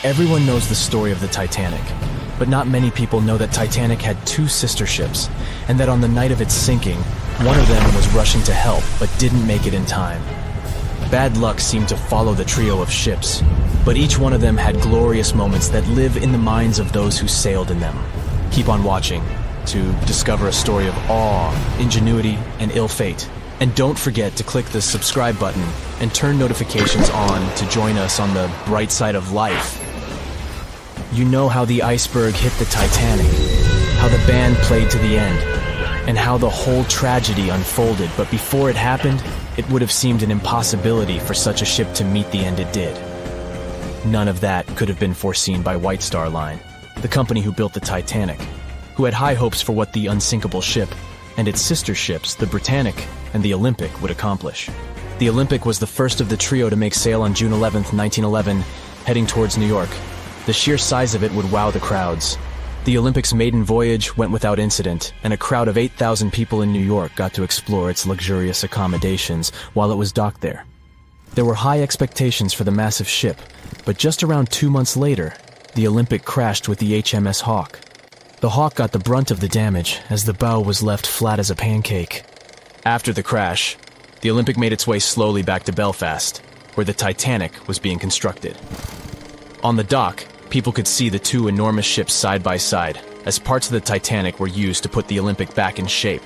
Everyone knows the story of the Titanic, but not many people know that Titanic had two sister ships, and that on the night of its sinking, one of them was rushing to help but didn't make it in time. Bad luck seemed to follow the trio of ships, but each one of them had glorious moments that live in the minds of those who sailed in them. Keep on watching to discover a story of awe, ingenuity, and ill fate. And don't forget to click the subscribe button and turn notifications on to join us on the bright side of life. You know how the iceberg hit the Titanic, how the band played to the end, and how the whole tragedy unfolded, but before it happened, it would have seemed an impossibility for such a ship to meet the end it did. None of that could have been foreseen by White Star Line, the company who built the Titanic, who had high hopes for what the unsinkable ship and its sister ships, the Britannic and the Olympic, would accomplish. The Olympic was the first of the trio to make sail on June 11, 1911, heading towards New York. The sheer size of it would wow the crowds. The Olympic's maiden voyage went without incident, and a crowd of 8,000 people in New York got to explore its luxurious accommodations while it was docked there. There were high expectations for the massive ship, but just around 2 months later, the Olympic crashed with the HMS Hawke. The Hawke got the brunt of the damage, as the bow was left flat as a pancake. After the crash, the Olympic made its way slowly back to Belfast, where the Titanic was being constructed. On the dock, people could see the two enormous ships side by side, as parts of the Titanic were used to put the Olympic back in shape.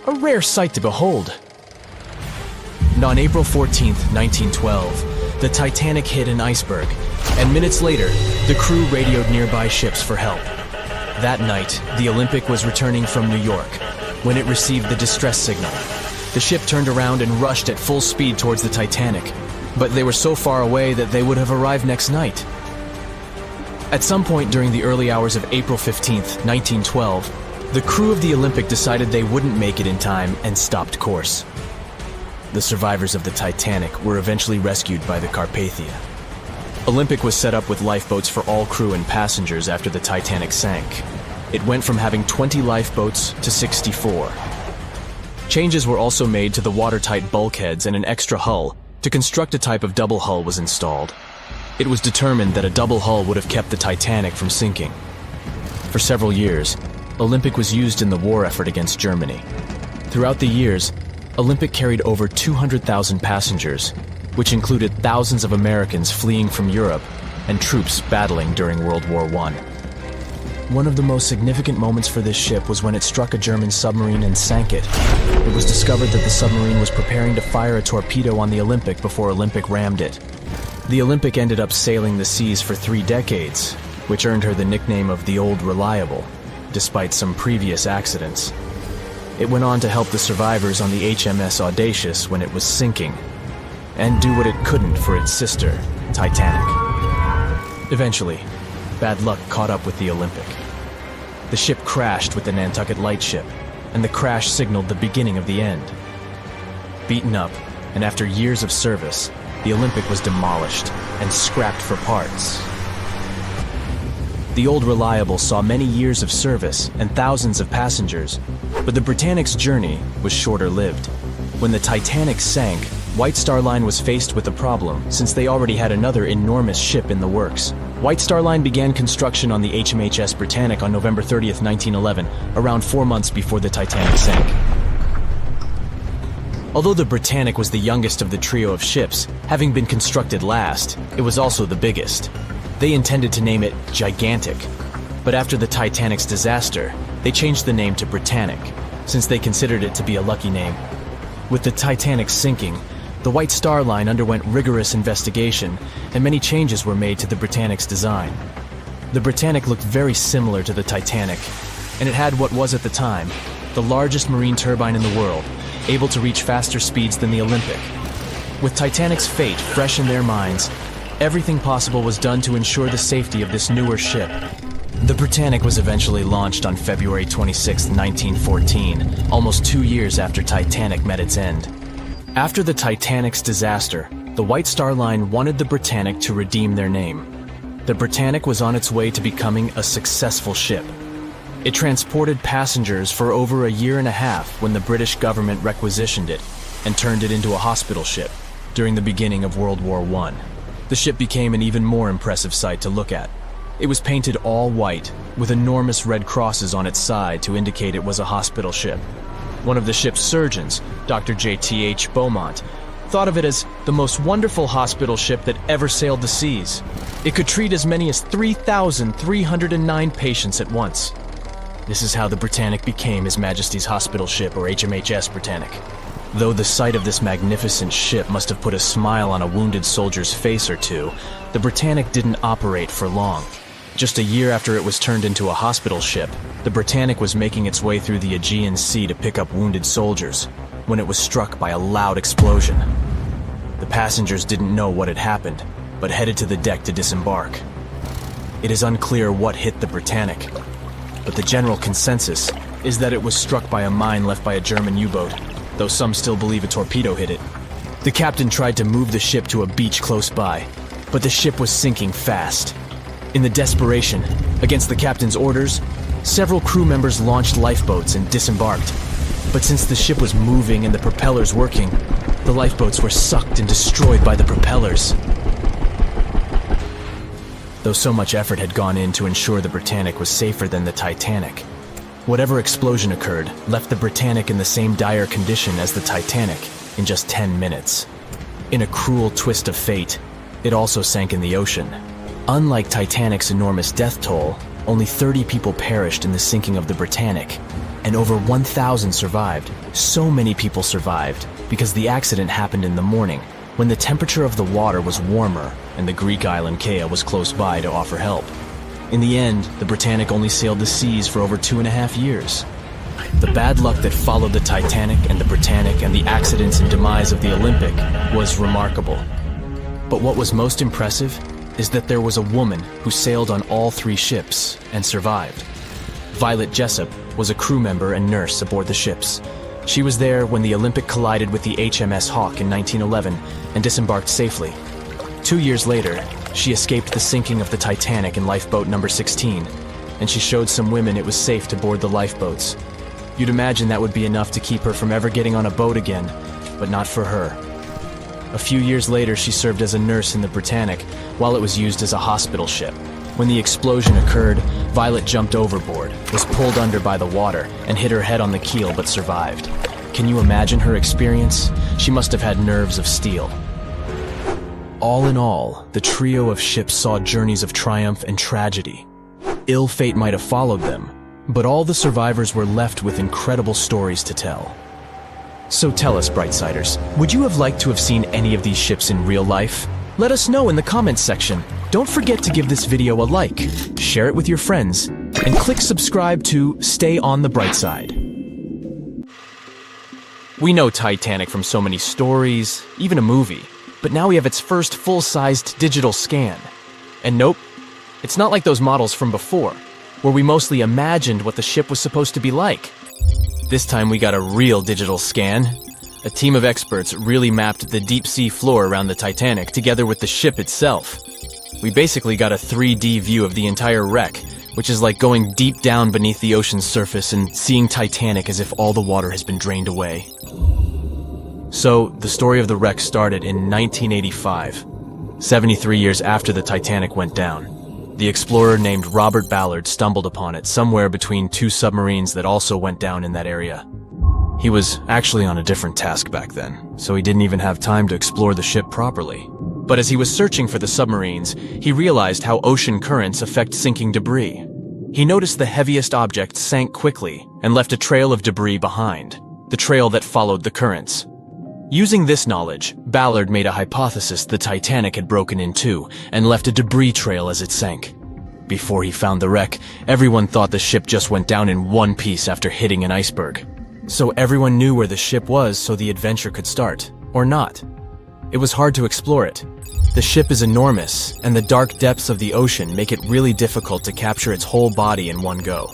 A rare sight to behold. And on April 14, 1912, the Titanic hit an iceberg, and minutes later, the crew radioed nearby ships for help. That night, the Olympic was returning from New York when it received the distress signal. The ship turned around and rushed at full speed towards the Titanic, but they were so far away that they would have arrived next night. At some point during the early hours of April 15, 1912, the crew of the Olympic decided they wouldn't make it in time and stopped course. The survivors of the Titanic were eventually rescued by the Carpathia. Olympic was set up with lifeboats for all crew and passengers after the Titanic sank. It went from having 20 lifeboats to 64. Changes were also made to the watertight bulkheads, and an extra hull to construct a type of double hull was installed. It was determined that a double hull would have kept the Titanic from sinking. For several years, Olympic was used in the war effort against Germany. Throughout the years, Olympic carried over 200,000 passengers, which included thousands of Americans fleeing from Europe and troops battling during World War I. One of the most significant moments for this ship was when it struck a German submarine and sank it. It was discovered that the submarine was preparing to fire a torpedo on the Olympic before Olympic rammed it. The Olympic ended up sailing the seas for 3 decades, which earned her the nickname of the Old Reliable, despite some previous accidents. It went on to help the survivors on the HMS Audacious when it was sinking, and do what it couldn't for its sister, Titanic. Eventually, bad luck caught up with the Olympic. The ship crashed with the Nantucket Lightship, and the crash signaled the beginning of the end. Beaten up, and after years of service, the Olympic was demolished and scrapped for parts. The Old Reliable saw many years of service and thousands of passengers, but the Britannic's journey was shorter-lived. When the Titanic sank, White Star Line was faced with a problem, since they already had another enormous ship in the works. White Star Line began construction on the HMHS Britannic on November 30, 1911, around 4 months before the Titanic sank. Although the Britannic was the youngest of the trio of ships, having been constructed last, it was also the biggest. They intended to name it Gigantic, but after the Titanic's disaster, they changed the name to Britannic, since they considered it to be a lucky name. With the Titanic sinking, the White Star Line underwent rigorous investigation, and many changes were made to the Britannic's design. The Britannic looked very similar to the Titanic, and it had what was at the time the largest marine turbine in the world, able to reach faster speeds than the Olympic. With Titanic's fate fresh in their minds, everything possible was done to ensure the safety of this newer ship. The Britannic was eventually launched on February 26, 1914, almost 2 years after Titanic met its end. After the Titanic's disaster, the White Star Line wanted the Britannic to redeem their name. The Britannic was on its way to becoming a successful ship. It transported passengers for over a year and a half when the British government requisitioned it and turned it into a hospital ship during the beginning of World War I. The ship became an even more impressive sight to look at. It was painted all white, with enormous red crosses on its side to indicate it was a hospital ship. One of the ship's surgeons, Dr. J.T.H. Beaumont, thought of it as the most wonderful hospital ship that ever sailed the seas. It could treat as many as 3,309 patients at once. This is how the Britannic became His Majesty's hospital ship, or HMHS Britannic. Though the sight of this magnificent ship must have put a smile on a wounded soldier's face or two, the Britannic didn't operate for long. Just a year after it was turned into a hospital ship, the Britannic was making its way through the Aegean Sea to pick up wounded soldiers, when it was struck by a loud explosion. The passengers didn't know what had happened, but headed to the deck to disembark. It is unclear what hit the Britannic, but the general consensus is that it was struck by a mine left by a German U-boat, though some still believe a torpedo hit it. The captain tried to move the ship to a beach close by, but the ship was sinking fast. In the desperation, against the captain's orders, several crew members launched lifeboats and disembarked. But since the ship was moving and the propellers working, the lifeboats were sucked and destroyed by the propellers. Though so much effort had gone in to ensure the Britannic was safer than the Titanic, whatever explosion occurred left the Britannic in the same dire condition as the Titanic in just 10 minutes. In a cruel twist of fate, it also sank in the ocean. Unlike Titanic's enormous death toll, only 30 people perished in the sinking of the Britannic, and over 1,000 survived. So many people survived because the accident happened in the morning, when the temperature of the water was warmer and the Greek island Kea was close by to offer help. In the end, the Britannic only sailed the seas for over 2.5 years. The bad luck that followed the Titanic and the Britannic and the accidents and demise of the Olympic was remarkable. But what was most impressive is that there was a woman who sailed on all 3 ships and survived. Violet Jessup was a crew member and nurse aboard the ships. She was there when the Olympic collided with the HMS Hawk in 1911 and disembarked safely. 2 years later, she escaped the sinking of the Titanic in lifeboat number 16, and she showed some women it was safe to board the lifeboats. You'd imagine that would be enough to keep her from ever getting on a boat again, but not for her. A few years later, she served as a nurse in the Britannic while it was used as a hospital ship. When the explosion occurred, Violet jumped overboard, was pulled under by the water, and hit her head on the keel but survived. Can you imagine her experience? She must have had nerves of steel. All in all, the trio of ships saw journeys of triumph and tragedy. Ill fate might have followed them, but all the survivors were left with incredible stories to tell. So tell us, Brightsiders, would you have liked to have seen any of these ships in real life? Let us know in the comments section. Don't forget to give this video a like, share it with your friends, and click subscribe to stay on the bright side. We know Titanic from so many stories, even a movie, but now we have its first full-sized digital scan. And nope, it's not like those models from before, where we mostly imagined what the ship was supposed to be like. This time we got a real digital scan. A team of experts really mapped the deep sea floor around the Titanic together with the ship itself. We basically got a 3D view of the entire wreck, which is like going deep down beneath the ocean's surface and seeing Titanic as if all the water has been drained away. So, the story of the wreck started in 1985, 73 years after the Titanic went down. The explorer named Robert Ballard stumbled upon it somewhere between 2 submarines that also went down in that area. He was actually on a different task back then, so he didn't even have time to explore the ship properly. But as he was searching for the submarines, he realized how ocean currents affect sinking debris. He noticed the heaviest object sank quickly and left a trail of debris behind, the trail that followed the currents. Using this knowledge, Ballard made a hypothesis the Titanic had broken in two and left a debris trail as it sank. Before he found the wreck, everyone thought the ship just went down in one piece after hitting an iceberg. So everyone knew where the ship was so the adventure could start, or not. It was hard to explore it. The ship is enormous, and the dark depths of the ocean make it really difficult to capture its whole body in one go.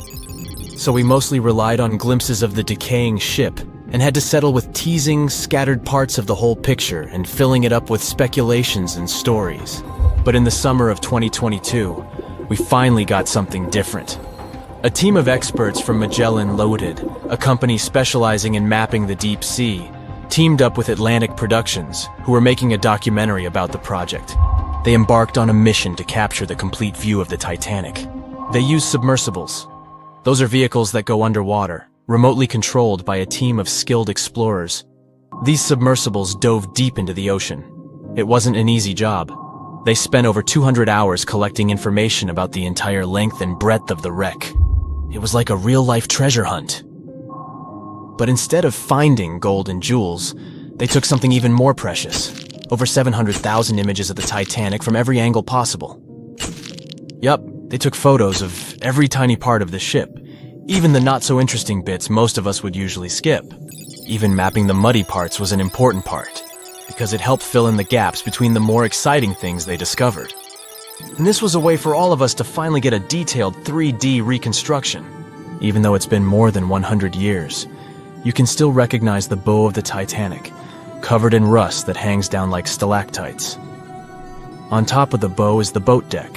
So we mostly relied on glimpses of the decaying ship, and had to settle with teasing scattered parts of the whole picture and filling it up with speculations and stories. But in the summer of 2022, we finally got something different. A team of experts from Magellan Loaded, a company specializing in mapping the deep sea, teamed up with Atlantic Productions, who were making a documentary about the project. They embarked on a mission to capture the complete view of the Titanic. They used submersibles. Those are vehicles that go underwater, remotely controlled by a team of skilled explorers. These submersibles dove deep into the ocean. It wasn't an easy job. They spent over 200 hours collecting information about the entire length and breadth of the wreck. It was like a real-life treasure hunt. But instead of finding gold and jewels, they took something even more precious. Over 700,000 images of the Titanic from every angle possible. Yup, they took photos of every tiny part of the ship, even the not-so-interesting bits most of us would usually skip. Even mapping the muddy parts was an important part, because it helped fill in the gaps between the more exciting things they discovered. And this was a way for all of us to finally get a detailed 3D reconstruction. Even though it's been more than 100 years, you can still recognize the bow of the Titanic, covered in rust that hangs down like stalactites. On top of the bow is the boat deck,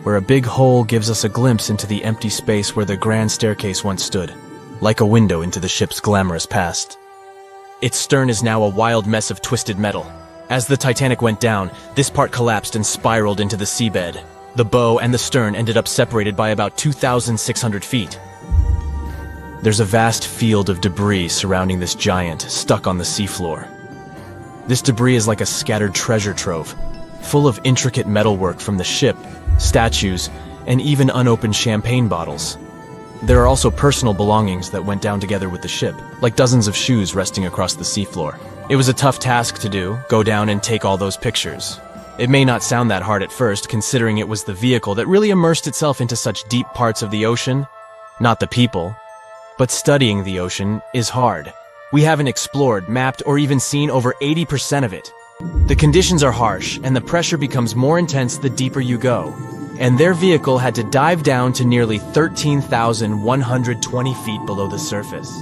where a big hole gives us a glimpse into the empty space where the grand staircase once stood, like a window into the ship's glamorous past. Its stern is now a wild mess of twisted metal. As the Titanic went down, this part collapsed and spiraled into the seabed. The bow and the stern ended up separated by about 2,600 feet. There's a vast field of debris surrounding this giant, stuck on the seafloor. This debris is like a scattered treasure trove, full of intricate metalwork from the ship, statues, and even unopened champagne bottles. There are also personal belongings that went down together with the ship, like dozens of shoes resting across the seafloor. It was a tough task to do, go down and take all those pictures. It may not sound that hard at first, considering it was the vehicle that really immersed itself into such deep parts of the ocean, not the people. But studying the ocean is hard. We haven't explored, mapped, or even seen over 80% of it. The conditions are harsh, and the pressure becomes more intense the deeper you go. And their vehicle had to dive down to nearly 13,120 feet below the surface.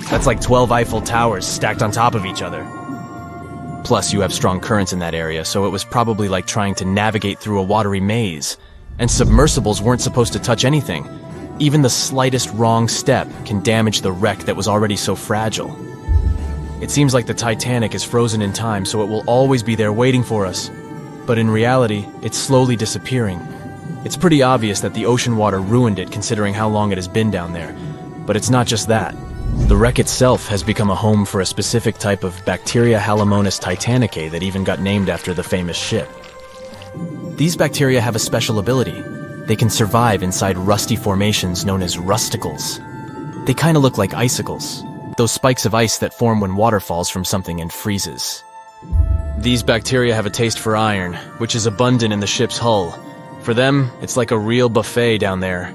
That's like 12 Eiffel Towers stacked on top of each other. Plus, you have strong currents in that area, so it was probably like trying to navigate through a watery maze. And submersibles weren't supposed to touch anything. Even the slightest wrong step can damage the wreck that was already so fragile. It seems like the Titanic is frozen in time, so it will always be there waiting for us. But in reality, it's slowly disappearing. It's pretty obvious that the ocean water ruined it considering how long it has been down there. But it's not just that. The wreck itself has become a home for a specific type of Bacteria Halomonas titanicae that even got named after the famous ship. These bacteria have a special ability. They can survive inside rusty formations known as rusticles. They kind of look like icicles, those spikes of ice that form when water falls from something and freezes. These bacteria have a taste for iron, which is abundant in the ship's hull. For them, it's like a real buffet down there.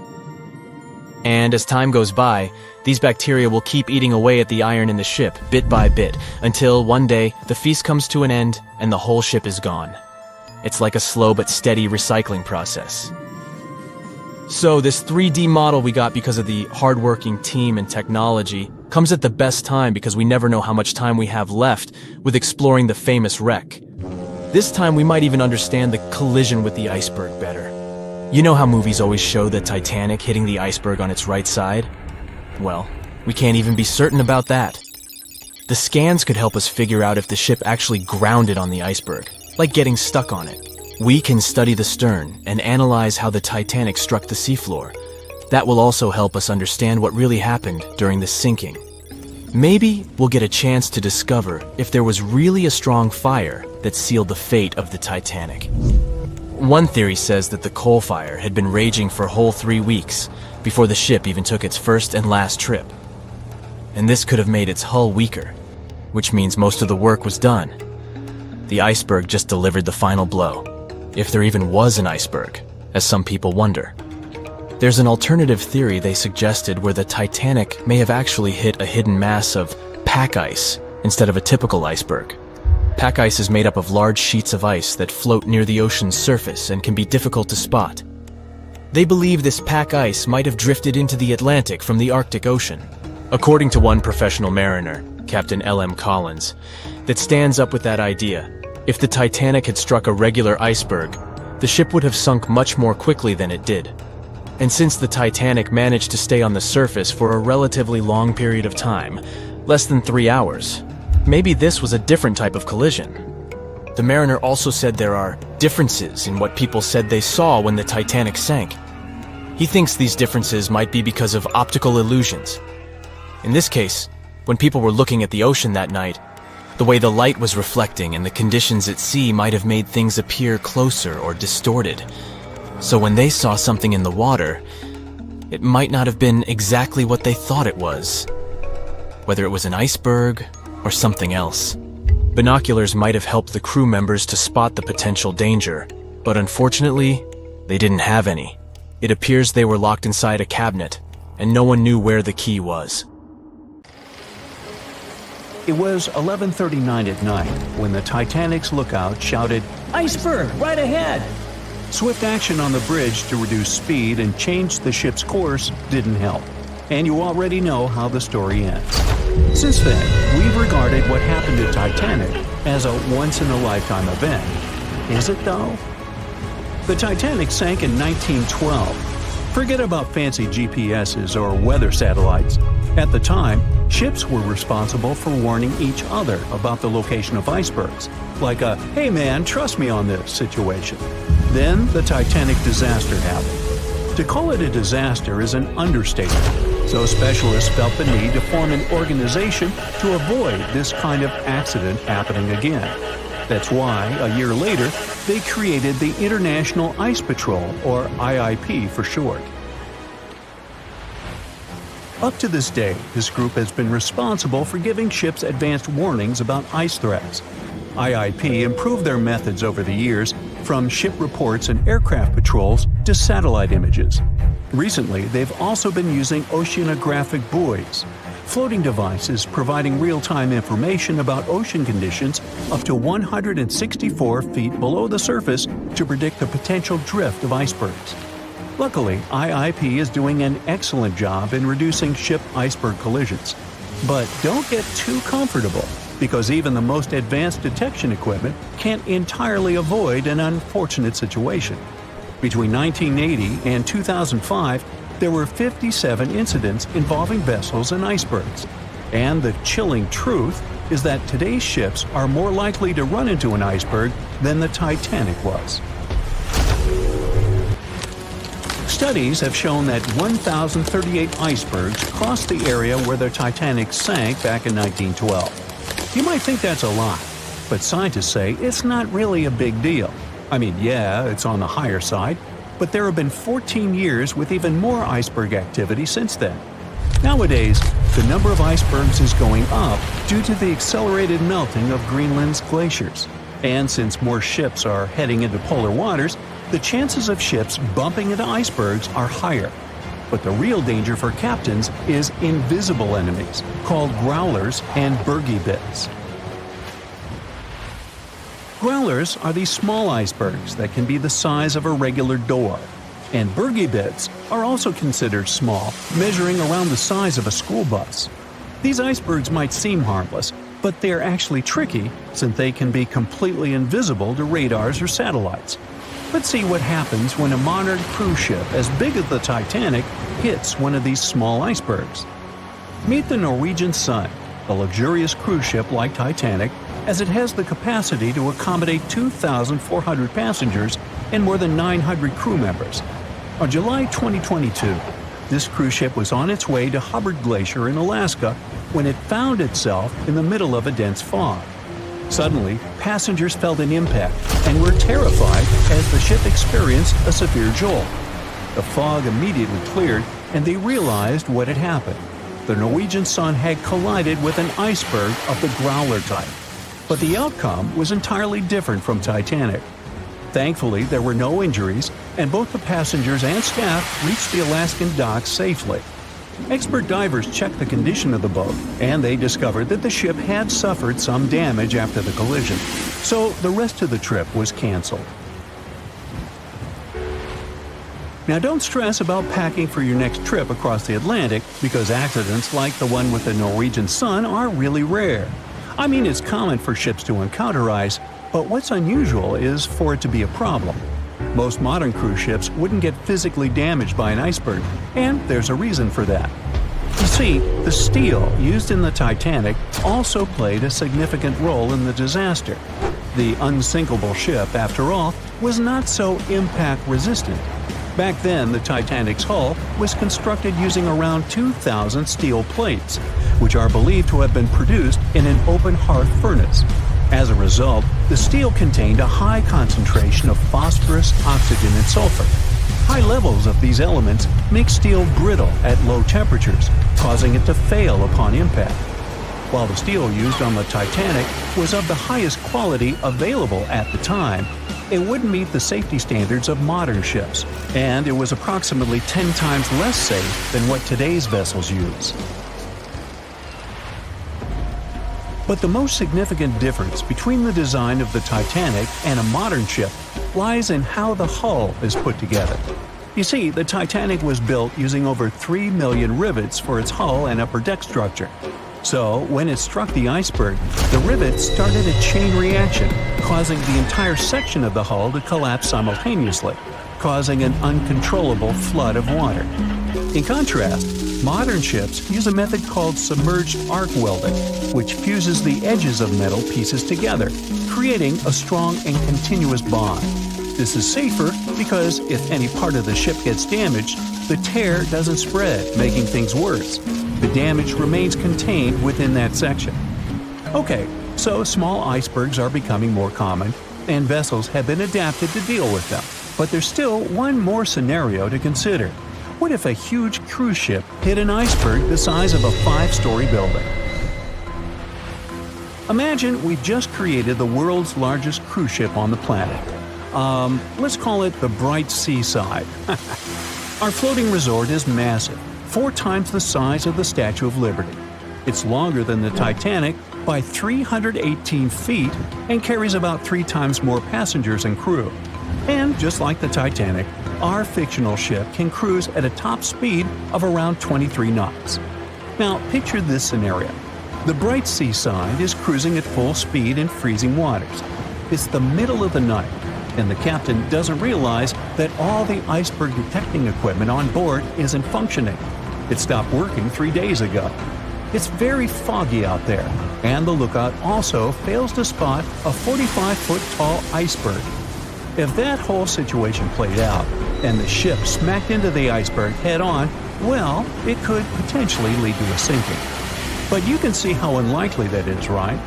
And as time goes by, these bacteria will keep eating away at the iron in the ship, bit by bit, until one day, the feast comes to an end and the whole ship is gone. It's like a slow but steady recycling process. So this 3D model we got because of the hardworking team and technology comes at the best time because we never know how much time we have left with exploring the famous wreck. This time we might even understand the collision with the iceberg better. You know how movies always show the Titanic hitting the iceberg on its right side? Well, we can't even be certain about that. The scans could help us figure out if the ship actually grounded on the iceberg, like getting stuck on it. We can study the stern and analyze how the Titanic struck the seafloor. That will also help us understand what really happened during the sinking. Maybe we'll get a chance to discover if there was really a strong fire that sealed the fate of the Titanic. One theory says that the coal fire had been raging for a whole 3 weeks before the ship even took its first and last trip. And this could have made its hull weaker, which means most of the work was done. The iceberg just delivered the final blow. If there even was an iceberg, as some people wonder. There's an alternative theory they suggested where the Titanic may have actually hit a hidden mass of pack ice instead of a typical iceberg. Pack ice is made up of large sheets of ice that float near the ocean's surface and can be difficult to spot. They believe this pack ice might have drifted into the Atlantic from the Arctic Ocean. According to one professional mariner, Captain L.M. Collins, that stands up with that idea. If the Titanic had struck a regular iceberg, the ship would have sunk much more quickly than it did. And since the Titanic managed to stay on the surface for a relatively long period of time, less than 3 hours, Maybe this was a different type of collision. The mariner also said there are differences in what people said they saw when the Titanic sank. He thinks these differences might be because of optical illusions. In this case, when people were looking at the ocean that night, the way the light was reflecting and the conditions at sea might have made things appear closer or distorted. So when they saw something in the water, it might not have been exactly what they thought it was, whether it was an iceberg or something else. Binoculars might have helped the crew members to spot the potential danger, but unfortunately, they didn't have any. It appears they were locked inside a cabinet, and no one knew where the key was. It was 11:39 at night when the Titanic's lookout shouted, "Iceberg, right ahead!" Swift action on the bridge to reduce speed and change the ship's course didn't help, and you already know how the story ends. Since then, we've regarded what happened to Titanic as a once-in-a-lifetime event. Is it though? The Titanic sank in 1912. Forget about fancy GPSs or weather satellites. At the time, ships were responsible for warning each other about the location of icebergs, like a "hey man, trust me on this" situation. Then the Titanic disaster happened. To call it a disaster is an understatement, so specialists felt the need to form an organization to avoid this kind of accident happening again. That's why, a year later, they created the International Ice Patrol, or IIP for short. Up to this day, this group has been responsible for giving ships advanced warnings about ice threats. IIP improved their methods over the years, from ship reports and aircraft patrols to satellite images. Recently, they've also been using oceanographic buoys, floating devices providing real-time information about ocean conditions up to 164 feet below the surface to predict the potential drift of icebergs. Luckily, IIP is doing an excellent job in reducing ship iceberg collisions. But don't get too comfortable, because even the most advanced detection equipment can't entirely avoid an unfortunate situation. Between 1980 and 2005, there were 57 incidents involving vessels and icebergs. And the chilling truth is that today's ships are more likely to run into an iceberg than the Titanic was. Studies have shown that 1,038 icebergs crossed the area where the Titanic sank back in 1912. You might think that's a lot, but scientists say it's not really a big deal. I mean, yeah, it's on the higher side, but there have been 14 years with even more iceberg activity since then. Nowadays, the number of icebergs is going up due to the accelerated melting of Greenland's glaciers. And since more ships are heading into polar waters, the chances of ships bumping into icebergs are higher. But the real danger for captains is invisible enemies, called growlers and bergy bits. Growlers are these small icebergs that can be the size of a regular door. And bergy bits are also considered small, measuring around the size of a school bus. These icebergs might seem harmless, but they're actually tricky since they can be completely invisible to radars or satellites. Let's see what happens when a modern cruise ship as big as the Titanic hits one of these small icebergs. Meet the Norwegian Sun, a luxurious cruise ship like Titanic, as it has the capacity to accommodate 2,400 passengers and more than 900 crew members. On July 2022, this cruise ship was on its way to Hubbard Glacier in Alaska when it found itself in the middle of a dense fog. Suddenly, passengers felt an impact and were terrified as the ship experienced a severe jolt. The fog immediately cleared and they realized what had happened. The Norwegian Sun had collided with an iceberg of the growler type. But the outcome was entirely different from Titanic. Thankfully, there were no injuries, and both the passengers and staff reached the Alaskan docks safely. Expert divers checked the condition of the boat, and they discovered that the ship had suffered some damage after the collision, so the rest of the trip was canceled. Now don't stress about packing for your next trip across the Atlantic, because accidents like the one with the Norwegian Sun are really rare. I mean, it's common for ships to encounter ice, but what's unusual is for it to be a problem. Most modern cruise ships wouldn't get physically damaged by an iceberg, and there's a reason for that. You see, the steel used in the Titanic also played a significant role in the disaster. The unsinkable ship, after all, was not so impact-resistant. Back then, the Titanic's hull was constructed using around 2,000 steel plates, which are believed to have been produced in an open hearth furnace. As a result, the steel contained a high concentration of phosphorus, oxygen, and sulfur. High levels of these elements make steel brittle at low temperatures, causing it to fail upon impact. While the steel used on the Titanic was of the highest quality available at the time, it wouldn't meet the safety standards of modern ships, and it was approximately 10 times less safe than what today's vessels use. But the most significant difference between the design of the Titanic and a modern ship lies in how the hull is put together. You see, the Titanic was built using over 3 million rivets for its hull and upper deck structure. So, when it struck the iceberg, the rivets started a chain reaction, causing the entire section of the hull to collapse simultaneously, causing an uncontrollable flood of water. In contrast, modern ships use a method called submerged arc welding, which fuses the edges of metal pieces together, creating a strong and continuous bond. This is safer because if any part of the ship gets damaged, the tear doesn't spread, making things worse. The damage remains contained within that section. Okay, so small icebergs are becoming more common, and vessels have been adapted to deal with them. But there's still one more scenario to consider. What if a huge cruise ship hit an iceberg the size of a 5-story building? Imagine we've just created the world's largest cruise ship on the planet. Let's call it the Bright Seaside. Our floating resort is massive, 4 times the size of the Statue of Liberty. It's longer than the Titanic by 318 feet and carries about 3 times more passengers and crew. And just like the Titanic, our fictional ship can cruise at a top speed of around 23 knots. Now, picture this scenario. The Bright Seaside is cruising at full speed in freezing waters. It's the middle of the night, and the captain doesn't realize that all the iceberg detecting equipment on board isn't functioning. It stopped working 3 days ago. It's very foggy out there, and the lookout also fails to spot a 45-foot tall iceberg. If that whole situation played out, and the ship smacked into the iceberg head-on, well, it could potentially lead to a sinking. But you can see how unlikely that is, right?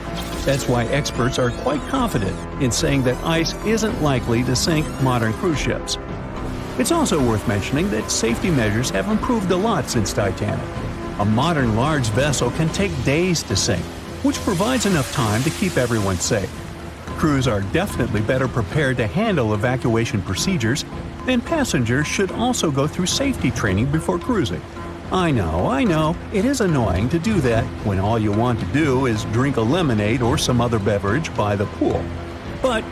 That's why experts are quite confident in saying that ice isn't likely to sink modern cruise ships. It's also worth mentioning that safety measures have improved a lot since Titanic. A modern large vessel can take days to sink, which provides enough time to keep everyone safe. Crews are definitely better prepared to handle evacuation procedures, and passengers should also go through safety training before cruising. I know, it is annoying to do that when all you want to do is drink a lemonade or some other beverage by the pool. But,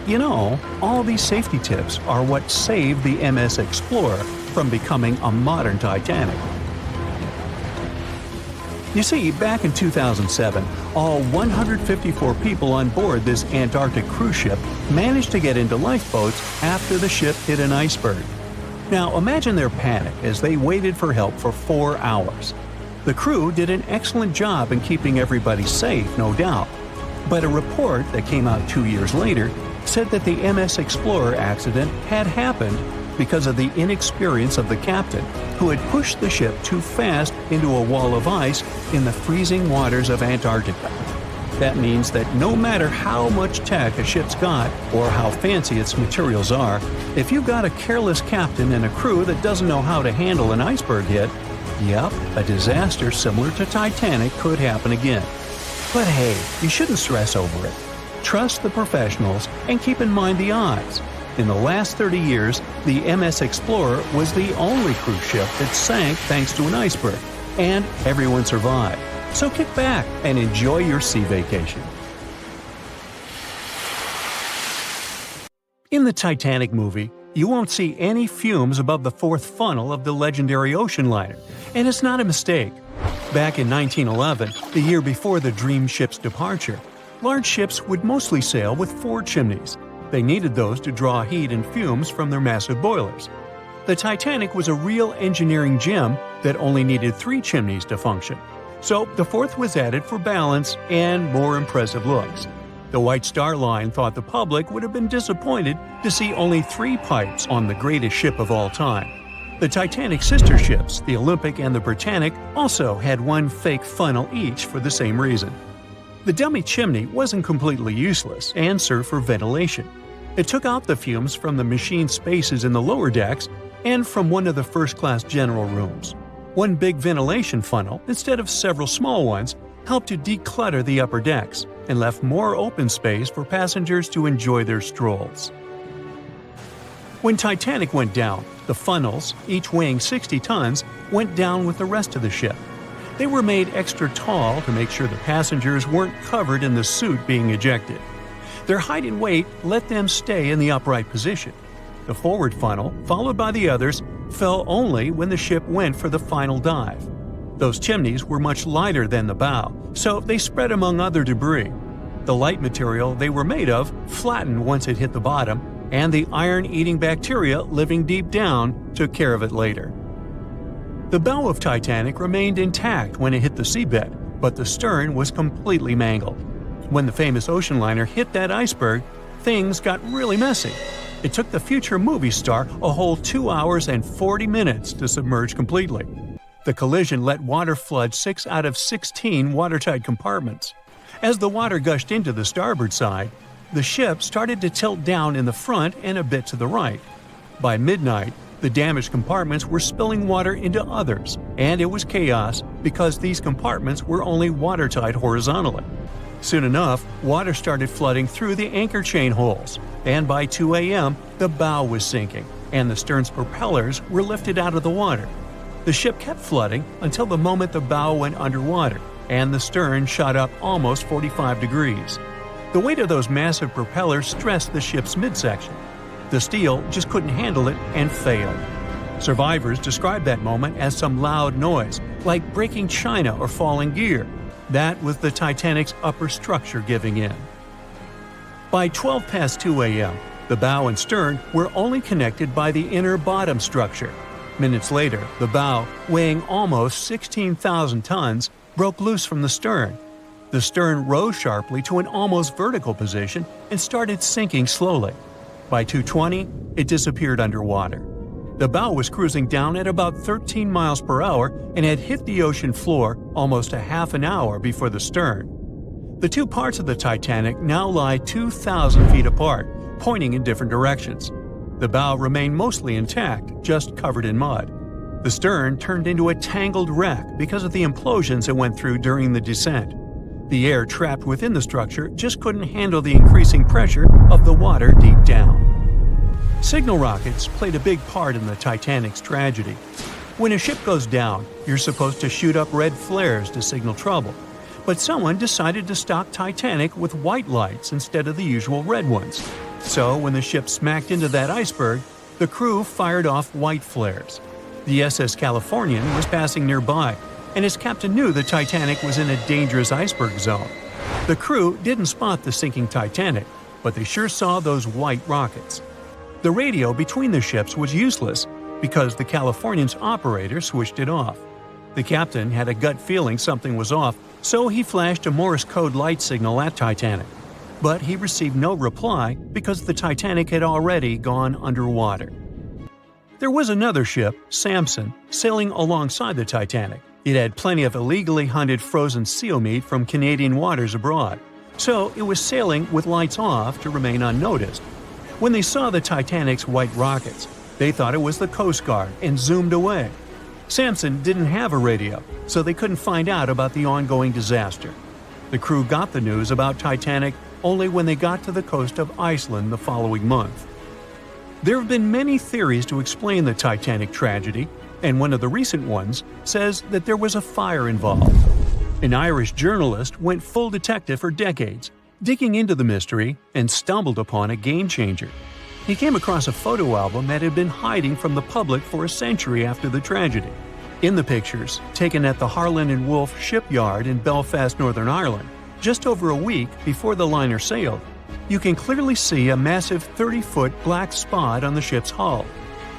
all these safety tips are what saved the MS Explorer from becoming a modern Titanic. You see, back in 2007, all 154 people on board this Antarctic cruise ship managed to get into lifeboats after the ship hit an iceberg. Now, imagine their panic as they waited for help for 4 hours. The crew did an excellent job in keeping everybody safe, no doubt. But a report that came out 2 years later said that the MS Explorer accident had happened because of the inexperience of the captain, who had pushed the ship too fast into a wall of ice in the freezing waters of Antarctica. That means that no matter how much tech a ship's got or how fancy its materials are, if you've got a careless captain and a crew that doesn't know how to handle an iceberg hit, yep, a disaster similar to Titanic could happen again. But hey, you shouldn't stress over it. Trust the professionals and keep in mind the odds. In the last 30 years, the MS Explorer was the only cruise ship that sank thanks to an iceberg, and everyone survived. So kick back and enjoy your sea vacation. In the Titanic movie, you won't see any fumes above the 4th funnel of the legendary ocean liner, and it's not a mistake. Back in 1911, the year before the Dream ship's departure, large ships would mostly sail with 4 chimneys. They needed those to draw heat and fumes from their massive boilers. The Titanic was a real engineering gem that only needed 3 chimneys to function. So the fourth was added for balance and more impressive looks. The White Star Line thought the public would have been disappointed to see only 3 pipes on the greatest ship of all time. The Titanic sister ships, the Olympic and the Britannic, also had 1 fake funnel each for the same reason. The dummy chimney wasn't completely useless and served for ventilation. It took out the fumes from the machine spaces in the lower decks and from one of the first-class general rooms. 1 big ventilation funnel, instead of several small ones, helped to declutter the upper decks and left more open space for passengers to enjoy their strolls. When Titanic went down, the funnels, each weighing 60 tons, went down with the rest of the ship. They were made extra tall to make sure the passengers weren't covered in the suit being ejected. Their height and weight let them stay in the upright position. The forward funnel, followed by the others, fell only when the ship went for the final dive. Those chimneys were much lighter than the bow, so they spread among other debris. The light material they were made of flattened once it hit the bottom, and the iron-eating bacteria living deep down took care of it later. The bow of Titanic remained intact when it hit the seabed, but the stern was completely mangled. When the famous ocean liner hit that iceberg, things got really messy. It took the future movie star a whole 2 hours and 40 minutes to submerge completely. The collision let water flood 6 out of 16 watertight compartments. As the water gushed into the starboard side, the ship started to tilt down in the front and a bit to the right. By midnight, the damaged compartments were spilling water into others, and it was chaos because these compartments were only watertight horizontally. Soon enough, water started flooding through the anchor chain holes, and by 2 a.m., the bow was sinking, and the stern's propellers were lifted out of the water. The ship kept flooding until the moment the bow went underwater, and the stern shot up almost 45 degrees. The weight of those massive propellers stressed the ship's midsection. The steel just couldn't handle it and failed. Survivors described that moment as some loud noise, like breaking china or falling gear. That was the Titanic's upper structure giving in. By 12 past 2 a.m., the bow and stern were only connected by the inner bottom structure. Minutes later, the bow, weighing almost 16,000 tons, broke loose from the stern. The stern rose sharply to an almost vertical position and started sinking slowly. By 2:20, it disappeared underwater. The bow was cruising down at about 13 miles per hour and had hit the ocean floor almost a half an hour before the stern. The 2 parts of the Titanic now lie 2,000 feet apart, pointing in different directions. The bow remained mostly intact, just covered in mud. The stern turned into a tangled wreck because of the implosions it went through during the descent. The air trapped within the structure just couldn't handle the increasing pressure of the water deep down. Signal rockets played a big part in the Titanic's tragedy. When a ship goes down, you're supposed to shoot up red flares to signal trouble. But someone decided to stock Titanic with white lights instead of the usual red ones. So when the ship smacked into that iceberg, the crew fired off white flares. The SS Californian was passing nearby, and his captain knew the Titanic was in a dangerous iceberg zone. The crew didn't spot the sinking Titanic, but they sure saw those white rockets. The radio between the ships was useless because the Californian's operator switched it off. The captain had a gut feeling something was off, so he flashed a Morse code light signal at Titanic. But he received no reply because the Titanic had already gone underwater. There was another ship, Samson, sailing alongside the Titanic. It had plenty of illegally hunted frozen seal meat from Canadian waters abroad, so it was sailing with lights off to remain unnoticed. When they saw the Titanic's white rockets, they thought it was the Coast Guard and zoomed away. Samson didn't have a radio, so they couldn't find out about the ongoing disaster. The crew got the news about Titanic only when they got to the coast of Iceland the following month. There have been many theories to explain the Titanic tragedy, and one of the recent ones says that there was a fire involved. An Irish journalist went full detective for decades, digging into the mystery, and stumbled upon a game-changer. He came across a photo album that had been hiding from the public for a century after the tragedy. In the pictures, taken at the Harland and Wolff shipyard in Belfast, Northern Ireland, just over a week before the liner sailed, you can clearly see a massive 30-foot black spot on the ship's hull.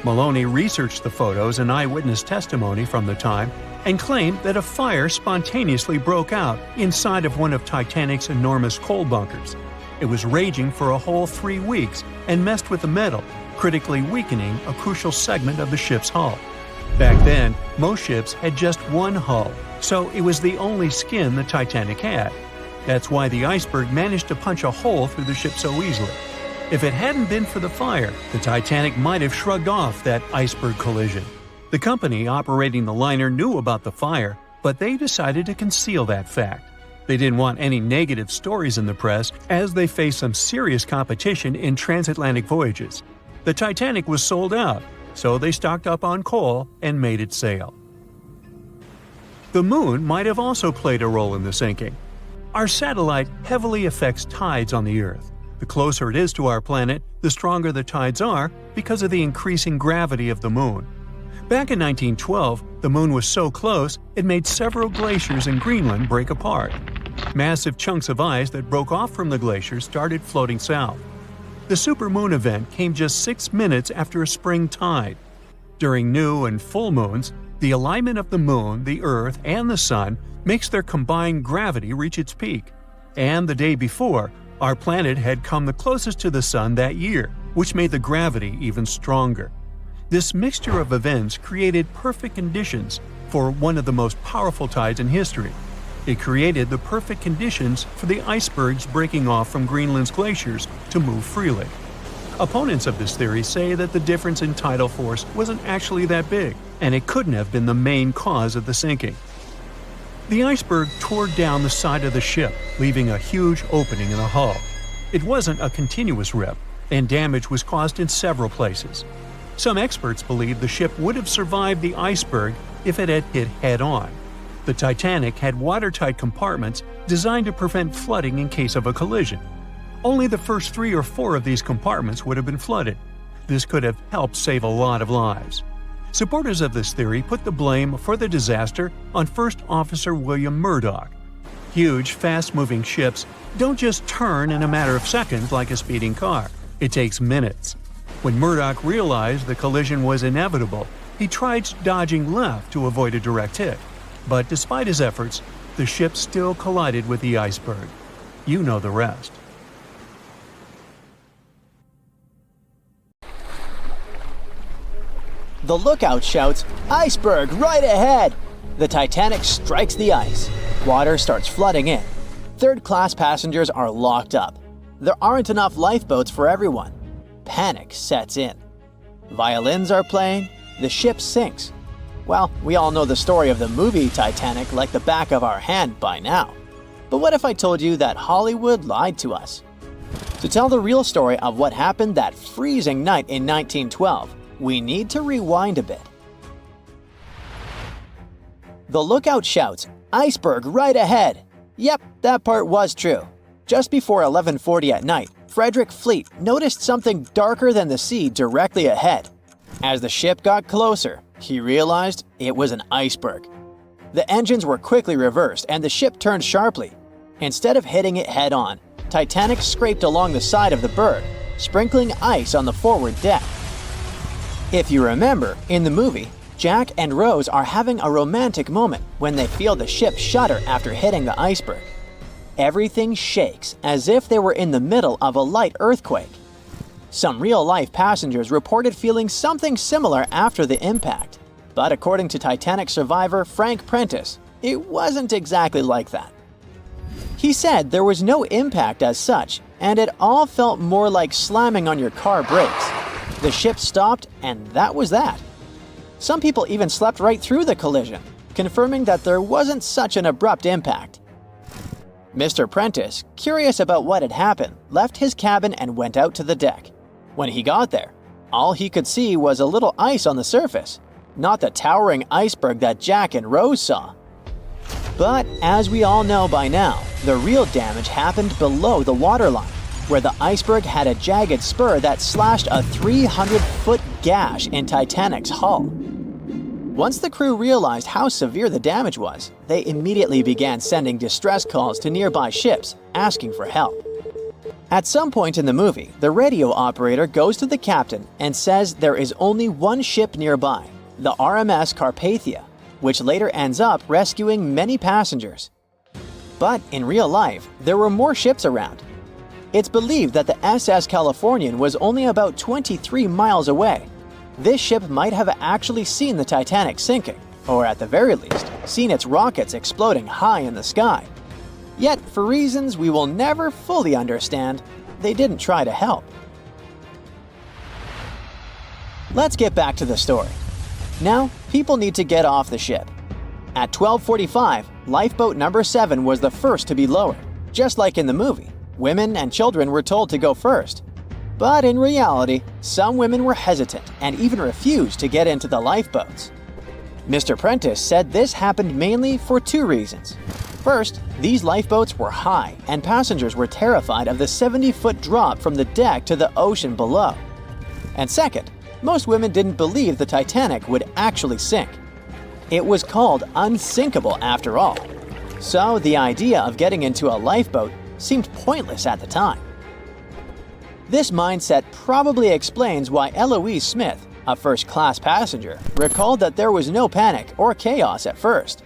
Maloney researched the photos and eyewitness testimony from the time and claimed that a fire spontaneously broke out inside of one of Titanic's enormous coal bunkers. It was raging for a whole 3 weeks and messed with the metal, critically weakening a crucial segment of the ship's hull. Back then, most ships had just one hull, so it was the only skin the Titanic had. That's why the iceberg managed to punch a hole through the ship so easily. If it hadn't been for the fire, the Titanic might have shrugged off that iceberg collision. The company operating the liner knew about the fire, but they decided to conceal that fact. They didn't want any negative stories in the press as they faced some serious competition in transatlantic voyages. The Titanic was sold out, so they stocked up on coal and made it sail. The moon might have also played a role in the sinking. Our satellite heavily affects tides on the Earth. The closer it is to our planet, the stronger the tides are because of the increasing gravity of the moon. Back in 1912, the moon was so close it made several glaciers in Greenland break apart. Massive chunks of ice that broke off from the glaciers started floating south. The supermoon event came just 6 minutes after a spring tide. During new and full moons, the alignment of the moon, the Earth, and the Sun makes their combined gravity reach its peak. And the day before, our planet had come the closest to the Sun that year, which made the gravity even stronger. This mixture of events created perfect conditions for one of the most powerful tides in history. It created the perfect conditions for the icebergs breaking off from Greenland's glaciers to move freely. Opponents of this theory say that the difference in tidal force wasn't actually that big, and it couldn't have been the main cause of the sinking. The iceberg tore down the side of the ship, leaving a huge opening in the hull. It wasn't a continuous rip, and damage was caused in several places. Some experts believe the ship would have survived the iceberg if it had hit head-on. The Titanic had watertight compartments designed to prevent flooding in case of a collision. Only the first 3 or 4 of these compartments would have been flooded. This could have helped save a lot of lives. Supporters of this theory put the blame for the disaster on First Officer William Murdoch. Huge, fast-moving ships don't just turn in a matter of seconds like a speeding car. It takes minutes. When Murdoch realized the collision was inevitable, he tried dodging left to avoid a direct hit. But despite his efforts, the ship still collided with the iceberg. You know the rest. The lookout shouts, "Iceberg right ahead!" The Titanic strikes the ice. Water starts flooding in. Third-class passengers are locked up. There aren't enough lifeboats for everyone. Panic sets in. Violins are playing. The ship sinks. Well, we all know the story of the movie Titanic like the back of our hand by now. But what if I told you that Hollywood lied to us? To tell the real story of what happened that freezing night in 1912, we need to rewind a bit. The lookout shouts, "Iceberg right ahead!" Yep, that part was true. Just before 11:40 at night, Frederick Fleet noticed something darker than the sea directly ahead. As the ship got closer, he realized it was an iceberg. The engines were quickly reversed and the ship turned sharply. Instead of hitting it head-on, Titanic scraped along the side of the berg, sprinkling ice on the forward deck. If you remember, in the movie, Jack and Rose are having a romantic moment when they feel the ship shudder after hitting the iceberg. Everything shakes as if they were in the middle of a light earthquake. Some real-life passengers reported feeling something similar after the impact. But according to Titanic survivor Frank Prentice, it wasn't exactly like that. He said there was no impact as such, and it all felt more like slamming on your car brakes. The ship stopped, and that was that. Some people even slept right through the collision, confirming that there wasn't such an abrupt impact. Mr. Prentice, curious about what had happened, left his cabin and went out to the deck. When he got there, all he could see was a little ice on the surface, not the towering iceberg that Jack and Rose saw. But as we all know by now, the real damage happened below the waterline, where the iceberg had a jagged spur that slashed a 300-foot gash in Titanic's hull. Once the crew realized how severe the damage was, they immediately began sending distress calls to nearby ships, asking for help. At some point in the movie, the radio operator goes to the captain and says there is only one ship nearby, the RMS Carpathia, which later ends up rescuing many passengers. But in real life, there were more ships around. It's believed that the SS Californian was only about 23 miles away. This ship might have actually seen the Titanic sinking, or at the very least, seen its rockets exploding high in the sky. Yet, for reasons we will never fully understand, they didn't try to help. Let's get back to the story. Now, people need to get off the ship. At 12:45, lifeboat number 7 was the first to be lowered. Just like in the movie, women and children were told to go first. But in reality, some women were hesitant and even refused to get into the lifeboats. Mr. Prentice said this happened mainly for 2 reasons. First, these lifeboats were high and passengers were terrified of the 70-foot drop from the deck to the ocean below. And second, most women didn't believe the Titanic would actually sink. It was called unsinkable after all. So the idea of getting into a lifeboat seemed pointless at the time. This mindset probably explains why Eloise Smith, a first-class passenger, recalled that there was no panic or chaos at first.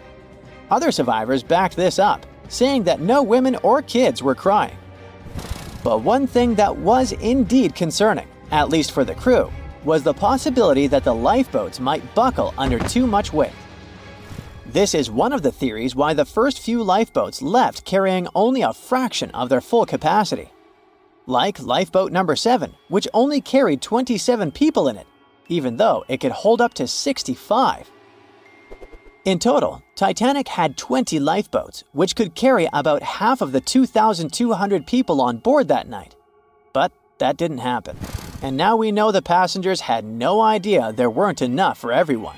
Other survivors backed this up, saying that no women or kids were crying. But one thing that was indeed concerning, at least for the crew, was the possibility that the lifeboats might buckle under too much weight. This is one of the theories why the first few lifeboats left carrying only a fraction of their full capacity. Like lifeboat number 7, which only carried 27 people in it, even though it could hold up to 65. In total, Titanic had 20 lifeboats, which could carry about half of the 2,200 people on board that night. But that didn't happen. And now we know the passengers had no idea there weren't enough for everyone.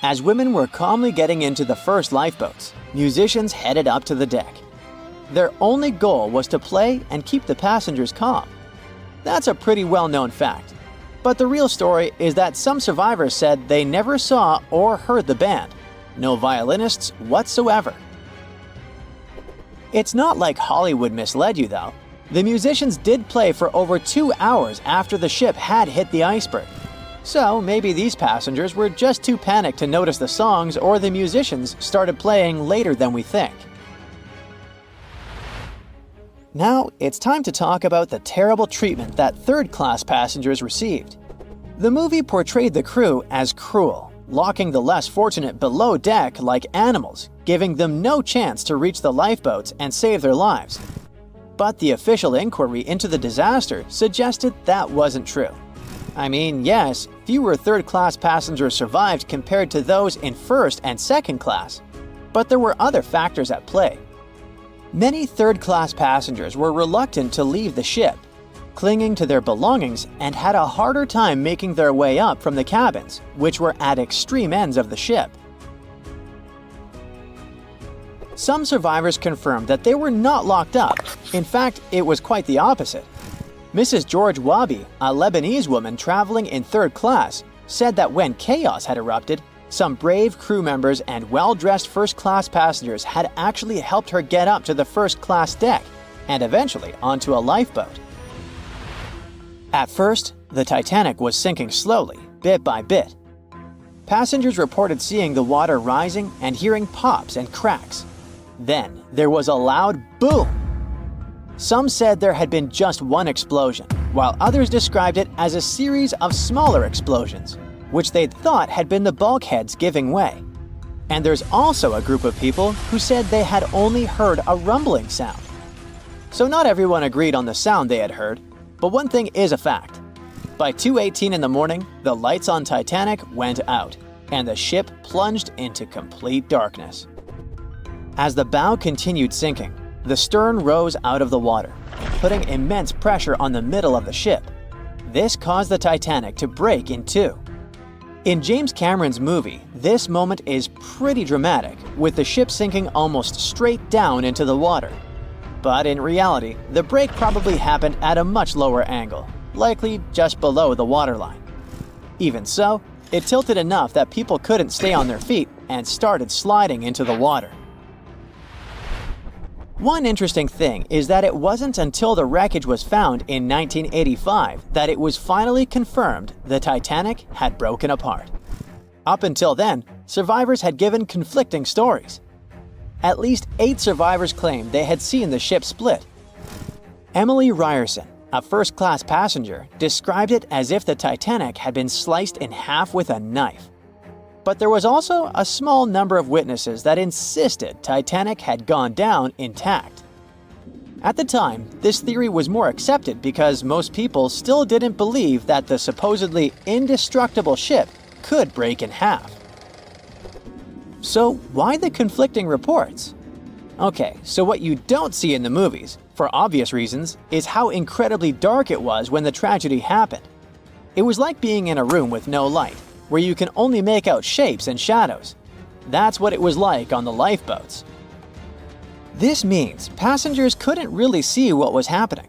As women were calmly getting into the first lifeboats, musicians headed up to the deck. Their only goal was to play and keep the passengers calm. That's a pretty well-known fact. But the real story is that some survivors said they never saw or heard the band. No violinists whatsoever. It's not like Hollywood misled you though. The musicians did play for over 2 hours after the ship had hit the iceberg. So maybe these passengers were just too panicked to notice the songs, or the musicians started playing later than we think. Now, it's time to talk about the terrible treatment that third-class passengers received. The movie portrayed the crew as cruel, locking the less fortunate below deck like animals, giving them no chance to reach the lifeboats and save their lives. But the official inquiry into the disaster suggested that wasn't true. I mean, yes, fewer third-class passengers survived compared to those in first and second class, but there were other factors at play. Many third-class passengers were reluctant to leave the ship, clinging to their belongings, and had a harder time making their way up from the cabins, which were at extreme ends of the ship. Some survivors confirmed that they were not locked up. In fact, it was quite the opposite. Mrs. George Wabi, a Lebanese woman traveling in third class, said that when chaos had erupted, some brave crew members and well-dressed first-class passengers had actually helped her get up to the first-class deck and eventually onto a lifeboat. At first, the Titanic was sinking slowly, bit by bit. Passengers reported seeing the water rising and hearing pops and cracks. Then, there was a loud boom. Some said there had been just one explosion, while others described it as a series of smaller explosions, which they'd thought had been the bulkheads giving way. And there's also a group of people who said they had only heard a rumbling sound. So not everyone agreed on the sound they had heard, but one thing is a fact. By 2:18 in the morning, the lights on Titanic went out, and the ship plunged into complete darkness. As the bow continued sinking, the stern rose out of the water, putting immense pressure on the middle of the ship. This caused the Titanic to break in two. In James Cameron's movie, this moment is pretty dramatic, with the ship sinking almost straight down into the water. But in reality, the break probably happened at a much lower angle, likely just below the waterline. Even so, it tilted enough that people couldn't stay on their feet and started sliding into the water. One interesting thing is that it wasn't until the wreckage was found in 1985 that it was finally confirmed the Titanic had broken apart. Up until then, survivors had given conflicting stories. At least 8 survivors claimed they had seen the ship split. Emily Ryerson, a first-class passenger, described it as if the Titanic had been sliced in half with a knife. But there was also a small number of witnesses that insisted Titanic had gone down intact. At the time, this theory was more accepted because most people still didn't believe that the supposedly indestructible ship could break in half. So why the conflicting reports? Okay, so what you don't see in the movies, for obvious reasons, is how incredibly dark it was when the tragedy happened. It was like being in a room with no light, where you can only make out shapes and shadows. That's what it was like on the lifeboats. This means passengers couldn't really see what was happening,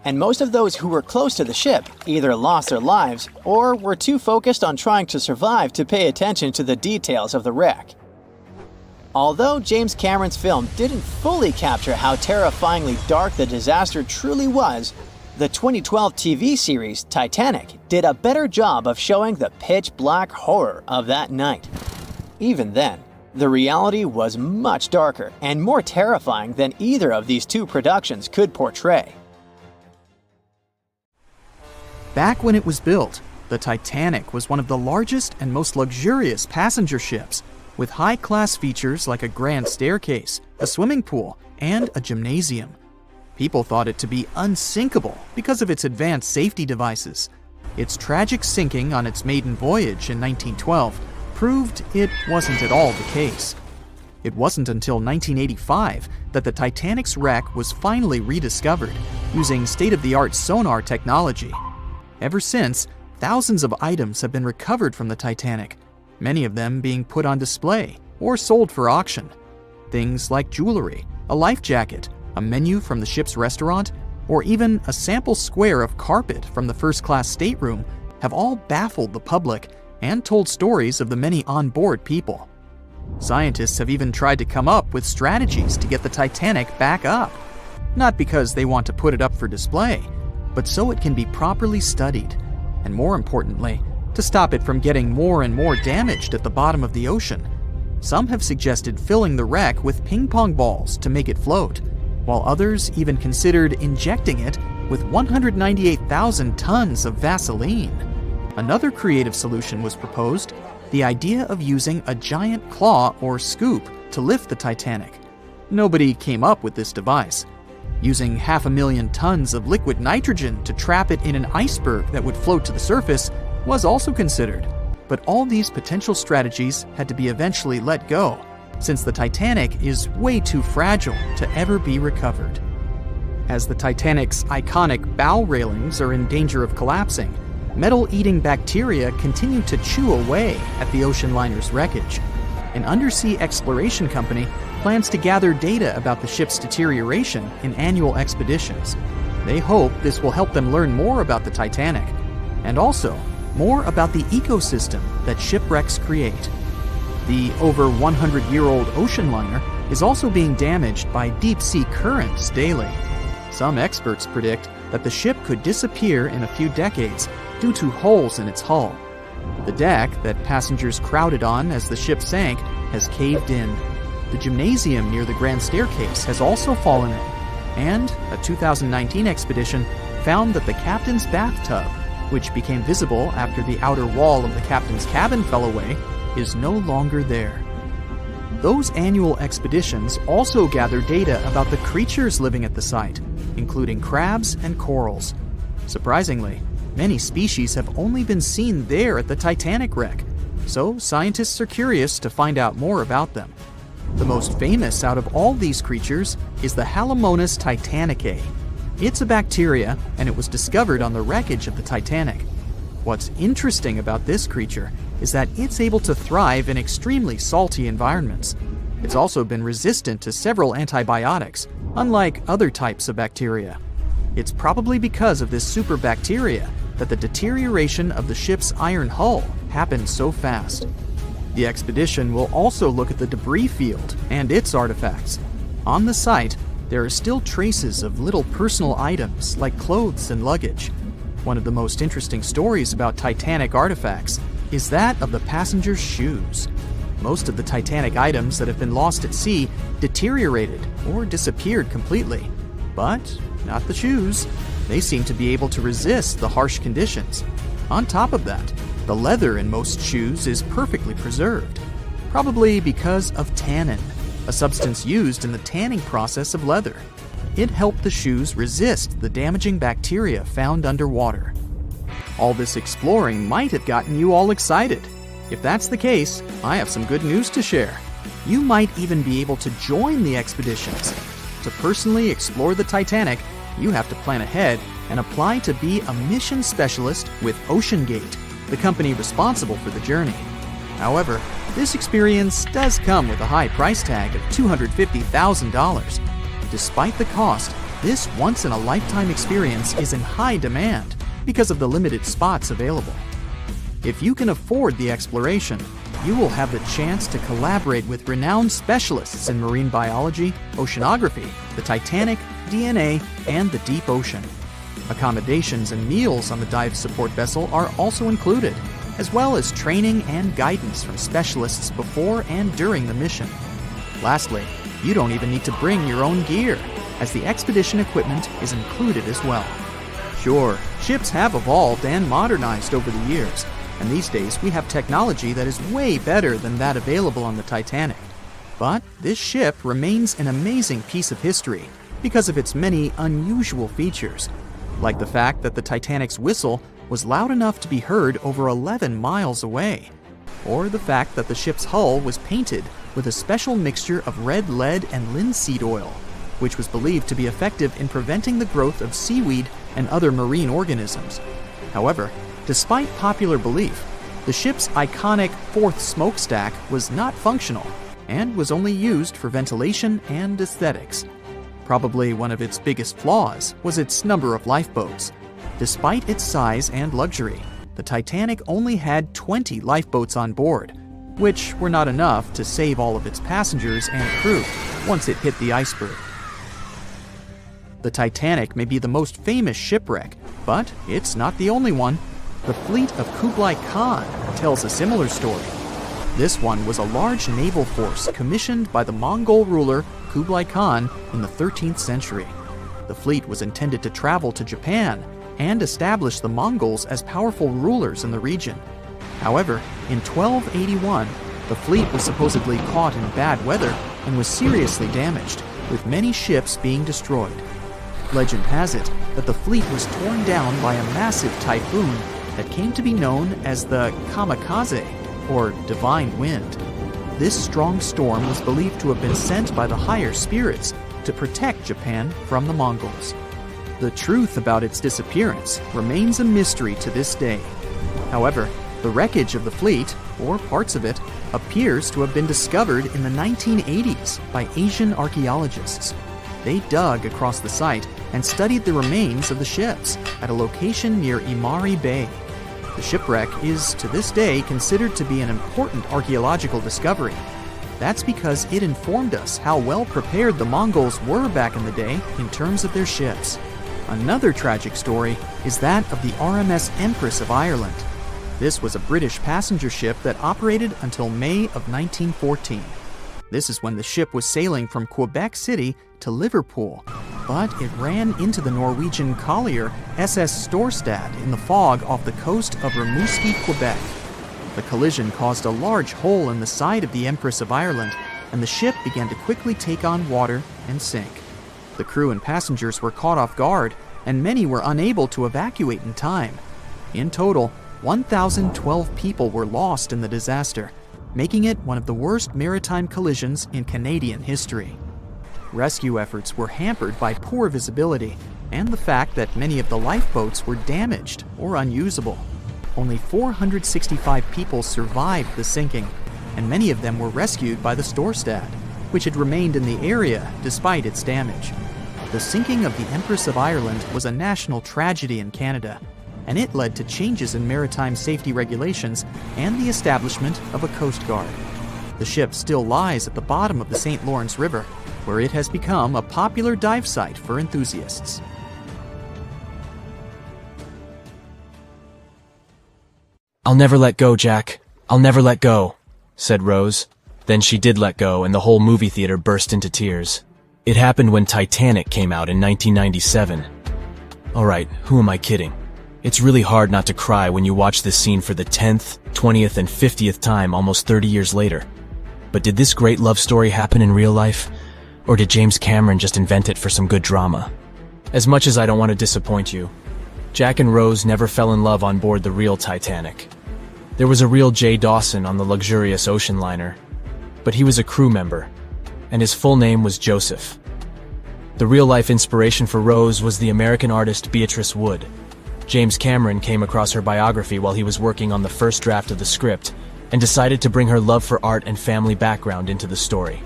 and most of those who were close to the ship either lost their lives or were too focused on trying to survive to pay attention to the details of the wreck. Although James Cameron's film didn't fully capture how terrifyingly dark the disaster truly was, the 2012 TV series Titanic did a better job of showing the pitch-black horror of that night. Even then, the reality was much darker and more terrifying than either of these two productions could portray. Back when it was built, the Titanic was one of the largest and most luxurious passenger ships, with high-class features like a grand staircase, a swimming pool, and a gymnasium. People thought it to be unsinkable because of its advanced safety devices. Its tragic sinking on its maiden voyage in 1912 proved it wasn't at all the case. It wasn't until 1985 that the Titanic's wreck was finally rediscovered using state-of-the-art sonar technology. Ever since, thousands of items have been recovered from the Titanic, many of them being put on display or sold for auction. Things like jewelry, a life jacket, a menu from the ship's restaurant, or even a sample square of carpet from the first-class stateroom have all baffled the public and told stories of the many on-board people. Scientists have even tried to come up with strategies to get the Titanic back up, not because they want to put it up for display, but so it can be properly studied, and more importantly, to stop it from getting more and more damaged at the bottom of the ocean. Some have suggested filling the wreck with ping pong balls to make it float, while others even considered injecting it with 198,000 tons of Vaseline. Another creative solution was proposed, the idea of using a giant claw or scoop to lift the Titanic. Nobody came up with this device. Using 500,000 tons of liquid nitrogen to trap it in an iceberg that would float to the surface was also considered, but all these potential strategies had to be eventually let go, since the Titanic is way too fragile to ever be recovered. As the Titanic's iconic bow railings are in danger of collapsing, metal-eating bacteria continue to chew away at the ocean liner's wreckage. An undersea exploration company plans to gather data about the ship's deterioration in annual expeditions. They hope this will help them learn more about the Titanic, and also more about the ecosystem that shipwrecks create. The over 100-year-old ocean liner is also being damaged by deep-sea currents daily. Some experts predict that the ship could disappear in a few decades due to holes in its hull. The deck that passengers crowded on as the ship sank has caved in. The gymnasium near the grand staircase has also fallen in, and a 2019 expedition found that the captain's bathtub, which became visible after the outer wall of the captain's cabin fell away, is no longer there. Those annual expeditions also gather data about the creatures living at the site, including crabs and corals. Surprisingly, many species have only been seen there at the Titanic wreck, so scientists are curious to find out more about them. The most famous out of all these creatures is the Halomonas titanicae. It's a bacteria, and it was discovered on the wreckage of the Titanic. What's interesting about this creature is that it's able to thrive in extremely salty environments. It's also been resistant to several antibiotics, unlike other types of bacteria. It's probably because of this super bacteria that the deterioration of the ship's iron hull happened so fast. The expedition will also look at the debris field and its artifacts. On the site, there are still traces of little personal items like clothes and luggage. One of the most interesting stories about Titanic artifacts is that of the passengers' shoes. Most of the Titanic items that have been lost at sea deteriorated or disappeared completely. But not the shoes. They seem to be able to resist the harsh conditions. On top of that, the leather in most shoes is perfectly preserved, probably because of tannin, a substance used in the tanning process of leather. It helped the shoes resist the damaging bacteria found underwater. All this exploring might have gotten you all excited. If that's the case, I have some good news to share. You might even be able to join the expeditions. To personally explore the Titanic, you have to plan ahead and apply to be a mission specialist with OceanGate, the company responsible for the journey. However, this experience does come with a high price tag of $250,000. Despite the cost, this once-in-a-lifetime experience is in high demand because of the limited spots available. If you can afford the exploration, you will have the chance to collaborate with renowned specialists in marine biology, oceanography, the Titanic, DNA, and the deep ocean. Accommodations and meals on the dive support vessel are also included, as well as training and guidance from specialists before and during the mission. Lastly, you don't even need to bring your own gear, as the expedition equipment is included as well. Sure, ships have evolved and modernized over the years, and these days we have technology that is way better than that available on the Titanic. But this ship remains an amazing piece of history because of its many unusual features, like the fact that the Titanic's whistle was loud enough to be heard over 11 miles away, or the fact that the ship's hull was painted with a special mixture of red lead and linseed oil, which was believed to be effective in preventing the growth of seaweed and other marine organisms. However, despite popular belief, the ship's iconic fourth smokestack was not functional and was only used for ventilation and aesthetics. Probably one of its biggest flaws was its number of lifeboats. Despite its size and luxury, the Titanic only had 20 lifeboats on board, which were not enough to save all of its passengers and crew once it hit the iceberg. The Titanic may be the most famous shipwreck, but it's not the only one. The fleet of Kublai Khan tells a similar story. This one was a large naval force commissioned by the Mongol ruler Kublai Khan in the 13th century. The fleet was intended to travel to Japan and establish the Mongols as powerful rulers in the region. However, in 1281, the fleet was supposedly caught in bad weather and was seriously damaged, with many ships being destroyed. Legend has it that the fleet was torn down by a massive typhoon that came to be known as the kamikaze, or divine wind. This strong storm was believed to have been sent by the higher spirits to protect Japan from the Mongols. The truth about its disappearance remains a mystery to this day. However, the wreckage of the fleet, or parts of it, appears to have been discovered in the 1980s by Asian archaeologists. They dug across the site and studied the remains of the ships at a location near Imari Bay. The shipwreck is, to this day, considered to be an important archaeological discovery. That's because it informed us how well prepared the Mongols were back in the day in terms of their ships. Another tragic story is that of the RMS Empress of Ireland. This was a British passenger ship that operated until May of 1914. This is when the ship was sailing from Quebec City to Liverpool, but it ran into the Norwegian collier SS Storstad in the fog off the coast of Rimouski, Quebec. The collision caused a large hole in the side of the Empress of Ireland, and the ship began to quickly take on water and sink. The crew and passengers were caught off guard, and many were unable to evacuate in time. In total, 1,012 people were lost in the disaster, making it one of the worst maritime collisions in Canadian history. Rescue efforts were hampered by poor visibility and the fact that many of the lifeboats were damaged or unusable. Only 465 people survived the sinking, and many of them were rescued by the Storstad, which had remained in the area despite its damage. The sinking of the Empress of Ireland was a national tragedy in Canada, and it led to changes in maritime safety regulations and the establishment of a Coast Guard. The ship still lies at the bottom of the St. Lawrence River, where it has become a popular dive site for enthusiasts. "I'll never let go, Jack. I'll never let go," said Rose. Then she did let go, and the whole movie theater burst into tears. It happened when Titanic came out in 1997. Alright, who am I kidding? It's really hard not to cry when you watch this scene for the 10th, 20th, and 50th time almost 30 years later. But did this great love story happen in real life? Or did James Cameron just invent it for some good drama? As much as I don't want to disappoint you, Jack and Rose never fell in love on board the real Titanic. There was a real Jay Dawson on the luxurious ocean liner, but he was a crew member, and his full name was Joseph. The real-life inspiration for Rose was the American artist Beatrice Wood. James Cameron came across her biography while he was working on the first draft of the script and decided to bring her love for art and family background into the story.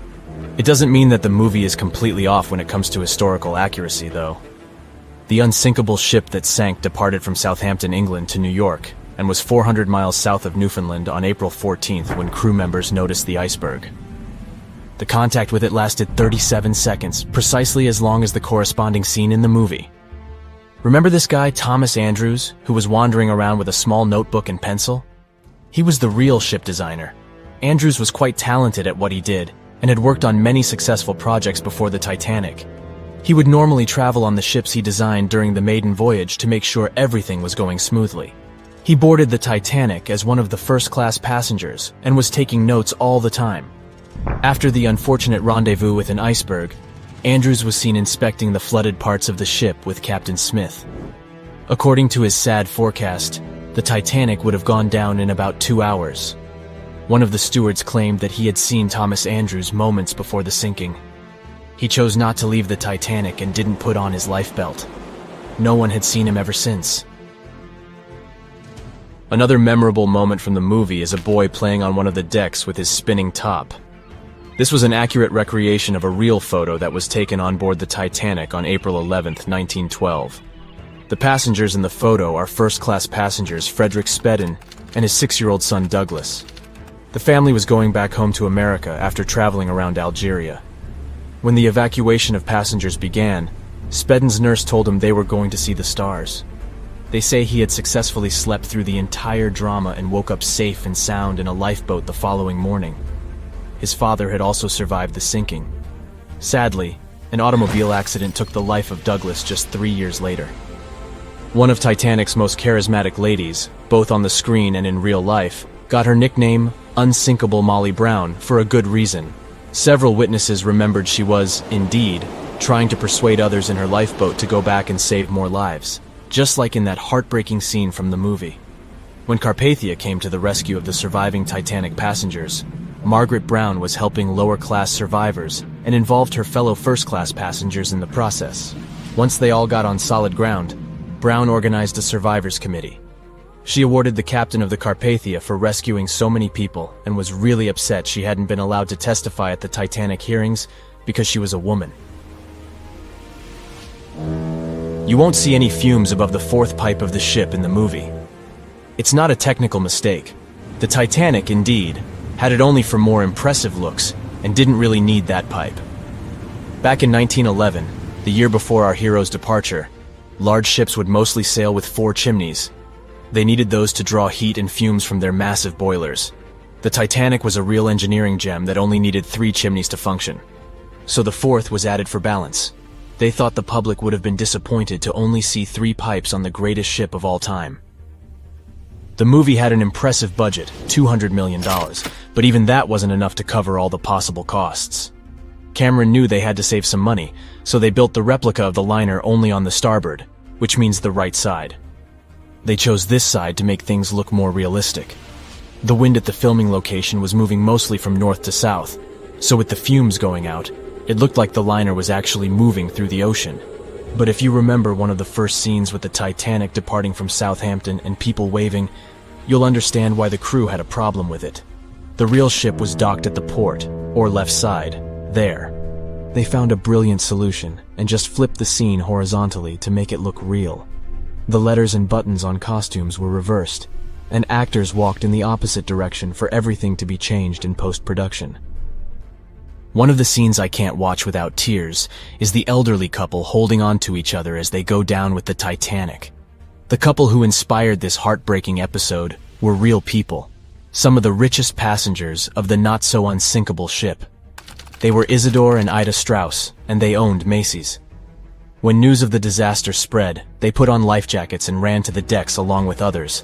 It doesn't mean that the movie is completely off when it comes to historical accuracy, though. The unsinkable ship that sank departed from Southampton, England to New York and was 400 miles south of Newfoundland on April 14th when crew members noticed the iceberg. The contact with it lasted 37 seconds, precisely as long as the corresponding scene in the movie. Remember this guy, Thomas Andrews, who was wandering around with a small notebook and pencil? He was the real ship designer. Andrews was quite talented at what he did and had worked on many successful projects before the Titanic. He would normally travel on the ships he designed during the maiden voyage to make sure everything was going smoothly. He boarded the Titanic as one of the first-class passengers and was taking notes all the time. After the unfortunate rendezvous with an iceberg, Andrews was seen inspecting the flooded parts of the ship with Captain Smith. According to his sad forecast, the Titanic would have gone down in about 2 hours. One of the stewards claimed that he had seen Thomas Andrews moments before the sinking. He chose not to leave the Titanic and didn't put on his lifebelt. No one had seen him ever since. Another memorable moment from the movie is a boy playing on one of the decks with his spinning top. This was an accurate recreation of a real photo that was taken on board the Titanic on April 11, 1912. The passengers in the photo are first-class passengers Frederick Spedden and his 6-year-old son Douglas. The family was going back home to America after traveling around Algeria. When the evacuation of passengers began, Spedden's nurse told him they were going to see the stars. They say he had successfully slept through the entire drama and woke up safe and sound in a lifeboat the following morning. His father had also survived the sinking. Sadly, an automobile accident took the life of Douglas just 3 years later. One of Titanic's most charismatic ladies, both on the screen and in real life, got her nickname Unsinkable Molly Brown for a good reason. Several witnesses remembered she was, indeed, trying to persuade others in her lifeboat to go back and save more lives, just like in that heartbreaking scene from the movie. When Carpathia came to the rescue of the surviving Titanic passengers, Margaret Brown was helping lower-class survivors and involved her fellow first-class passengers in the process. Once they all got on solid ground, Brown organized a survivors committee. She awarded the captain of the Carpathia for rescuing so many people and was really upset she hadn't been allowed to testify at the Titanic hearings because she was a woman. You won't see any fumes above the fourth pipe of the ship in the movie. It's not a technical mistake. The Titanic, indeed, had it only for more impressive looks and didn't really need that pipe. Back in 1911, the year before our hero's departure, large ships would mostly sail with 4 chimneys. They needed those to draw heat and fumes from their massive boilers. The Titanic was a real engineering gem that only needed 3 chimneys to function. So the 4th was added for balance. They thought the public would have been disappointed to only see 3 pipes on the greatest ship of all time. The movie had an impressive budget, $200 million, but even that wasn't enough to cover all the possible costs. Cameron knew they had to save some money, so they built the replica of the liner only on the starboard, which means the right side. They chose this side to make things look more realistic. The wind at the filming location was moving mostly from north to south, so with the fumes going out, it looked like the liner was actually moving through the ocean. But if you remember one of the first scenes with the Titanic departing from Southampton and people waving, you'll understand why the crew had a problem with it. The real ship was docked at the port, or left side, there. They found a brilliant solution and just flipped the scene horizontally to make it look real. The letters and buttons on costumes were reversed, and actors walked in the opposite direction for everything to be changed in post-production. One of the scenes I can't watch without tears is the elderly couple holding on to each other as they go down with the Titanic. The couple who inspired this heartbreaking episode were real people, some of the richest passengers of the not-so-unsinkable ship. They were Isidore and Ida Strauss, and they owned Macy's. When news of the disaster spread, they put on life jackets and ran to the decks along with others.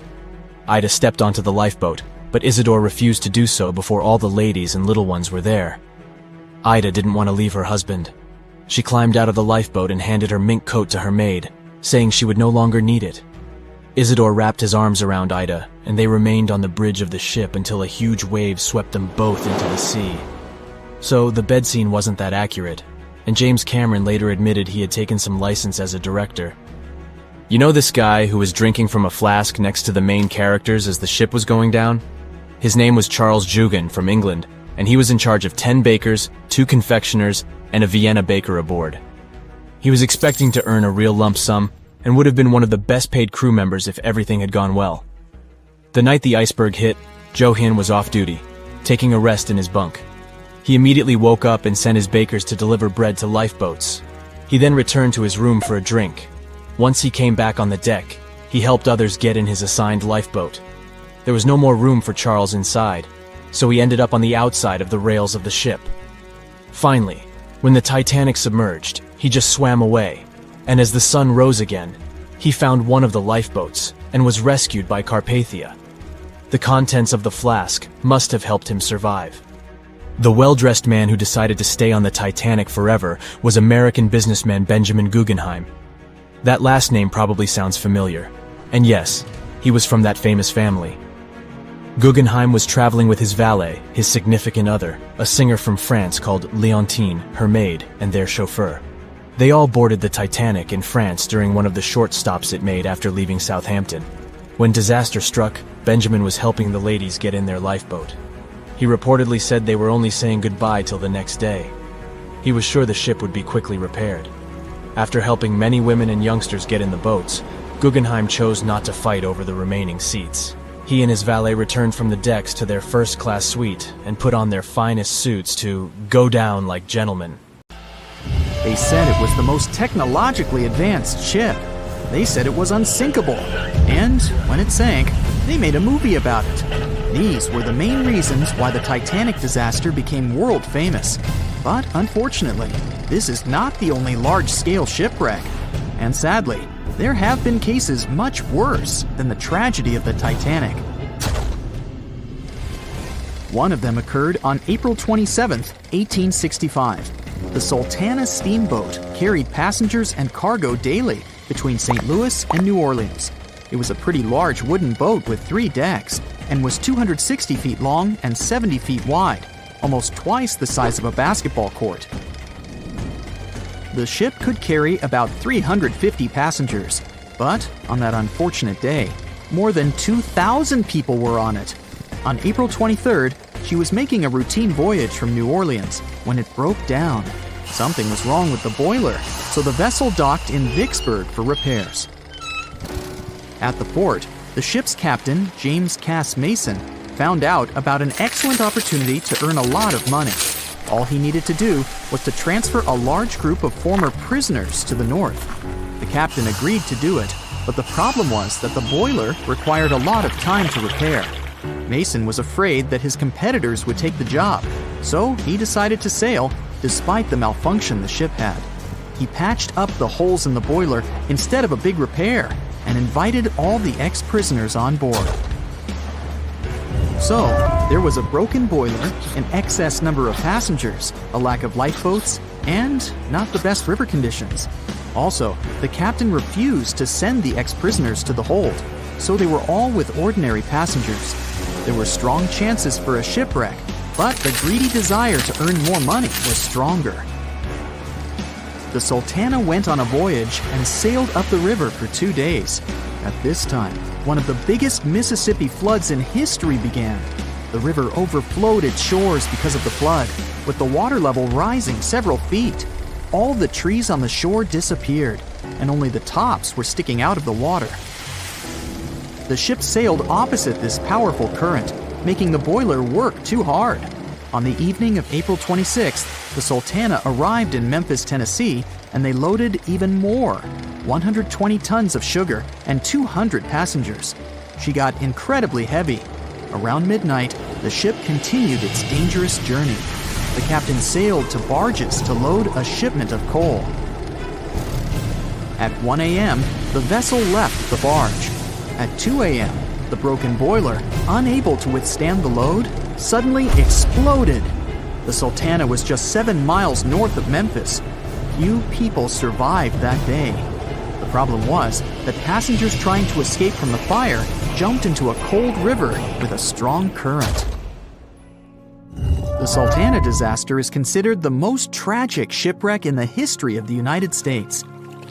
Ida stepped onto the lifeboat, but Isidore refused to do so before all the ladies and little ones were there. Ida didn't want to leave her husband. She climbed out of the lifeboat and handed her mink coat to her maid, saying she would no longer need it. Isidore wrapped his arms around Ida, and they remained on the bridge of the ship until a huge wave swept them both into the sea. So the bed scene wasn't that accurate, and James Cameron later admitted he had taken some license as a director. You know this guy who was drinking from a flask next to the main characters as the ship was going down? His name was Charles Jugan from England, and he was in charge of 10 bakers, 2 confectioners, and a Vienna baker aboard. He was expecting to earn a real lump sum, and would have been one of the best-paid crew members if everything had gone well. The night the iceberg hit, Joe Hin was off duty, taking a rest in his bunk. He immediately woke up and sent his bakers to deliver bread to lifeboats. He then returned to his room for a drink. Once he came back on the deck, he helped others get in his assigned lifeboat. There was no more room for Charles inside, so he ended up on the outside of the rails of the ship. Finally, when the Titanic submerged, he just swam away, and as the sun rose again, he found one of the lifeboats and was rescued by Carpathia. The contents of the flask must have helped him survive. The well-dressed man who decided to stay on the Titanic forever was American businessman Benjamin Guggenheim. That last name probably sounds familiar. And yes, he was from that famous family. Guggenheim was traveling with his valet, his significant other, a singer from France called Leontine, her maid, and their chauffeur. They all boarded the Titanic in France during one of the short stops it made after leaving Southampton. When disaster struck, Benjamin was helping the ladies get in their lifeboat. He reportedly said they were only saying goodbye till the next day. He was sure the ship would be quickly repaired. After helping many women and youngsters get in the boats, Guggenheim chose not to fight over the remaining seats. He and his valet returned from the decks to their first-class suite and put on their finest suits to go down like gentlemen. They said it was the most technologically advanced ship. They said it was unsinkable. And when it sank, they made a movie about it. These were the main reasons why the Titanic disaster became world famous. But unfortunately, this is not the only large-scale shipwreck. And sadly, there have been cases much worse than the tragedy of the Titanic. One of them occurred on April 27, 1865. The Sultana steamboat carried passengers and cargo daily between St. Louis and New Orleans. It was a pretty large wooden boat with 3 decks and was 260 feet long and 70 feet wide, almost twice the size of a basketball court. The ship could carry about 350 passengers, but on that unfortunate day, more than 2,000 people were on it. On April 23rd, she was making a routine voyage from New Orleans when it broke down. Something was wrong with the boiler, so the vessel docked in Vicksburg for repairs. At the port, the ship's captain, James Cass Mason, found out about an excellent opportunity to earn a lot of money. All he needed to do was to transfer a large group of former prisoners to the north. The captain agreed to do it, but the problem was that the boiler required a lot of time to repair. Mason was afraid that his competitors would take the job, so he decided to sail despite the malfunction the ship had. He patched up the holes in the boiler instead of a big repair and invited all the ex-prisoners on board. So, there was a broken boiler, an excess number of passengers, a lack of lifeboats, and not the best river conditions. Also, the captain refused to send the ex-prisoners to the hold, so they were all with ordinary passengers. There were strong chances for a shipwreck, but the greedy desire to earn more money was stronger. The Sultana went on a voyage and sailed up the river for 2 days. At this time, one of the biggest Mississippi floods in history began. The river overflowed its shores because of the flood, with the water level rising several feet. All the trees on the shore disappeared, and only the tops were sticking out of the water. The ship sailed opposite this powerful current, making the boiler work too hard. On the evening of April 26th, the Sultana arrived in Memphis, Tennessee, and they loaded even more, 120 tons of sugar and 200 passengers. She got incredibly heavy. Around midnight, the ship continued its dangerous journey. The captain sailed to barges to load a shipment of coal. At 1 a.m., the vessel left the barge. At 2 a.m., the broken boiler, unable to withstand the load, suddenly exploded. The Sultana was just 7 miles north of Memphis. Few people survived that day. The problem was that passengers trying to escape from the fire jumped into a cold river with a strong current. The Sultana disaster is considered the most tragic shipwreck in the history of the United States.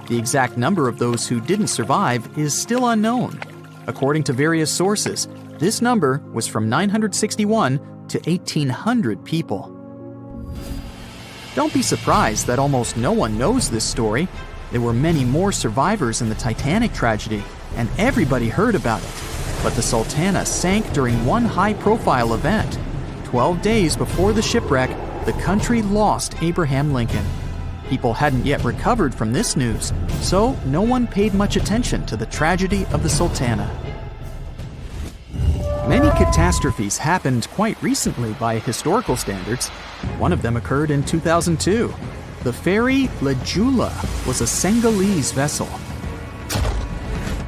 The exact number of those who didn't survive is still unknown. According to various sources, this number was from 961 to 1,800 people. Don't be surprised that almost no one knows this story. There were many more survivors in the Titanic tragedy, and everybody heard about it. But the Sultana sank during one high-profile event. 12 days before the shipwreck, the country lost Abraham Lincoln. People hadn't yet recovered from this news, so no one paid much attention to the tragedy of the Sultana. Many catastrophes happened quite recently by historical standards. One of them occurred in 2002. The ferry La Jula was a Senegalese vessel.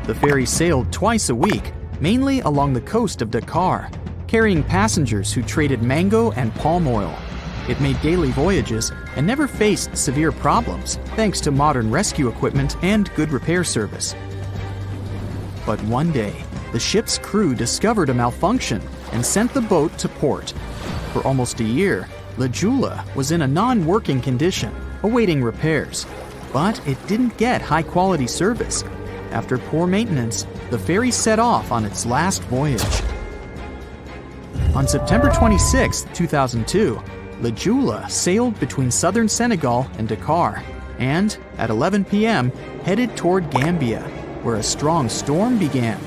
The ferry sailed twice a week, mainly along the coast of Dakar, carrying passengers who traded mango and palm oil. It made daily voyages and never faced severe problems thanks to modern rescue equipment and good repair service. But one day, the ship's crew discovered a malfunction and sent the boat to port. For almost a year, La Jula was in a non-working condition, awaiting repairs. But it didn't get high-quality service. After poor maintenance, the ferry set off on its last voyage. On September 26, 2002, La Jula sailed between southern Senegal and Dakar, and at 11 p.m. headed toward Gambia, where a strong storm began.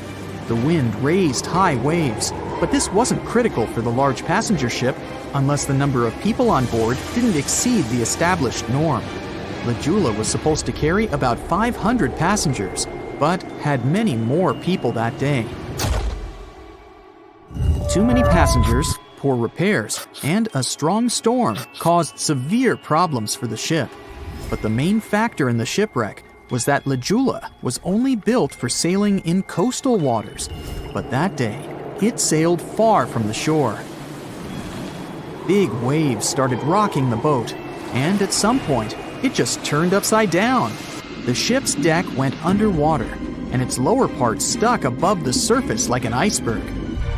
The wind raised high waves, but this wasn't critical for the large passenger ship unless the number of people on board didn't exceed the established norm. La Jula was supposed to carry about 500 passengers, but had many more people that day. Too many passengers, poor repairs, and a strong storm caused severe problems for the ship. But the main factor in the shipwreck was that La Jula was only built for sailing in coastal waters, but that day, it sailed far from the shore. Big waves started rocking the boat, and at some point, it just turned upside down. The ship's deck went underwater, and its lower part stuck above the surface like an iceberg.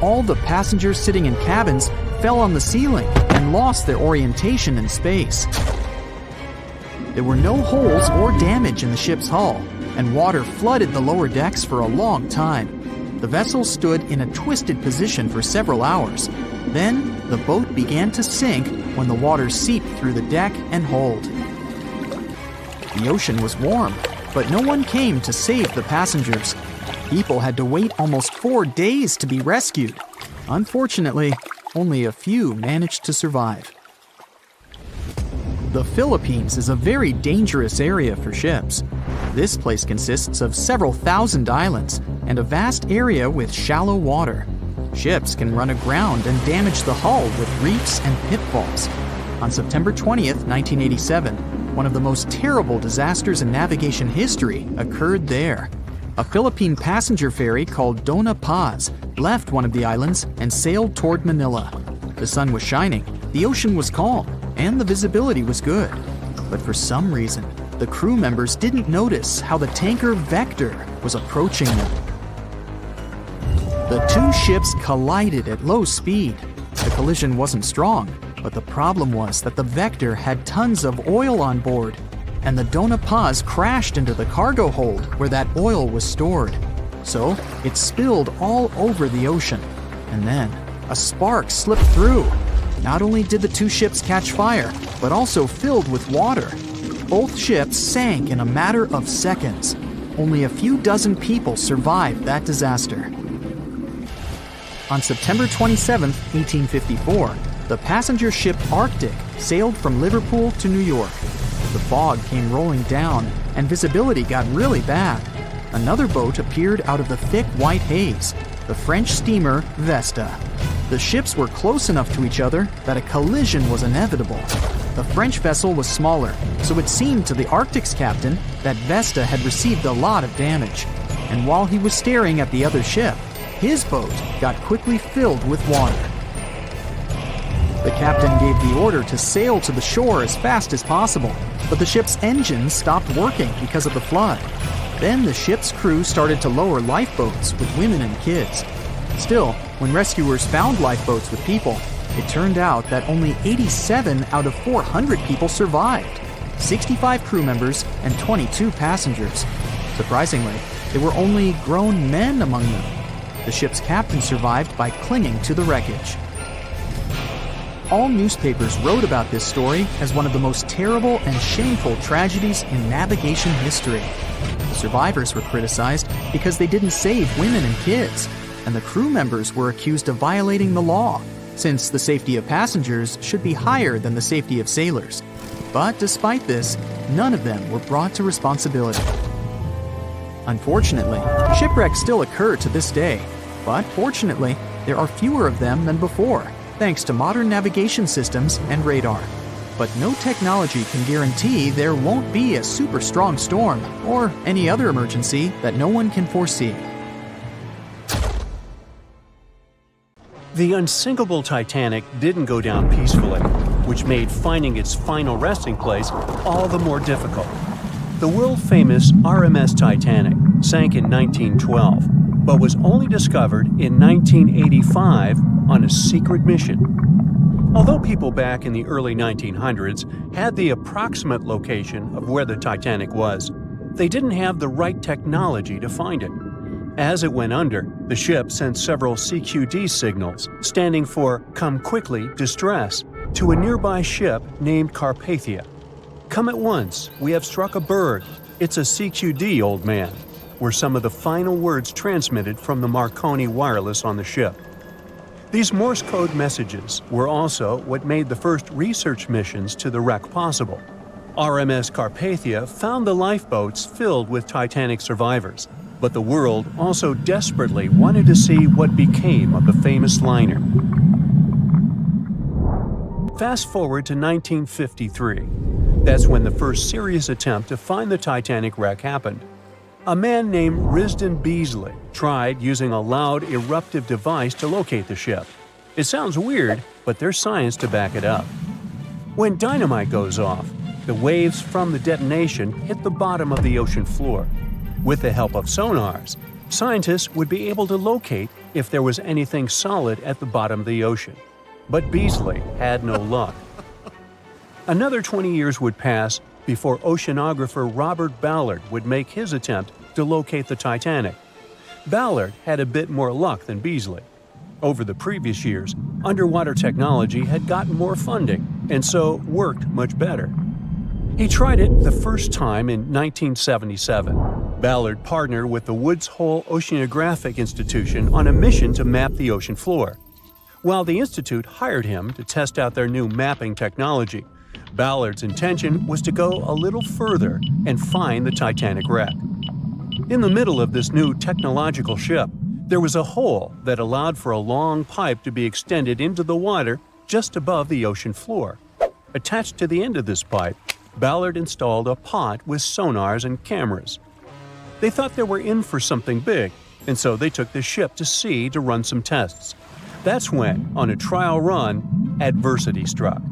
All the passengers sitting in cabins fell on the ceiling and lost their orientation in space. There were no holes or damage in the ship's hull, and water flooded the lower decks for a long time. The vessel stood in a twisted position for several hours. Then, the boat began to sink when the water seeped through the deck and hold. The ocean was warm, but no one came to save the passengers. People had to wait almost 4 days to be rescued. Unfortunately, only a few managed to survive. The Philippines is a very dangerous area for ships. This place consists of several thousand islands and a vast area with shallow water. Ships can run aground and damage the hull with reefs and pitfalls. On September 20th, 1987, one of the most terrible disasters in navigation history occurred there. A Philippine passenger ferry called Dona Paz left one of the islands and sailed toward Manila. The sun was shining, the ocean was calm, and the visibility was good. But for some reason, the crew members didn't notice how the tanker Vector was approaching them. The two ships collided at low speed. The collision wasn't strong, but the problem was that the Vector had tons of oil on board, and the Dona Paz crashed into the cargo hold where that oil was stored. So it spilled all over the ocean, and then a spark slipped through. Not only did the two ships catch fire, but also filled with water. Both ships sank in a matter of seconds. Only a few dozen people survived that disaster. On September 27, 1854, The passenger ship Arctic sailed from Liverpool to New York. The fog came rolling down, and visibility got really bad. Another boat appeared out of the thick white haze, the French steamer Vesta. The ships were close enough to each other that a collision was inevitable. The French vessel was smaller, so it seemed to the Arctic's captain that Vesta had received a lot of damage. And while he was staring at the other ship, his boat got quickly filled with water. The captain gave the order to sail to the shore as fast as possible, but the ship's engines stopped working because of the flood. Then the ship's crew started to lower lifeboats with women and kids. Still, when rescuers found lifeboats with people, it turned out that only 87 out of 400 people survived, 65 crew members and 22 passengers. Surprisingly, there were only grown men among them. The ship's captain survived by clinging to the wreckage. All newspapers wrote about this story as one of the most terrible and shameful tragedies in navigation history. The survivors were criticized because they didn't save women and kids, and the crew members were accused of violating the law, since the safety of passengers should be higher than the safety of sailors. But despite this, none of them were brought to responsibility. Unfortunately, shipwrecks still occur to this day, but fortunately, there are fewer of them than before, thanks to modern navigation systems and radar. But no technology can guarantee there won't be a super strong storm or any other emergency that no one can foresee. The unsinkable Titanic didn't go down peacefully, which made finding its final resting place all the more difficult. The world-famous RMS Titanic sank in 1912, but was only discovered in 1985 on a secret mission. Although people back in the early 1900s had the approximate location of where the Titanic was, they didn't have the right technology to find it. As it went under, the ship sent several CQD signals, standing for Come Quickly, Distress, to a nearby ship named Carpathia. Come at once, we have struck a berg. It's a CQD, old man, were some of the final words transmitted from the Marconi wireless on the ship. These Morse code messages were also what made the first research missions to the wreck possible. RMS Carpathia found the lifeboats filled with Titanic survivors, but the world also desperately wanted to see what became of the famous liner. Fast forward to 1953. That's when the first serious attempt to find the Titanic wreck happened. A man named Risdon Beasley tried using a loud eruptive device to locate the ship. It sounds weird, but there's science to back it up. When dynamite goes off, the waves from the detonation hit the bottom of the ocean floor. With the help of sonars, scientists would be able to locate if there was anything solid at the bottom of the ocean. But Beasley had no luck. Another 20 years would pass before oceanographer Robert Ballard would make his attempt to locate the Titanic. Ballard had a bit more luck than Beasley. Over the previous years, underwater technology had gotten more funding and so worked much better. He tried it the first time in 1977. Ballard partnered with the Woods Hole Oceanographic Institution on a mission to map the ocean floor. While the institute hired him to test out their new mapping technology, Ballard's intention was to go a little further and find the Titanic wreck. In the middle of this new technological ship, there was a hole that allowed for a long pipe to be extended into the water just above the ocean floor. Attached to the end of this pipe, Ballard installed a pod with sonars and cameras. They thought they were in for something big, and so they took the ship to sea to run some tests. That's when, on a trial run, adversity struck.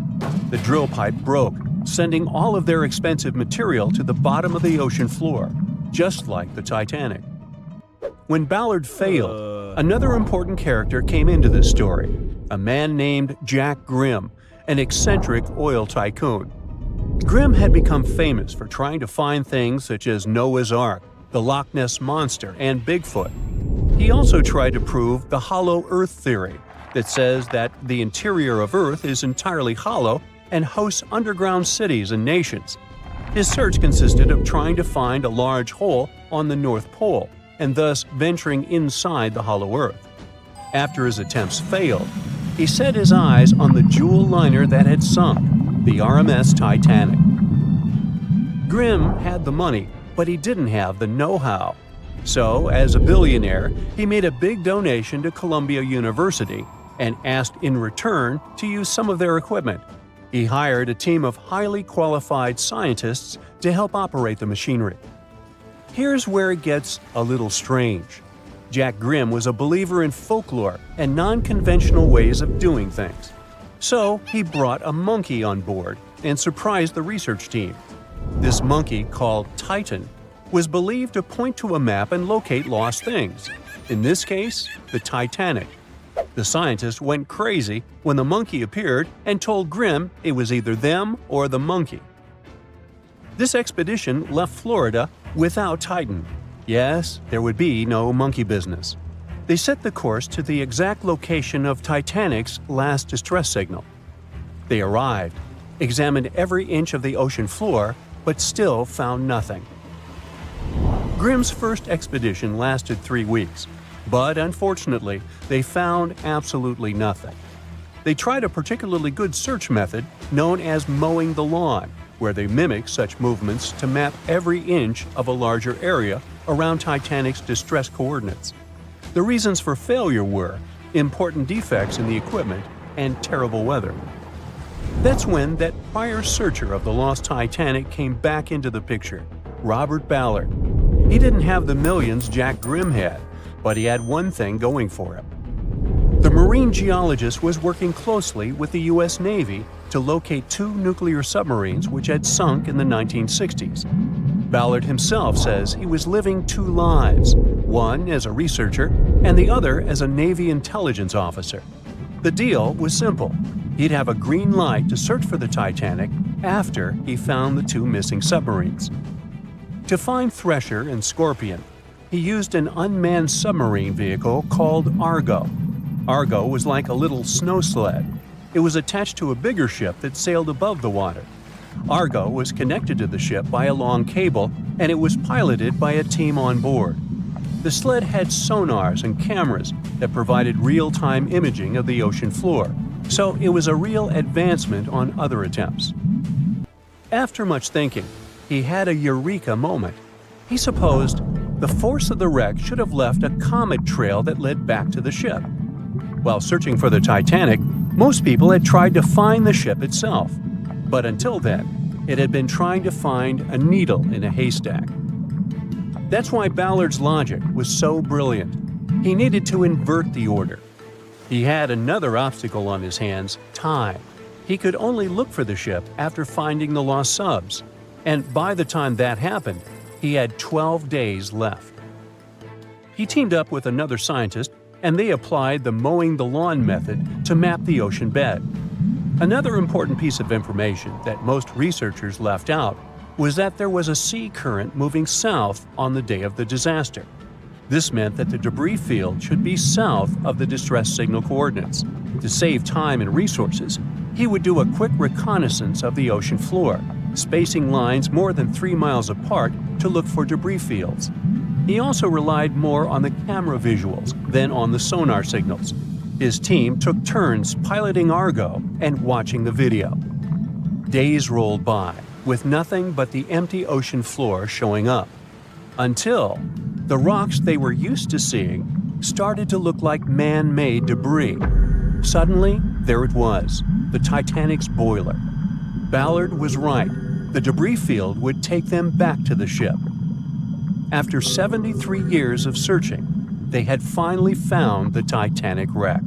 The drill pipe broke, sending all of their expensive material to the bottom of the ocean floor, just like the Titanic. When Ballard failed, another important character came into this story, a man named Jack Grimm, an eccentric oil tycoon. Grimm had become famous for trying to find things such as Noah's Ark, the Loch Ness Monster, and Bigfoot. He also tried to prove the hollow Earth theory, that says that the interior of Earth is entirely hollow and hosts underground cities and nations. His search consisted of trying to find a large hole on the North Pole, and thus venturing inside the hollow Earth. After his attempts failed, he set his eyes on the jewel liner that had sunk, the RMS Titanic. Grimm had the money, but he didn't have the know-how. So, as a billionaire, he made a big donation to Columbia University and asked in return to use some of their equipment. He hired a team of highly qualified scientists to help operate the machinery. Here's where it gets a little strange. Jack Grimm was a believer in folklore and non-conventional ways of doing things. So he brought a monkey on board and surprised the research team. This monkey, called Titan, was believed to point to a map and locate lost things. In this case, the Titanic. The scientists went crazy when the monkey appeared and told Grimm it was either them or the monkey. This expedition left Florida without Titan. Yes, there would be no monkey business. They set the course to the exact location of Titanic's last distress signal. They arrived, examined every inch of the ocean floor, but still found nothing. Grimm's first expedition lasted 3 weeks, but unfortunately, they found absolutely nothing. They tried a particularly good search method known as mowing the lawn, where they mimic such movements to map every inch of a larger area around Titanic's distress coordinates. The reasons for failure were important defects in the equipment and terrible weather. That's when that prior searcher of the lost Titanic came back into the picture, Robert Ballard. He didn't have the millions Jack Grimm had, but he had one thing going for him. The marine geologist was working closely with the U.S. Navy to locate 2 nuclear submarines which had sunk in the 1960s. Ballard himself says he was living 2 lives, one as a researcher and the other as a Navy intelligence officer. The deal was simple. He'd have a green light to search for the Titanic after he found the 2 missing submarines. To find Thresher and Scorpion, he used an unmanned submarine vehicle called Argo. Argo was like a little snow sled. It was attached to a bigger ship that sailed above the water. Argo was connected to the ship by a long cable, and it was piloted by a team on board. The sled had sonars and cameras that provided real-time imaging of the ocean floor, so it was a real advancement on other attempts. After much thinking, he had a eureka moment. He supposed the force of the wreck should have left a comet trail that led back to the ship. While searching for the Titanic, most people had tried to find the ship itself. But until then, it had been trying to find a needle in a haystack. That's why Ballard's logic was so brilliant. He needed to invert the order. He had another obstacle on his hands: time. He could only look for the ship after finding the lost subs. And by the time that happened, he had 12 days left. He teamed up with another scientist, and they applied the mowing the lawn method to map the ocean bed. Another important piece of information that most researchers left out was that there was a sea current moving south on the day of the disaster. This meant that the debris field should be south of the distress signal coordinates. To save time and resources, he would do a quick reconnaissance of the ocean floor, spacing lines more than 3 miles apart to look for debris fields. He also relied more on the camera visuals than on the sonar signals. His team took turns piloting Argo and watching the video. Days rolled by, with nothing but the empty ocean floor showing up, until the rocks they were used to seeing started to look like man-made debris. Suddenly, there it was, the Titanic's boiler. Ballard was right. The debris field would take them back to the ship. After 73 years of searching, they had finally found the Titanic wreck.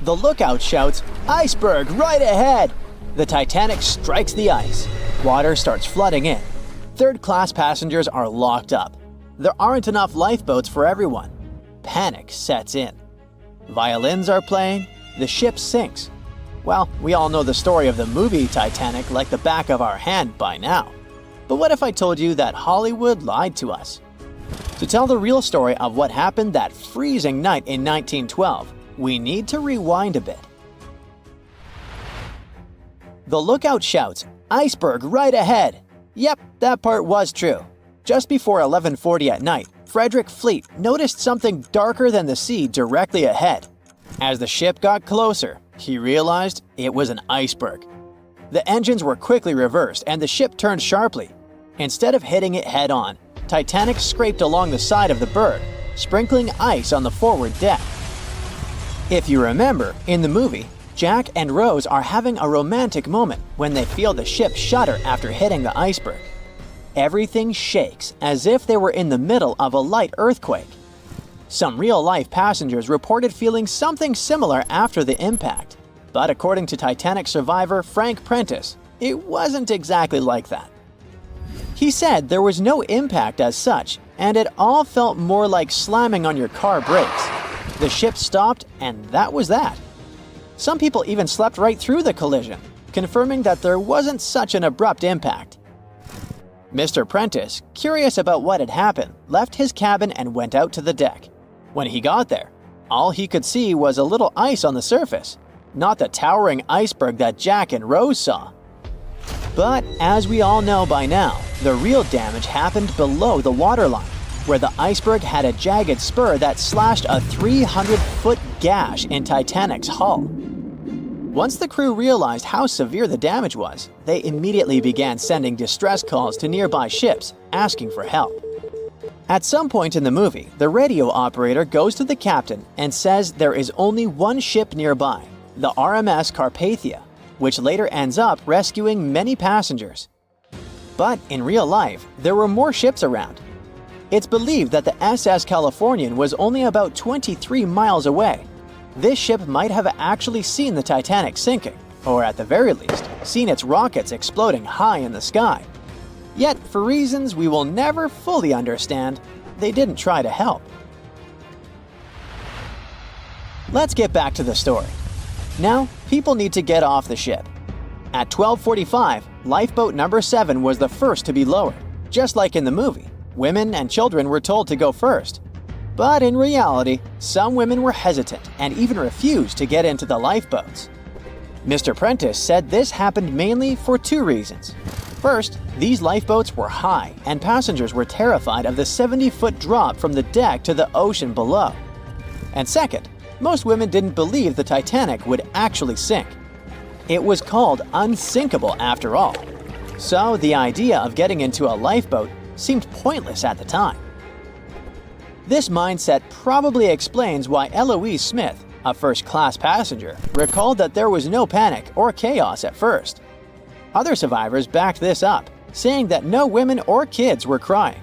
The lookout shouts, "Iceberg right ahead!" The Titanic strikes the ice. Water starts flooding in. Third-class passengers are locked up. There aren't enough lifeboats for everyone. Panic sets in. Violins are playing. The ship sinks. Well, we all know the story of the movie Titanic like the back of our hand by now. But what if I told you that Hollywood lied to us? To tell the real story of what happened that freezing night in 1912, we need to rewind a bit. The lookout shouts, "Iceberg right ahead!" Yep, that part was true. Just before 11:40 at night, Frederick Fleet noticed something darker than the sea directly ahead. As the ship got closer, he realized it was an iceberg. The engines were quickly reversed and the ship turned sharply. Instead of hitting it head-on, Titanic scraped along the side of the berg, sprinkling ice on the forward deck. If you remember, in the movie, Jack and Rose are having a romantic moment when they feel the ship shudder after hitting the iceberg. Everything shakes as if they were in the middle of a light earthquake. Some real-life passengers reported feeling something similar after the impact, but according to Titanic survivor Frank Prentice, it wasn't exactly like that. He said there was no impact as such, and it all felt more like slamming on your car brakes. The ship stopped, and that was that. Some people even slept right through the collision, confirming that there wasn't such an abrupt impact. Mr. Prentice, curious about what had happened, left his cabin and went out to the deck. When he got there, all he could see was a little ice on the surface, not the towering iceberg that Jack and Rose saw. But as we all know by now, the real damage happened below the waterline, where the iceberg had a jagged spur that slashed a 300-foot gash in Titanic's hull. Once the crew realized how severe the damage was, they immediately began sending distress calls to nearby ships, asking for help. At some point in the movie, the radio operator goes to the captain and says there is only one ship nearby, the RMS Carpathia, which later ends up rescuing many passengers. But in real life, there were more ships around. It's believed that the SS Californian was only about 23 miles away. This ship might have actually seen the Titanic sinking, or at the very least, seen its rockets exploding high in the sky. Yet, for reasons we will never fully understand, they didn't try to help. Let's get back to the story. Now, people need to get off the ship. At 12:45, lifeboat number 7 was the first to be lowered. Just like in the movie, women and children were told to go first. But in reality, some women were hesitant and even refused to get into the lifeboats. Mr. Prentice said this happened mainly for two reasons. First, these lifeboats were high and passengers were terrified of the 70-foot drop from the deck to the ocean below. And second, most women didn't believe the Titanic would actually sink. It was called unsinkable after all. So the idea of getting into a lifeboat seemed pointless at the time. This mindset probably explains why Eloise Smith, a first-class passenger, recalled that there was no panic or chaos at first. Other survivors backed this up, saying that no women or kids were crying.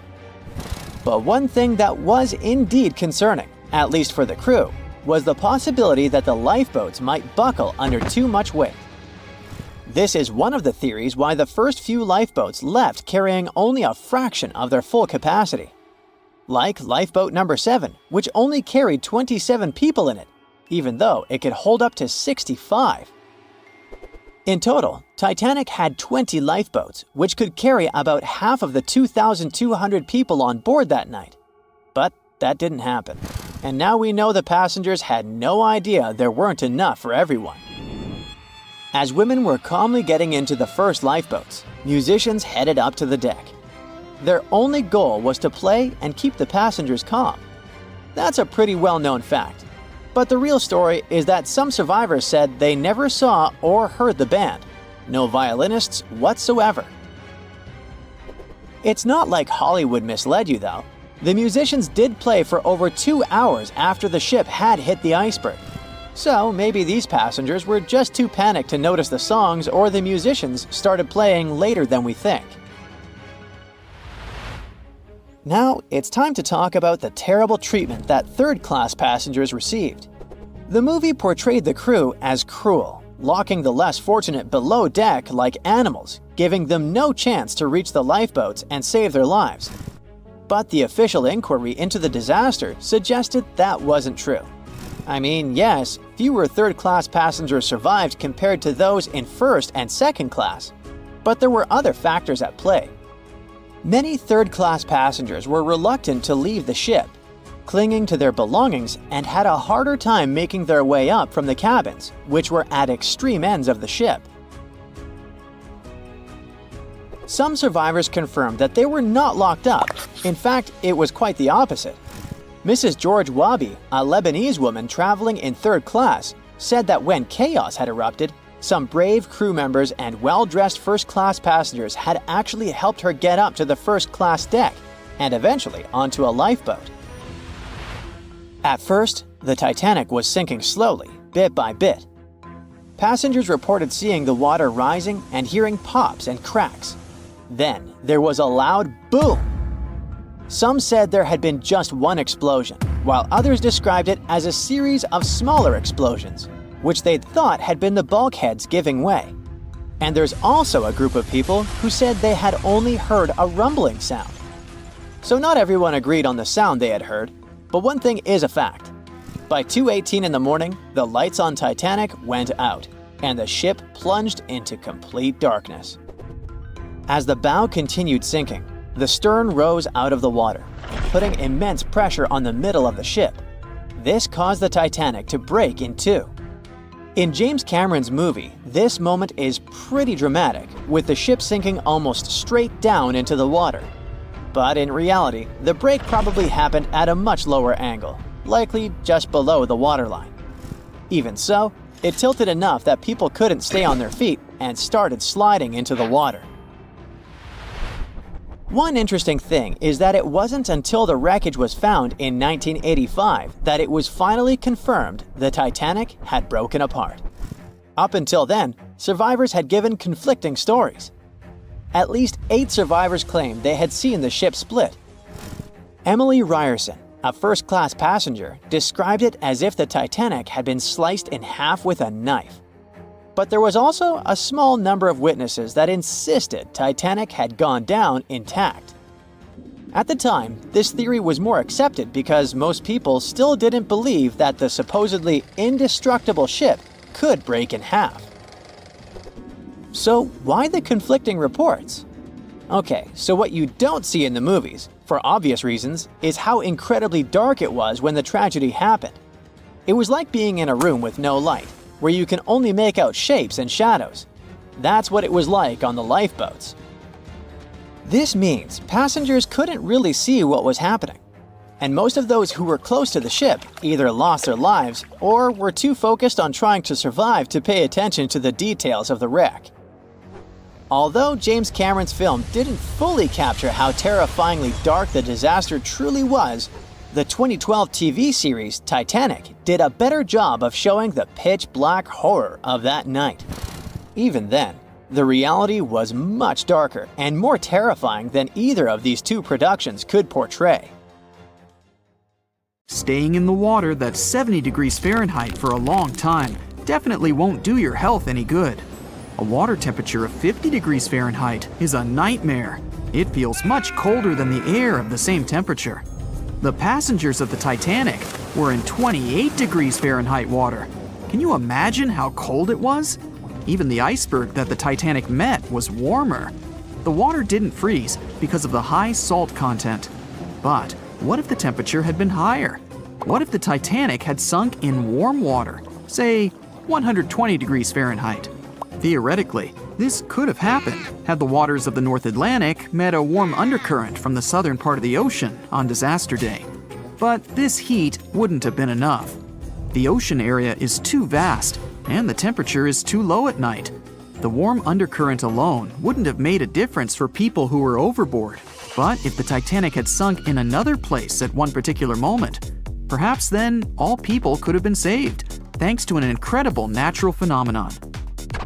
But one thing that was indeed concerning, at least for the crew, was the possibility that the lifeboats might buckle under too much weight. This is one of the theories why the first few lifeboats left carrying only a fraction of their full capacity. Like lifeboat number 7, which only carried 27 people in it, even though it could hold up to 65. In total, Titanic had 20 lifeboats, which could carry about half of the 2,200 people on board that night. But that didn't happen. And now we know the passengers had no idea there weren't enough for everyone. As women were calmly getting into the first lifeboats, musicians headed up to the deck. Their only goal was to play and keep the passengers calm. That's a pretty well-known fact. But the real story is that some survivors said they never saw or heard the band. No violinists whatsoever. It's not like Hollywood misled you though. The musicians did play for over 2 hours after the ship had hit the iceberg. So maybe these passengers were just too panicked to notice the songs, or the musicians started playing later than we think. Now, it's time to talk about the terrible treatment that third-class passengers received. The movie portrayed the crew as cruel, locking the less fortunate below deck like animals, giving them no chance to reach the lifeboats and save their lives. But the official inquiry into the disaster suggested that wasn't true. I mean, yes, fewer third-class passengers survived compared to those in first and second class, but there were other factors at play. Many third-class passengers were reluctant to leave the ship, clinging to their belongings, and had a harder time making their way up from the cabins, which were at extreme ends of the ship. Some survivors confirmed that they were not locked up. In fact, it was quite the opposite. Mrs. George Wabi, a Lebanese woman traveling in third class, said that when chaos had erupted, some brave crew members and well-dressed first-class passengers had actually helped her get up to the first-class deck and eventually onto a lifeboat. At first, the Titanic was sinking slowly, bit by bit. Passengers reported seeing the water rising and hearing pops and cracks. Then, there was a loud boom. Some said there had been just one explosion, while others described it as a series of smaller explosions, which they'd thought had been the bulkheads giving way. And there's also a group of people who said they had only heard a rumbling sound. So not everyone agreed on the sound they had heard, but one thing is a fact. By 2:18 in the morning, the lights on Titanic went out, and the ship plunged into complete darkness. As the bow continued sinking, the stern rose out of the water, putting immense pressure on the middle of the ship. This caused the Titanic to break in two. In James Cameron's movie, this moment is pretty dramatic, with the ship sinking almost straight down into the water. But in reality, the break probably happened at a much lower angle, likely just below the waterline. Even so, it tilted enough that people couldn't stay on their feet and started sliding into the water. One interesting thing is that it wasn't until the wreckage was found in 1985 that it was finally confirmed the Titanic had broken apart. Up until then, survivors had given conflicting stories. At least 8 survivors claimed they had seen the ship split. Emily Ryerson, a first-class passenger, described it as if the Titanic had been sliced in half with a knife. But there was also a small number of witnesses that insisted Titanic had gone down intact. At the time, this theory was more accepted because most people still didn't believe that the supposedly indestructible ship could break in half. So why the conflicting reports? Okay, so what you don't see in the movies, for obvious reasons, is how incredibly dark it was when the tragedy happened. It was like being in a room with no light, where you can only make out shapes and shadows. That's what it was like on the lifeboats. This means passengers couldn't really see what was happening, and most of those who were close to the ship either lost their lives or were too focused on trying to survive to pay attention to the details of the wreck. Although James Cameron's film didn't fully capture how terrifyingly dark the disaster truly was, the 2012 TV series Titanic did a better job of showing the pitch-black horror of that night. Even then, the reality was much darker and more terrifying than either of these two productions could portray. Staying in the water that's 70 degrees Fahrenheit for a long time definitely won't do your health any good. A water temperature of 50 degrees Fahrenheit is a nightmare. It feels much colder than the air of the same temperature. The passengers of the Titanic were in 28 degrees Fahrenheit water. Can you imagine how cold it was? Even the iceberg that the Titanic met was warmer. The water didn't freeze because of the high salt content. But what if the temperature had been higher? What if the Titanic had sunk in warm water, say 120 degrees Fahrenheit? Theoretically, this could have happened had the waters of the North Atlantic met a warm undercurrent from the southern part of the ocean on disaster day. But this heat wouldn't have been enough. The ocean area is too vast, and the temperature is too low at night. The warm undercurrent alone wouldn't have made a difference for people who were overboard. But if the Titanic had sunk in another place at one particular moment, perhaps then all people could have been saved, thanks to an incredible natural phenomenon.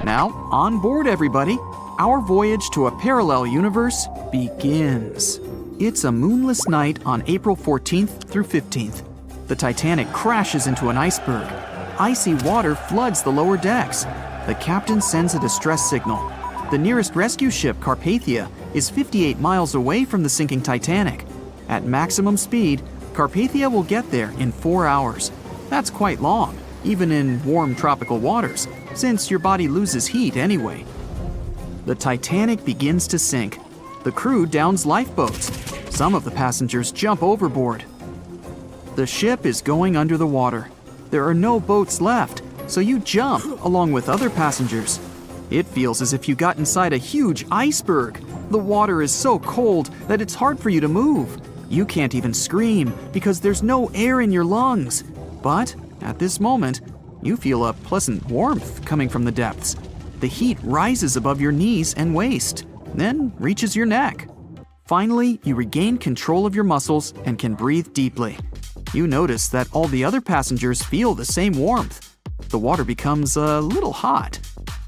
Now, on board everybody, our voyage to a parallel universe begins. It's a moonless night on April 14th through 15th. The Titanic crashes into an iceberg. Icy water floods the lower decks. The captain sends a distress signal. The nearest rescue ship, Carpathia, is 58 miles away from the sinking Titanic. At maximum speed, Carpathia will get there in 4 hours. That's quite long, even in warm tropical waters, since your body loses heat anyway. The Titanic begins to sink. The crew downs lifeboats. Some of the passengers jump overboard. The ship is going under the water. There are no boats left, so you jump along with other passengers. It feels as if you got inside a huge iceberg. The water is so cold that it's hard for you to move. You can't even scream because there's no air in your lungs. But at this moment, you feel a pleasant warmth coming from the depths. The heat rises above your knees and waist, then reaches your neck. Finally, you regain control of your muscles and can breathe deeply. You notice that all the other passengers feel the same warmth. The water becomes a little hot.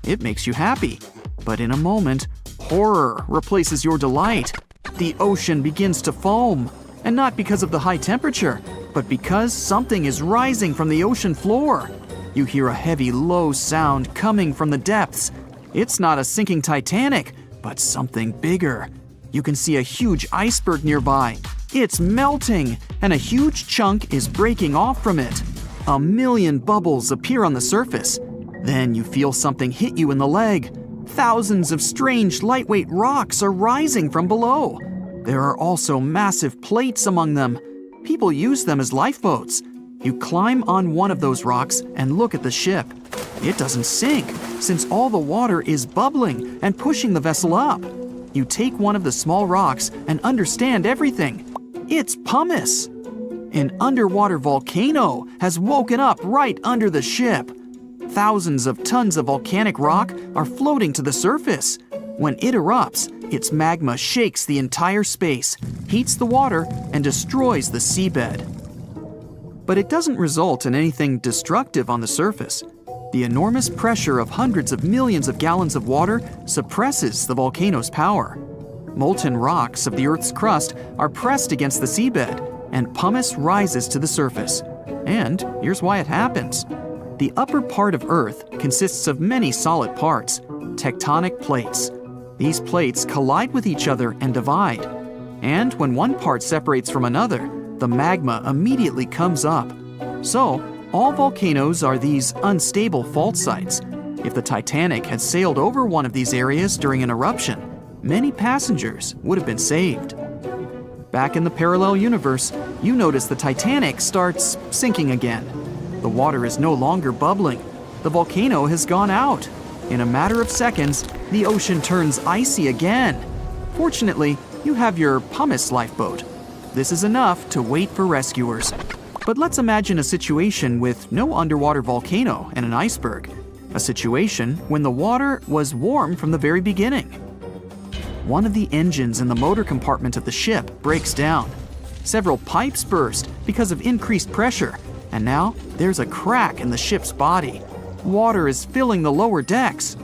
It makes you happy. But in a moment, horror replaces your delight. The ocean begins to foam. And not because of the high temperature, but because something is rising from the ocean floor. You hear a heavy, low sound coming from the depths. It's not a sinking Titanic, but something bigger. You can see a huge iceberg nearby. It's melting, and a huge chunk is breaking off from it. 1,000,000 bubbles appear on the surface. Then you feel something hit you in the leg. Thousands of strange lightweight rocks are rising from below. There are also massive plates among them. People use them as lifeboats. You climb on one of those rocks and look at the ship. It doesn't sink, since all the water is bubbling and pushing the vessel up. You take one of the small rocks and understand everything. It's pumice. An underwater volcano has woken up right under the ship. Thousands of tons of volcanic rock are floating to the surface. When it erupts, its magma shakes the entire space, heats the water, and destroys the seabed. But it doesn't result in anything destructive on the surface. The enormous pressure of hundreds of millions of gallons of water suppresses the volcano's power. Molten rocks of the Earth's crust are pressed against the seabed, and pumice rises to the surface. And here's why it happens. The upper part of Earth consists of many solid parts, tectonic plates. These plates collide with each other and divide. And when one part separates from another, the magma immediately comes up. So, all volcanoes are these unstable fault sites. If the Titanic had sailed over one of these areas during an eruption, many passengers would have been saved. Back in the parallel universe, you notice the Titanic starts sinking again. The water is no longer bubbling. The volcano has gone out. In a matter of seconds, the ocean turns icy again. Fortunately, you have your pumice lifeboat. This is enough to wait for rescuers. But let's imagine a situation with no underwater volcano and an iceberg. A situation when the water was warm from the very beginning. One of the engines in the motor compartment of the ship breaks down. Several pipes burst because of increased pressure, and now there's a crack in the ship's body. Water is filling the lower decks.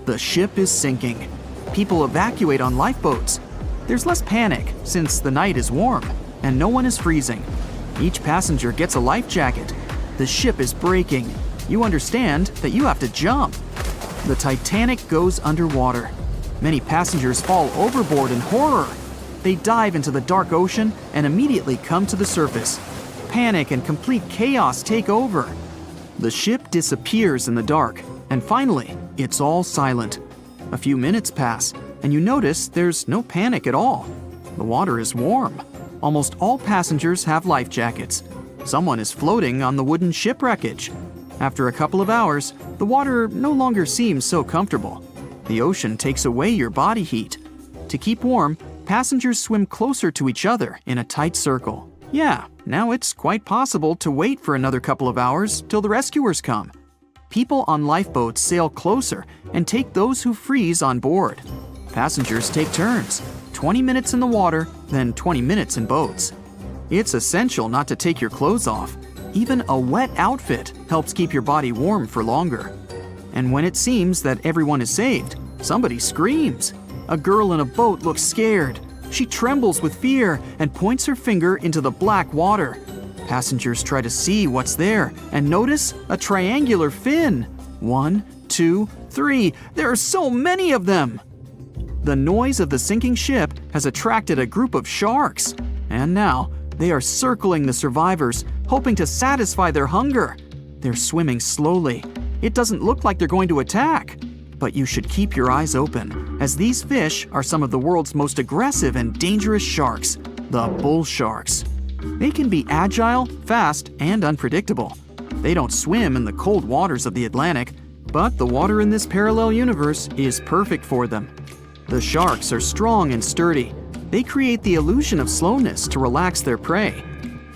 The ship is sinking. People evacuate on lifeboats. There's less panic since the night is warm and no one is freezing. Each passenger gets a life jacket. The ship is breaking. You understand that you have to jump. The Titanic goes underwater. Many passengers fall overboard in horror. They dive into the dark ocean and immediately come to the surface. Panic and complete chaos take over. The ship disappears in the dark, and finally, it's all silent. A few minutes pass, and you notice there's no panic at all. The water is warm. Almost all passengers have life jackets. Someone is floating on the wooden ship wreckage. After a couple of hours, the water no longer seems so comfortable. The ocean takes away your body heat. To keep warm, passengers swim closer to each other in a tight circle. Yeah, now it's quite possible to wait for another couple of hours till the rescuers come. People on lifeboats sail closer and take those who freeze on board. Passengers take turns, 20 minutes in the water, then 20 minutes in boats. It's essential not to take your clothes off. Even a wet outfit helps keep your body warm for longer. And when it seems that everyone is saved, somebody screams. A girl in a boat looks scared. She trembles with fear and points her finger into the black water. Passengers try to see what's there and notice a triangular fin. 1, 2, 3. There are so many of them! The noise of the sinking ship has attracted a group of sharks. And now, they are circling the survivors, hoping to satisfy their hunger. They're swimming slowly. It doesn't look like they're going to attack. But you should keep your eyes open, as these fish are some of the world's most aggressive and dangerous sharks, the bull sharks. They can be agile, fast, and unpredictable. They don't swim in the cold waters of the Atlantic. But the water in this parallel universe is perfect for them. The sharks are strong and sturdy. They create the illusion of slowness to relax their prey.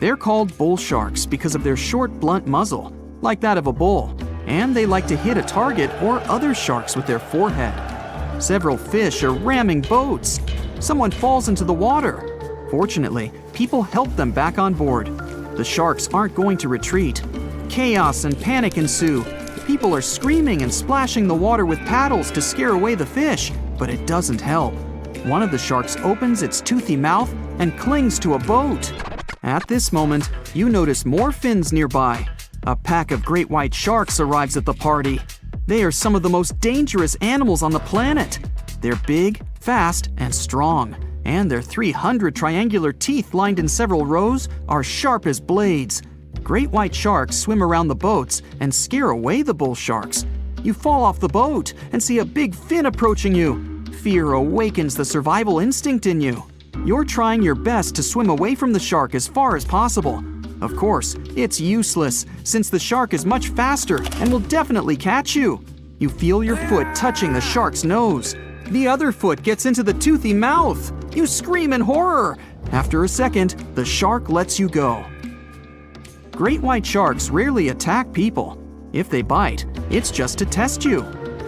They're called bull sharks because of their short, blunt muzzle, like that of a bull, and they like to hit a target or other sharks with their forehead. Several fish are ramming boats. Someone falls into the water. Fortunately, people help them back on board. The sharks aren't going to retreat. Chaos and panic ensue. People are screaming and splashing the water with paddles to scare away the fish, but it doesn't help. One of the sharks opens its toothy mouth and clings to a boat. At this moment, you notice more fins nearby. A pack of great white sharks arrives at the party. They are some of the most dangerous animals on the planet. They're big, fast, and strong, and their 300 triangular teeth lined in several rows are sharp as blades. Great white sharks swim around the boats and scare away the bull sharks. You fall off the boat and see a big fin approaching you. Fear awakens the survival instinct in you. You're trying your best to swim away from the shark as far as possible. Of course, it's useless, since the shark is much faster and will definitely catch you. You feel your foot touching the shark's nose. The other foot gets into the toothy mouth. You scream in horror. After a second, the shark lets you go. Great white sharks rarely attack people. If they bite, it's just to test you.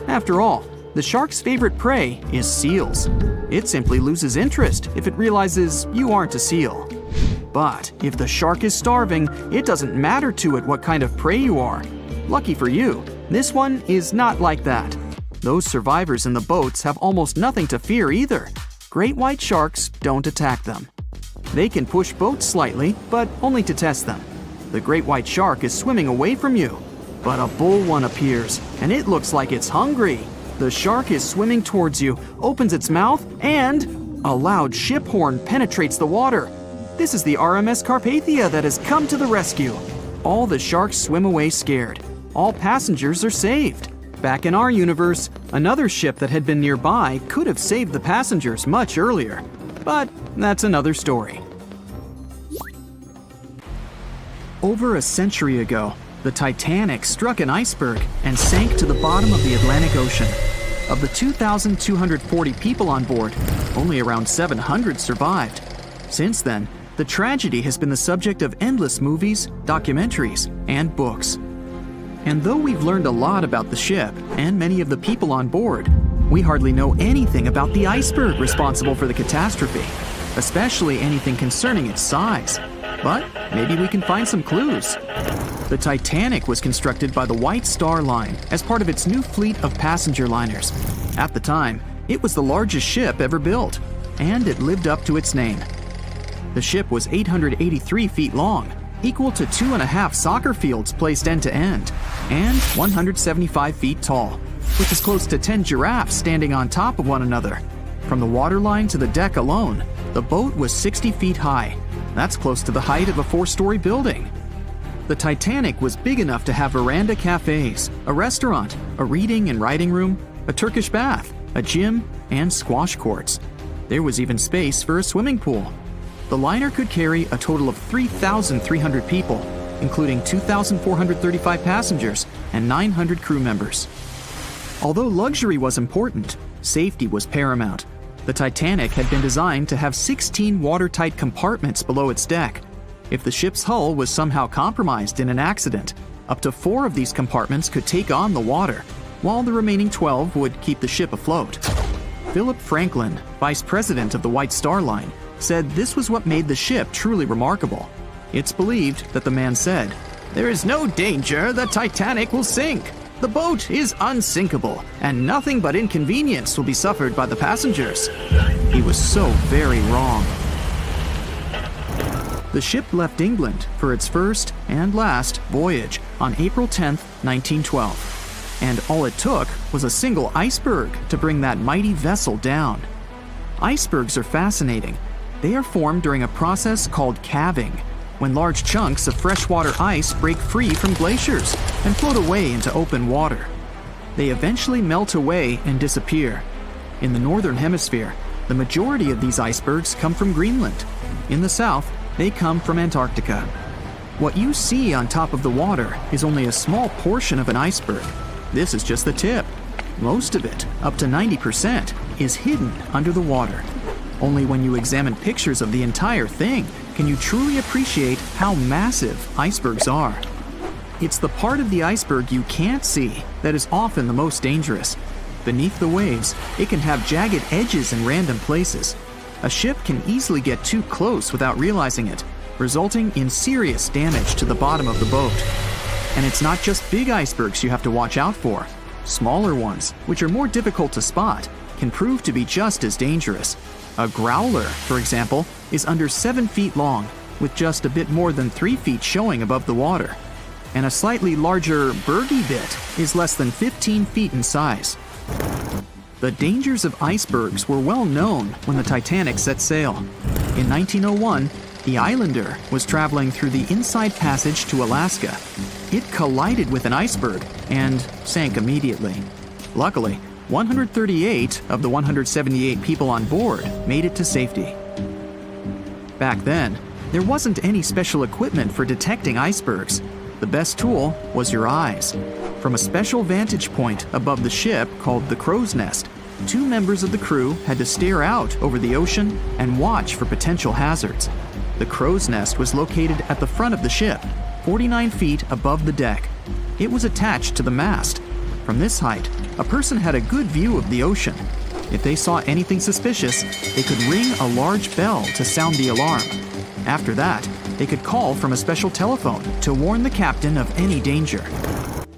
After all, the shark's favorite prey is seals. It simply loses interest if it realizes you aren't a seal. But if the shark is starving, it doesn't matter to it what kind of prey you are. Lucky for you, this one is not like that. Those survivors in the boats have almost nothing to fear either. Great white sharks don't attack them. They can push boats slightly, but only to test them. The great white shark is swimming away from you. But a bull one appears, and it looks like it's hungry. The shark is swimming towards you, opens its mouth, and a loud ship horn penetrates the water. This is the RMS Carpathia that has come to the rescue. All the sharks swim away scared. All passengers are saved. Back in our universe, another ship that had been nearby could have saved the passengers much earlier. But that's another story. Over a century ago, the Titanic struck an iceberg and sank to the bottom of the Atlantic Ocean. Of the 2,240 people on board, only around 700 survived. Since then, the tragedy has been the subject of endless movies, documentaries, and books. And though we've learned a lot about the ship and many of the people on board, we hardly know anything about the iceberg responsible for the catastrophe, especially anything concerning its size. But maybe we can find some clues. The Titanic was constructed by the White Star Line as part of its new fleet of passenger liners. At the time, it was the largest ship ever built, and it lived up to its name. The ship was 883 feet long, equal to 2.5 soccer fields placed end to end, and 175 feet tall, which is close to 10 giraffes standing on top of one another. From the waterline to the deck alone, the boat was 60 feet high. That's close to the height of a 4-story building. The Titanic was big enough to have veranda cafes, a restaurant, a reading and writing room, a Turkish bath, a gym, and squash courts. There was even space for a swimming pool. The liner could carry a total of 3,300 people, including 2,435 passengers and 900 crew members. Although luxury was important, safety was paramount. The Titanic had been designed to have 16 watertight compartments below its deck. If the ship's hull was somehow compromised in an accident, up to 4 of these compartments could take on the water, while the remaining 12 would keep the ship afloat. Philip Franklin, vice president of the White Star Line, said this was what made the ship truly remarkable. It's believed that the man said, "There is no danger the Titanic will sink. The boat is unsinkable, and nothing but inconvenience will be suffered by the passengers." He was so very wrong. The ship left England for its first and last voyage on April 10, 1912. And all it took was a single iceberg to bring that mighty vessel down. Icebergs are fascinating. They are formed during a process called calving, when large chunks of freshwater ice break free from glaciers and float away into open water. They eventually melt away and disappear. In the northern hemisphere, the majority of these icebergs come from Greenland. In the south, they come from Antarctica. What you see on top of the water is only a small portion of an iceberg. This is just the tip. Most of it, up to 90%, is hidden under the water. Only when you examine pictures of the entire thing can you truly appreciate how massive icebergs are. It's the part of the iceberg you can't see that is often the most dangerous. Beneath the waves, it can have jagged edges in random places. A ship can easily get too close without realizing it, resulting in serious damage to the bottom of the boat. And it's not just big icebergs you have to watch out for. Smaller ones, which are more difficult to spot, can prove to be just as dangerous. A growler, for example, is under 7 feet long, with just a bit more than 3 feet showing above the water. And a slightly larger bergy bit is less than 15 feet in size. The dangers of icebergs were well known when the Titanic set sail. In 1901, the Islander was traveling through the inside passage to Alaska. It collided with an iceberg and sank immediately. Luckily, 138 of the 178 people on board made it to safety. Back then, there wasn't any special equipment for detecting icebergs. The best tool was your eyes. From a special vantage point above the ship called the crow's nest, 2 members of the crew had to stare out over the ocean and watch for potential hazards. The crow's nest was located at the front of the ship, 49 feet above the deck. It was attached to the mast. From this height, a person had a good view of the ocean. If they saw anything suspicious, they could ring a large bell to sound the alarm. After that, they could call from a special telephone to warn the captain of any danger.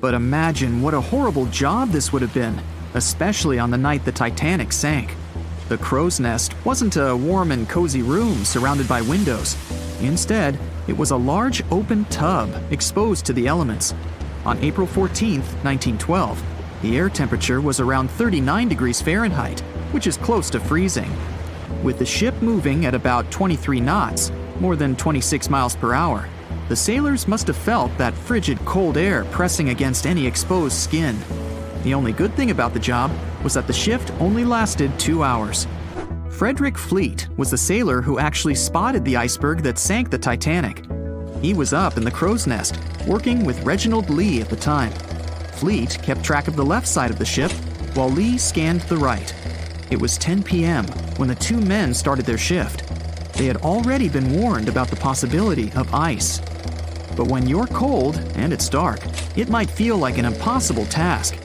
But imagine what a horrible job this would have been, especially on the night the Titanic sank. The crow's nest wasn't a warm and cozy room surrounded by windows. Instead, it was a large open tub exposed to the elements. On April 14, 1912, the air temperature was around 39 degrees Fahrenheit, which is close to freezing. With the ship moving at about 23 knots, more than 26 miles per hour, the sailors must have felt that frigid cold air pressing against any exposed skin. The only good thing about the job was that the shift only lasted 2 hours. Frederick Fleet was the sailor who actually spotted the iceberg that sank the Titanic. He was up in the crow's nest, working with Reginald Lee at the time. Fleet kept track of the left side of the ship, while Lee scanned the right. It was 10 p.m. when the 2 men started their shift. They had already been warned about the possibility of ice. But when you're cold and it's dark, it might feel like an impossible task.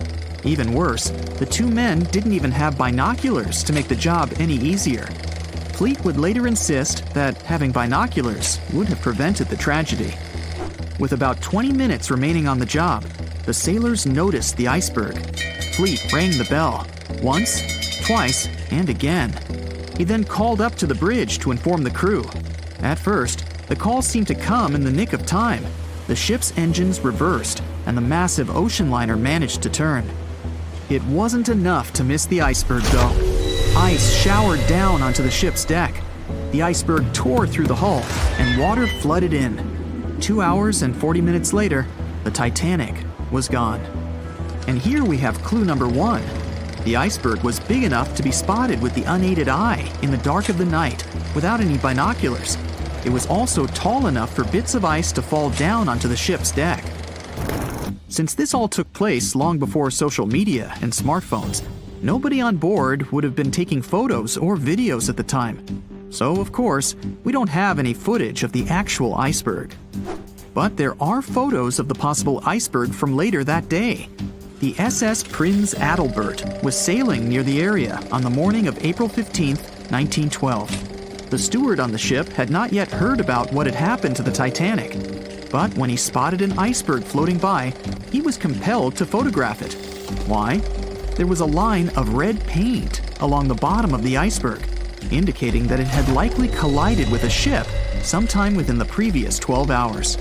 Even worse, the 2 men didn't even have binoculars to make the job any easier. Fleet would later insist that having binoculars would have prevented the tragedy. With about 20 minutes remaining on the job, the sailors noticed the iceberg. Fleet rang the bell, once, twice, and again. He then called up to the bridge to inform the crew. At first, the call seemed to come in the nick of time. The ship's engines reversed, and the massive ocean liner managed to turn. It wasn't enough to miss the iceberg, though. Ice showered down onto the ship's deck. The iceberg tore through the hull, and water flooded in. 2 hours and 40 minutes later, the Titanic was gone. And here we have clue number 1. The iceberg was big enough to be spotted with the unaided eye in the dark of the night without any binoculars. It was also tall enough for bits of ice to fall down onto the ship's deck. Since this all took place long before social media and smartphones, nobody on board would have been taking photos or videos at the time. So, of course, we don't have any footage of the actual iceberg. But there are photos of the possible iceberg from later that day. The SS Prinz Adalbert was sailing near the area on the morning of April 15, 1912. The steward on the ship had not yet heard about what had happened to the Titanic. But when he spotted an iceberg floating by, he was compelled to photograph it. Why? There was a line of red paint along the bottom of the iceberg, indicating that it had likely collided with a ship sometime within the previous 12 hours.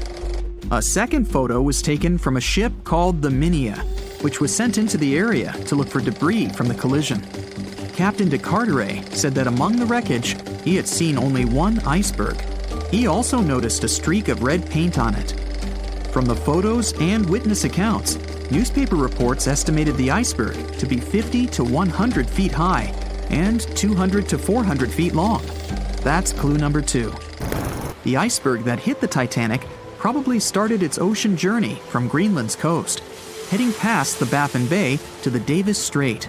A second photo was taken from a ship called the Minia, which was sent into the area to look for debris from the collision. Captain de Carteret said that among the wreckage, he had seen only one iceberg. He also noticed a streak of red paint on it. From the photos and witness accounts, newspaper reports estimated the iceberg to be 50 to 100 feet high and 200 to 400 feet long. That's clue number 2. The iceberg that hit the Titanic probably started its ocean journey from Greenland's coast, heading past the Baffin Bay to the Davis Strait.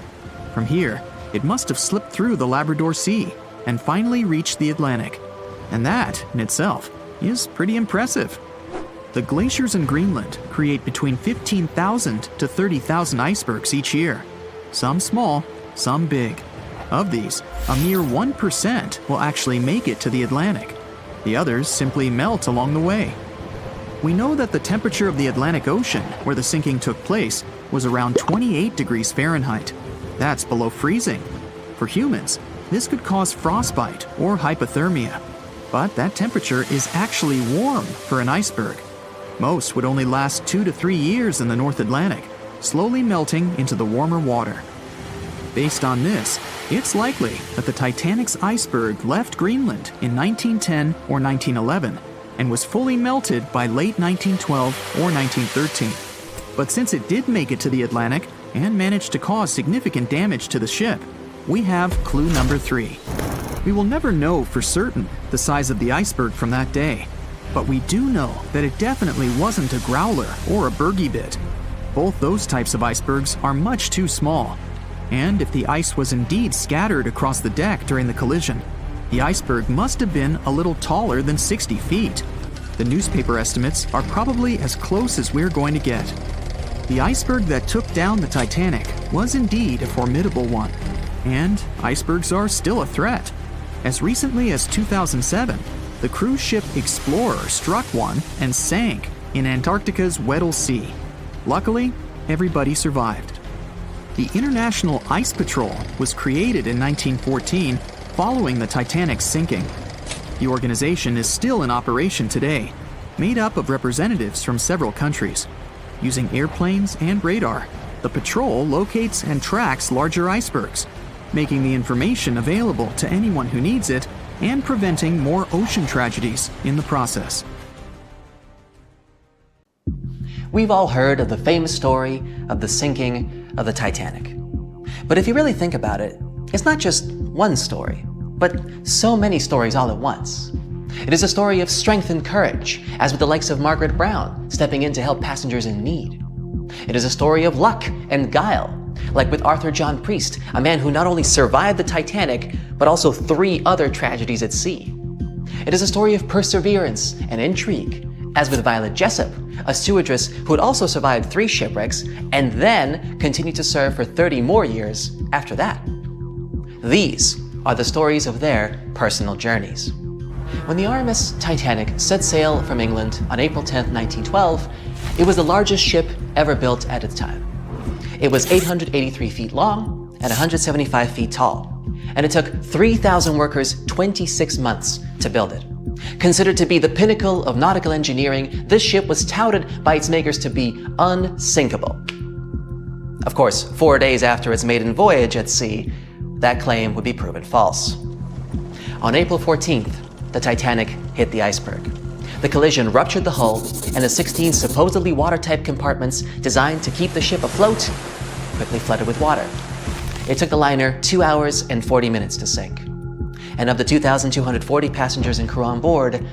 From here, it must have slipped through the Labrador Sea and finally reached the Atlantic. And that, in itself, is pretty impressive. The glaciers in Greenland create between 15,000 to 30,000 icebergs each year. Some small, some big. Of these, a mere 1% will actually make it to the Atlantic. The others simply melt along the way. We know that the temperature of the Atlantic Ocean, where the sinking took place, was around 28 degrees Fahrenheit. That's below freezing. For humans, this could cause frostbite or hypothermia. But that temperature is actually warm for an iceberg. Most would only last 2 to 3 years in the North Atlantic, slowly melting into the warmer water. Based on this, it's likely that the Titanic's iceberg left Greenland in 1910 or 1911 and was fully melted by late 1912 or 1913. But since it did make it to the Atlantic and managed to cause significant damage to the ship, we have clue number 3. We will never know for certain the size of the iceberg from that day, but we do know that it definitely wasn't a growler or a bergy bit. Both those types of icebergs are much too small. And if the ice was indeed scattered across the deck during the collision, the iceberg must have been a little taller than 60 feet. The newspaper estimates are probably as close as we're going to get. The iceberg that took down the Titanic was indeed a formidable one. And icebergs are still a threat. As recently as 2007, the cruise ship Explorer struck one and sank in Antarctica's Weddell Sea. Luckily, everybody survived. The International Ice Patrol was created in 1914 following the Titanic's sinking. The organization is still in operation today, made up of representatives from several countries. Using airplanes and radar, the patrol locates and tracks larger icebergs, making the information available to anyone who needs it and preventing more ocean tragedies in the process. We've all heard of the famous story of the sinking of the Titanic. But if you really think about it, it's not just one story, but so many stories all at once. It is a story of strength and courage, as with the likes of Margaret Brown stepping in to help passengers in need. It is a story of luck and guile, like with Arthur John Priest, a man who not only survived the Titanic, but also 3 other tragedies at sea. It is a story of perseverance and intrigue, as with Violet Jessup, a stewardess who had also survived 3 shipwrecks and then continued to serve for 30 more years after that. These are the stories of their personal journeys. When the RMS Titanic set sail from England on April 10, 1912, it was the largest ship ever built at its time. It was 883 feet long and 175 feet tall, and it took 3,000 workers 26 months to build it. Considered to be the pinnacle of nautical engineering, this ship was touted by its makers to be unsinkable. Of course, 4 days after its maiden voyage at sea, that claim would be proven false. On April 14th, the Titanic hit the iceberg. The collision ruptured the hull, and the 16 supposedly watertight compartments designed to keep the ship afloat quickly flooded with water. It took the liner 2 hours and 40 minutes to sink. And of the 2,240 passengers and crew on board,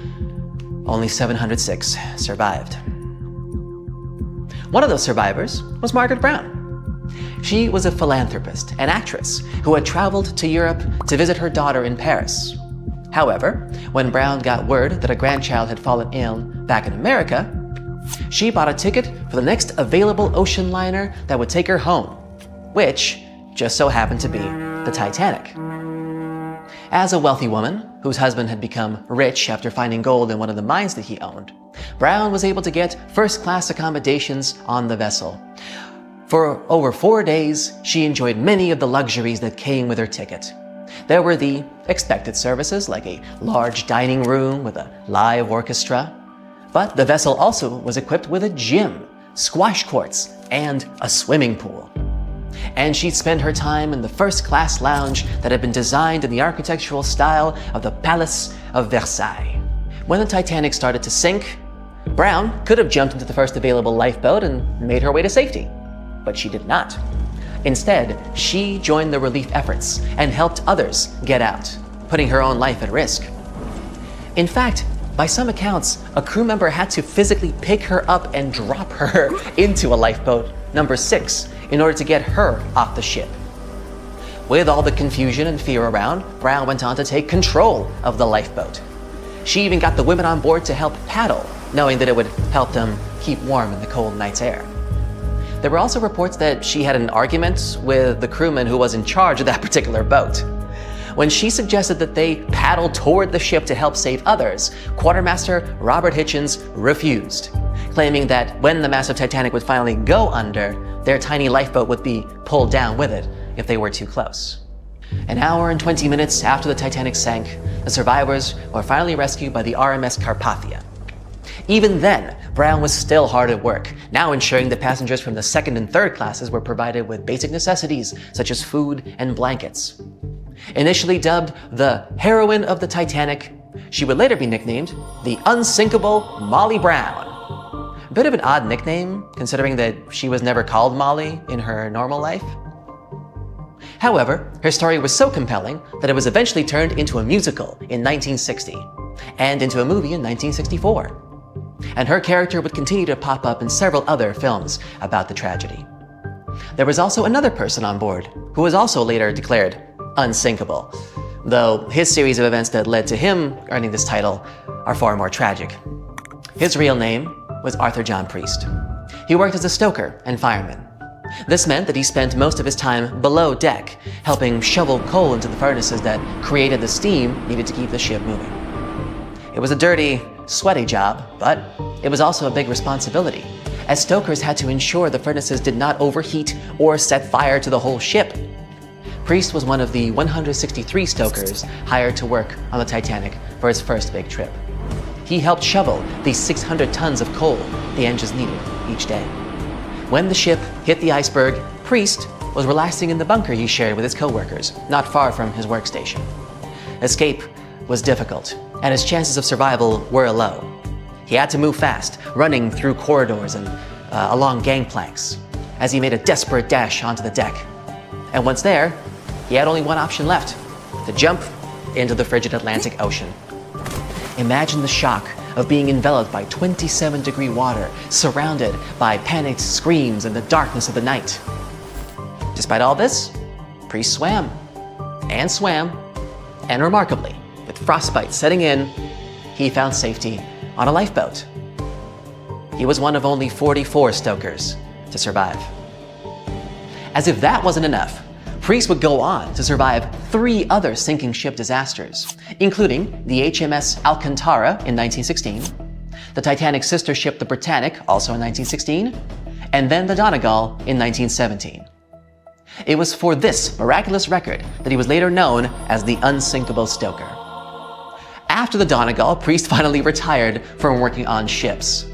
only 706 survived. One of those survivors was Margaret Brown. She was a philanthropist and actress who had traveled to Europe to visit her daughter in Paris. However, when Brown got word that a grandchild had fallen ill back in America, she bought a ticket for the next available ocean liner that would take her home, which just so happened to be the Titanic. As a wealthy woman, whose husband had become rich after finding gold in one of the mines that he owned, Brown was able to get first-class accommodations on the vessel. For over 4 days, she enjoyed many of the luxuries that came with her ticket. There were the expected services, like a large dining room with a live orchestra. But the vessel also was equipped with a gym, squash courts, and a swimming pool. And she'd spend her time in the first-class lounge that had been designed in the architectural style of the Palace of Versailles. When the Titanic started to sink, Brown could have jumped into the first available lifeboat and made her way to safety, but she did not. Instead, she joined the relief efforts and helped others get out, putting her own life at risk. In fact, By some accounts, a crew member had to physically pick her up and drop her into a lifeboat number 6 in order to get her off the ship. With all the confusion and fear around, Brown went on to take control of the lifeboat. She even got the women on board to help paddle, knowing that it would help them keep warm in the cold night's air. There were also reports that she had an argument with the crewman who was in charge of that particular boat. When she suggested that they paddle toward the ship to help save others, Quartermaster Robert Hitchens refused, claiming that when the massive Titanic would finally go under, their tiny lifeboat would be pulled down with it if they were too close. An hour and 20 minutes after the Titanic sank, the survivors were finally rescued by the RMS Carpathia. Even then, Brown was still hard at work, now ensuring that passengers from the second and third classes were provided with basic necessities such as food and blankets. Initially dubbed the heroine of the Titanic, she would later be nicknamed the unsinkable Molly Brown. A bit of an odd nickname, considering that she was never called Molly in her normal life. However, her story was so compelling that it was eventually turned into a musical in 1960 and into a movie in 1964. And her character would continue to pop up in several other films about the tragedy. There was also another person on board who was also later declared unsinkable, though his series of events that led to him earning this title are far more tragic. His real name was Arthur John Priest. He worked as a stoker and fireman. This meant that he spent most of his time below deck, helping shovel coal into the furnaces that created the steam needed to keep the ship moving. It was a dirty, sweaty job, but it was also a big responsibility, as stokers had to ensure the furnaces did not overheat or set fire to the whole ship. Priest was one of the 163 stokers hired to work on the Titanic for its first big trip. He helped shovel the 600 tons of coal the engines needed each day. When the ship hit the iceberg, Priest was relaxing in the bunker he shared with his co-workers, not far from his workstation. Escape was difficult, and his chances of survival were low. He had to move fast, running through corridors and along gangplanks, as he made a desperate dash onto the deck. And once there, he had only one option left: to jump into the frigid Atlantic Ocean. Imagine the shock of being enveloped by 27-degree water, surrounded by panicked screams in the darkness of the night. Despite all this, Priest swam, and remarkably, with frostbite setting in, he found safety on a lifeboat. He was one of only 44 stokers to survive. As if that wasn't enough, Priest would go on to survive 3 other sinking ship disasters, including the HMS Alcantara in 1916, the Titanic's sister ship the Britannic, also in 1916, and then the Donegal in 1917. It was for this miraculous record that he was later known as the unsinkable stoker. After the Donegal, Priest finally retired from working on ships,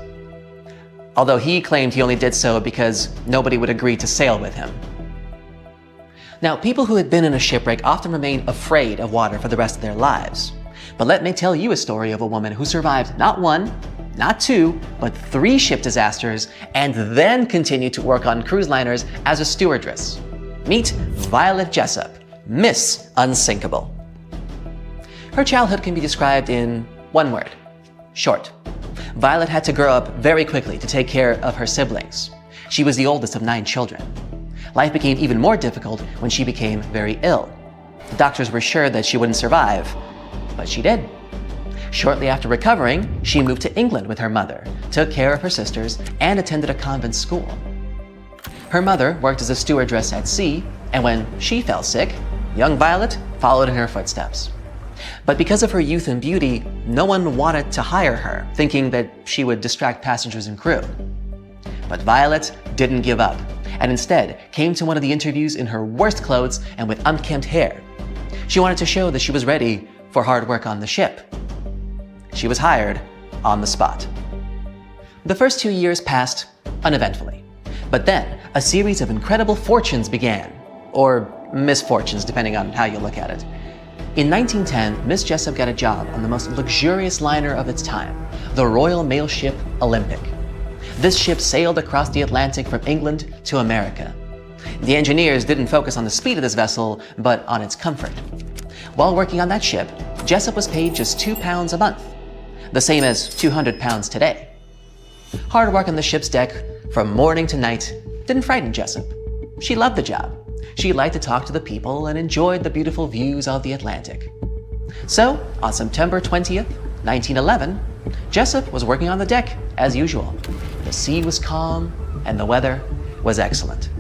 although he claimed he only did so because nobody would agree to sail with him. Now, people who had been in a shipwreck often remain afraid of water for the rest of their lives. But let me tell you a story of a woman who survived not 1, not 2, but 3 ship disasters and then continued to work on cruise liners as a stewardess. Meet Violet Jessup, Miss Unsinkable. Her childhood can be described in one word: short. Violet had to grow up very quickly to take care of her siblings. She was the oldest of 9 children. Life became even more difficult when she became very ill. The doctors were sure that she wouldn't survive, but she did. Shortly after recovering, she moved to England with her mother, took care of her sisters, and attended a convent school. Her mother worked as a stewardess at sea, and when she fell sick, young Violet followed in her footsteps. But because of her youth and beauty, no one wanted to hire her, thinking that she would distract passengers and crew. But Violet didn't give up, and instead came to one of the interviews in her worst clothes and with unkempt hair. She wanted to show that she was ready for hard work on the ship. She was hired on the spot. The first 2 years passed uneventfully, but then a series of incredible fortunes began, or misfortunes depending on how you look at it. In 1910, Miss Jessup got a job on the most luxurious liner of its time, the Royal Mail ship Olympic. This ship sailed across the Atlantic from England to America. The engineers didn't focus on the speed of this vessel, but on its comfort. While working on that ship, Jessup was paid just £2 a month. the same as 200 pounds today. Hard work on the ship's deck from morning to night didn't frighten Jessup. She loved the job. She liked to talk to the people and enjoyed the beautiful views of the Atlantic. So, on September 20th, 1911, Jessup was working on the deck as usual. The sea was calm and the weather was excellent.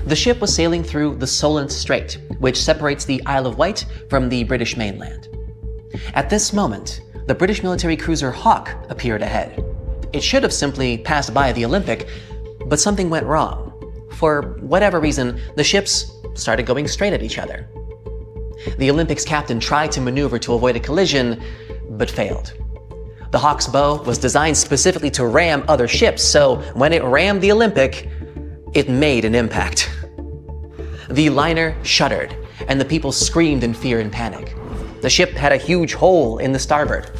The ship was sailing through the Solent Strait, which separates the Isle of Wight from the British mainland. At this moment, the British military cruiser Hawke appeared ahead. It should have simply passed by the Olympic, but something went wrong. For whatever reason, the ships started going straight at each other. The Olympic's captain tried to maneuver to avoid a collision, but failed. The Hawke's bow was designed specifically to ram other ships, so when it rammed the Olympic, it made an impact. The liner shuddered, and the people screamed in fear and panic. The ship had a huge hole in the starboard.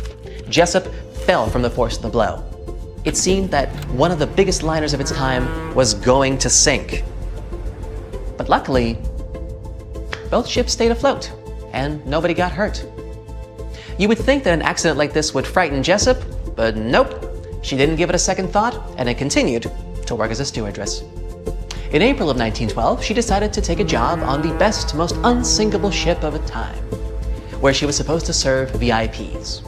Jessup fell from the force of the blow. It seemed that one of the biggest liners of its time was going to sink. But luckily, both ships stayed afloat, and nobody got hurt. You would think that an accident like this would frighten Jessup, but nope. She didn't give it a second thought, and it continued to work as a stewardess. In April of 1912, she decided to take a job on the best, most unsinkable ship of the time, where she was supposed to serve VIPs.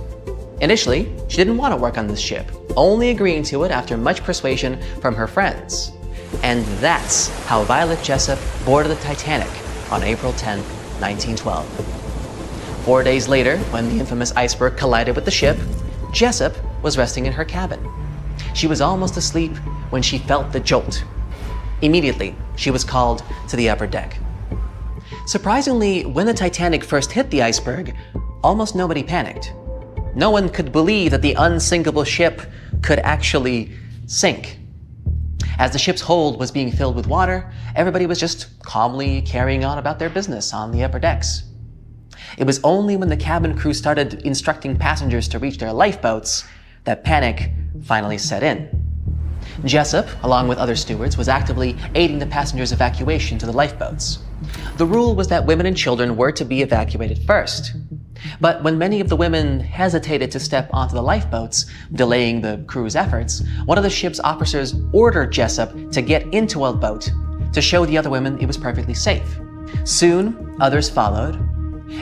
Initially, she didn't want to work on this ship, only agreeing to it after much persuasion from her friends. And that's how Violet Jessup boarded the Titanic on April 10, 1912. 4 days later, when the infamous iceberg collided with the ship, Jessup was resting in her cabin. She was almost asleep when she felt the jolt. Immediately, she was called to the upper deck. Surprisingly, when the Titanic first hit the iceberg, almost nobody panicked. No one could believe that the unsinkable ship could actually sink. As the ship's hold was being filled with water, everybody was just calmly carrying on about their business on the upper decks. It was only when the cabin crew started instructing passengers to reach their lifeboats that panic finally set in. Jessup, along with other stewards, was actively aiding the passengers' evacuation to the lifeboats. The rule was that women and children were to be evacuated first. But when many of the women hesitated to step onto the lifeboats, delaying the crew's efforts, one of the ship's officers ordered Jessup to get into a boat to show the other women it was perfectly safe. Soon, others followed,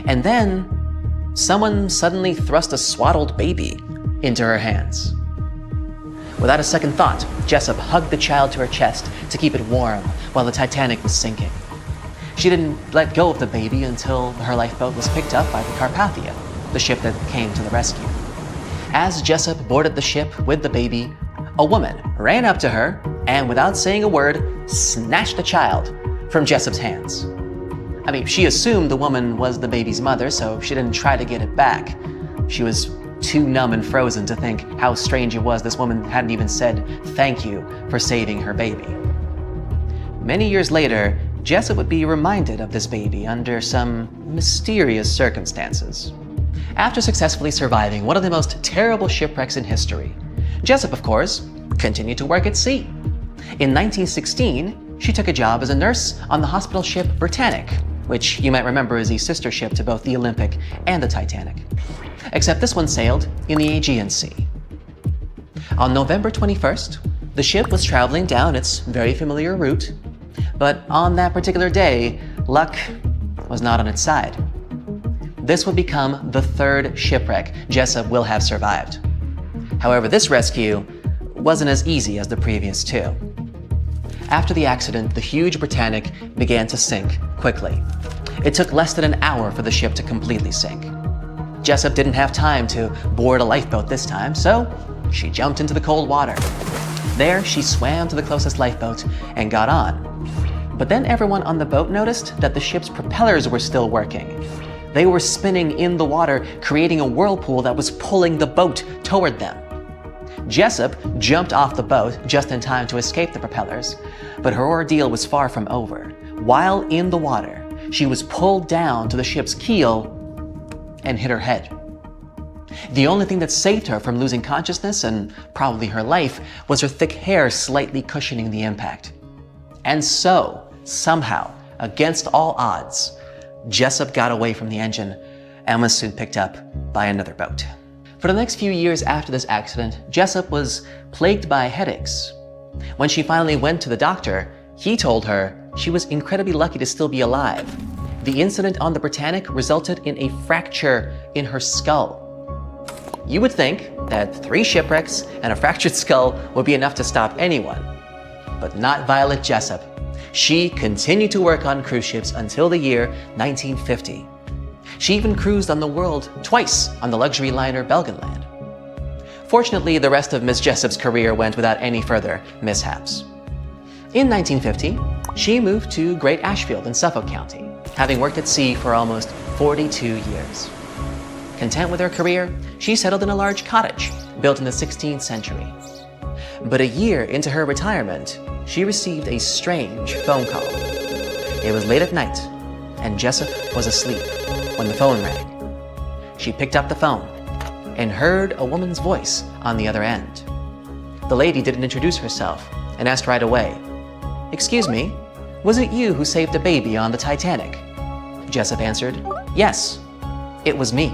and then someone suddenly thrust a swaddled baby into her hands. Without a second thought, Jessup hugged the child to her chest to keep it warm while the Titanic was sinking. She didn't let go of the baby until her lifeboat was picked up by the Carpathia, the ship that came to the rescue. As Jessup boarded the ship with the baby, a woman ran up to her and, without saying a word, snatched the child from Jessup's hands. She assumed the woman was the baby's mother, so she didn't try to get it back. She was too numb and frozen to think how strange it was this woman hadn't even said thank you for saving her baby. Many years later, Jessup would be reminded of this baby under some mysterious circumstances. After successfully surviving one of the most terrible shipwrecks in history, Jessup, of course, continued to work at sea. In 1916, she took a job as a nurse on the hospital ship Britannic, which you might remember is the sister ship to both the Olympic and the Titanic. Except this one sailed in the Aegean Sea. On November 21st, the ship was traveling down its very familiar route, but on that particular day, luck was not on its side. This would become the third shipwreck Jessup will have survived. However, this rescue wasn't as easy as the previous two. After the accident, the huge Britannic began to sink quickly. It took less than an hour for the ship to completely sink. Jessup didn't have time to board a lifeboat this time, so she jumped into the cold water. There, she swam to the closest lifeboat and got on. But then everyone on the boat noticed that the ship's propellers were still working. They were spinning in the water, creating a whirlpool that was pulling the boat toward them. Jessup jumped off the boat just in time to escape the propellers, but her ordeal was far from over. While in the water, she was pulled down to the ship's keel and hit her head. The only thing that saved her from losing consciousness and probably her life was her thick hair slightly cushioning the impact. And so, somehow, against all odds, Jessup got away from the engine and was soon picked up by another boat. For the next few years after this accident, Jessup was plagued by headaches. When she finally went to the doctor, he told her she was incredibly lucky to still be alive. The incident on the Britannic resulted in a fracture in her skull. You would think that 3 shipwrecks and a fractured skull would be enough to stop anyone. But not Violet Jessup. She continued to work on cruise ships until the year 1950. She even cruised on the world twice on the luxury liner Belgenland. Fortunately, the rest of Miss Jessup's career went without any further mishaps. In 1950, she moved to Great Ashfield in Suffolk County, having worked at sea for almost 42 years. Content with her career, she settled in a large cottage built in the 16th century. But a year into her retirement, she received a strange phone call. It was late at night, and Jessup was asleep when the phone rang. She picked up the phone and heard a woman's voice on the other end. The lady didn't introduce herself and asked right away, "Excuse me, was it you who saved a baby on the Titanic?" Jessup answered, "Yes, it was me."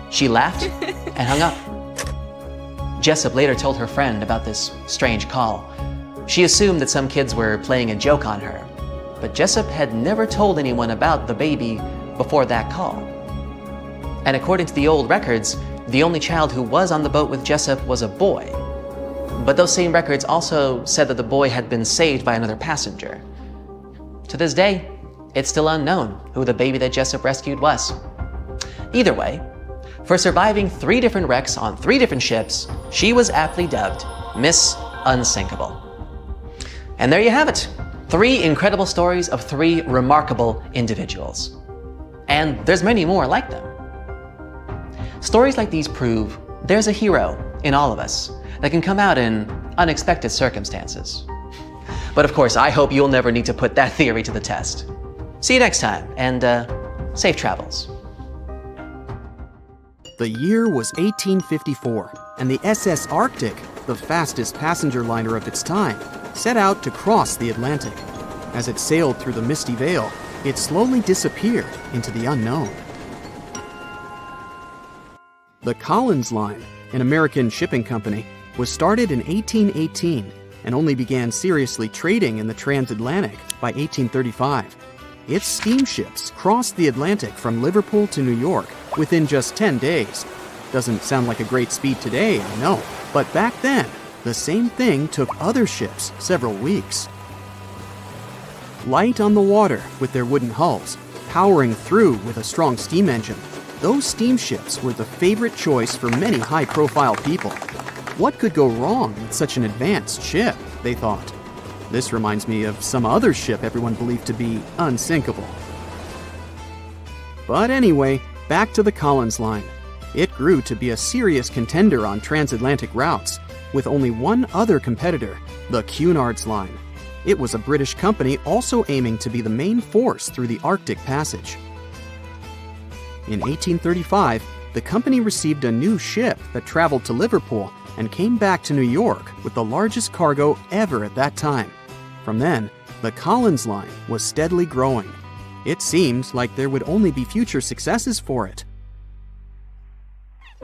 She laughed and hung up. Jessup later told her friend about this strange call. She assumed that some kids were playing a joke on her, but Jessup had never told anyone about the baby before that call. And according to the old records, the only child who was on the boat with Jessup was a boy. But those same records also said that the boy had been saved by another passenger. To this day, it's still unknown who the baby that Jessup rescued was. Either way, for surviving 3 different wrecks on 3 different ships, she was aptly dubbed Miss Unsinkable. And there you have it, 3 incredible stories of 3 remarkable individuals. And there's many more like them. Stories like these prove there's a hero in all of us that can come out in unexpected circumstances. But of course, I hope you'll never need to put that theory to the test. See you next time, and safe travels. The year was 1854, and the SS Arctic, the fastest passenger liner of its time, set out to cross the Atlantic. As it sailed through the misty veil, it slowly disappeared into the unknown. The Collins Line, an American shipping company, was started in 1818 and only began seriously trading in the transatlantic by 1835. Its steamships crossed the Atlantic from Liverpool to New York within just 10 days. Doesn't sound like a great speed today, I know, but back then, the same thing took other ships several weeks. Light on the water with their wooden hulls, powering through with a strong steam engine, those steamships were the favorite choice for many high-profile people. What could go wrong with such an advanced ship, they thought. This reminds me of some other ship everyone believed to be unsinkable. But anyway, back to the Collins Line. It grew to be a serious contender on transatlantic routes, with only one other competitor, the Cunard's Line. It was a British company also aiming to be the main force through the Arctic Passage. In 1835, the company received a new ship that traveled to Liverpool and came back to New York with the largest cargo ever at that time. From then, the Collins Line was steadily growing. It seemed like there would only be future successes for it.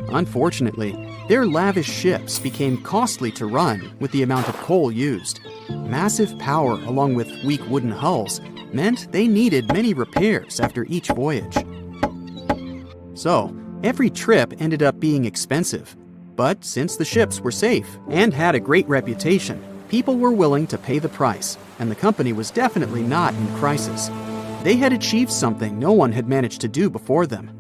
Unfortunately, their lavish ships became costly to run with the amount of coal used. Massive power along with weak wooden hulls meant they needed many repairs after each voyage. So, every trip ended up being expensive. But since the ships were safe and had a great reputation, people were willing to pay the price, and the company was definitely not in crisis. They had achieved something no one had managed to do before them.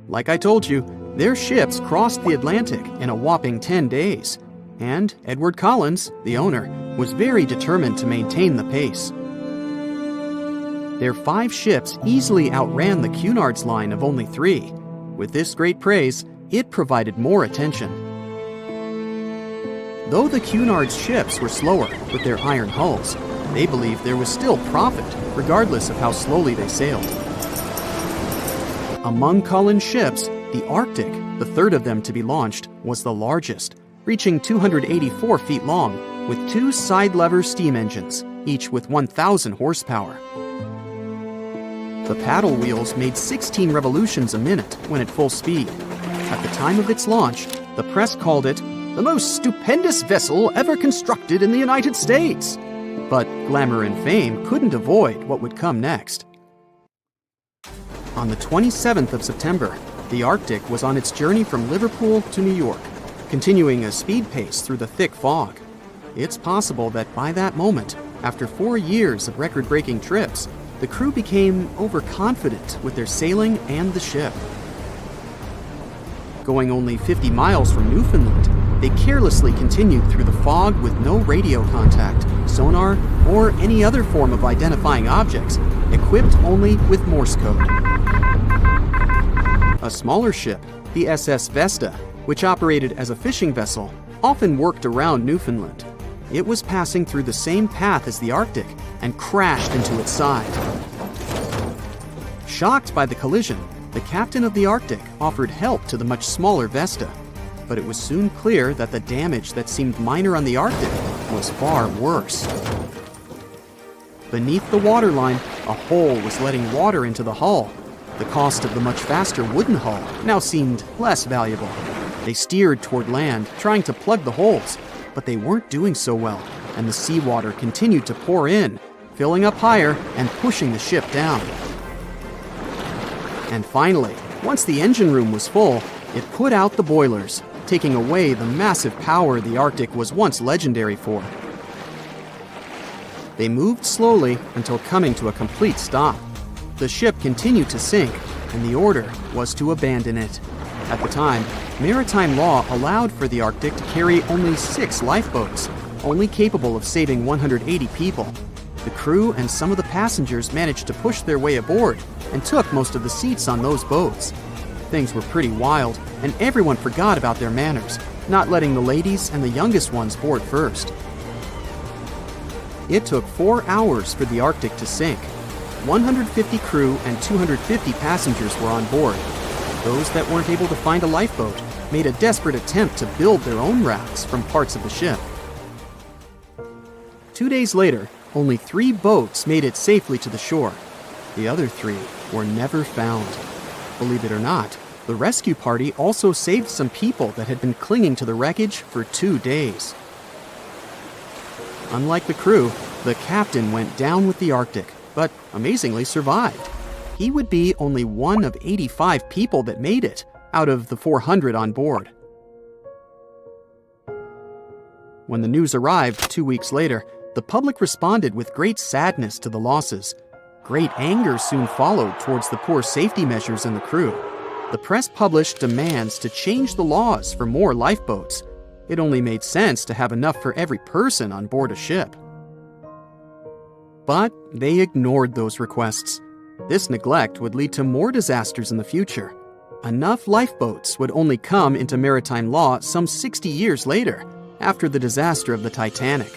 Like I told you, their ships crossed the Atlantic in a whopping 10 days, and Edward Collins, the owner, was very determined to maintain the pace. Their 5 ships easily outran the Cunard's Line of only 3. With this great praise, it provided more attention. Though the Cunard's ships were slower with their iron hulls, they believed there was still profit, regardless of how slowly they sailed. Among Collins' ships, the Arctic, the third of them to be launched, was the largest, reaching 284 feet long, with 2 side-lever steam engines, each with 1,000 horsepower. The paddle wheels made 16 revolutions a minute when at full speed. At the time of its launch, The press called it the most stupendous vessel ever constructed in the United States. But glamour and fame couldn't avoid what would come next. On the 27th of September, the Arctic was on its journey from Liverpool to New York, continuing a speed pace through the thick fog. It's possible that by that moment, after 4 years of record-breaking trips, the crew became overconfident with their sailing and the ship. Going only 50 miles from Newfoundland, they carelessly continued through the fog with no radio contact, sonar, or any other form of identifying objects, equipped only with Morse code. A smaller ship, the SS Vesta, which operated as a fishing vessel, often worked around Newfoundland. It was passing through the same path as the Arctic and crashed into its side. Shocked by the collision, the captain of the Arctic offered help to the much smaller Vesta, but it was soon clear that the damage that seemed minor on the Arctic was far worse. Beneath the waterline, a hole was letting water into the hull. The cost of the much faster wooden hull now seemed less valuable. They steered toward land, trying to plug the holes, but they weren't doing so well, and the seawater continued to pour in, filling up higher and pushing the ship down. And finally, once the engine room was full, it put out the boilers, taking away the massive power the Arctic was once legendary for. They moved slowly until coming to a complete stop. The ship continued to sink, and the order was to abandon it. At the time, maritime law allowed for the Arctic to carry only 6 lifeboats, only capable of saving 180 people. The crew and some of the passengers managed to push their way aboard and took most of the seats on those boats. Things were pretty wild, and everyone forgot about their manners, not letting the ladies and the youngest ones board first. It took 4 hours for the Arctic to sink. 150 crew and 250 passengers were on board. Those that weren't able to find a lifeboat made a desperate attempt to build their own rafts from parts of the ship. 2 days later, only 3 boats made it safely to the shore. The other 3 were never found. Believe it or not, the rescue party also saved some people that had been clinging to the wreckage for 2 days. Unlike the crew, the captain went down with the Arctic, but amazingly survived. He would be only one of 85 people that made it, out of the 400 on board. When the news arrived 2 weeks later, the public responded with great sadness to the losses. Great anger soon followed towards the poor safety measures in the crew. The press published demands to change the laws for more lifeboats. It only made sense to have enough for every person on board a ship. But they ignored those requests. This neglect would lead to more disasters in the future. Enough lifeboats would only come into maritime law some 60 years later, after the disaster of the Titanic.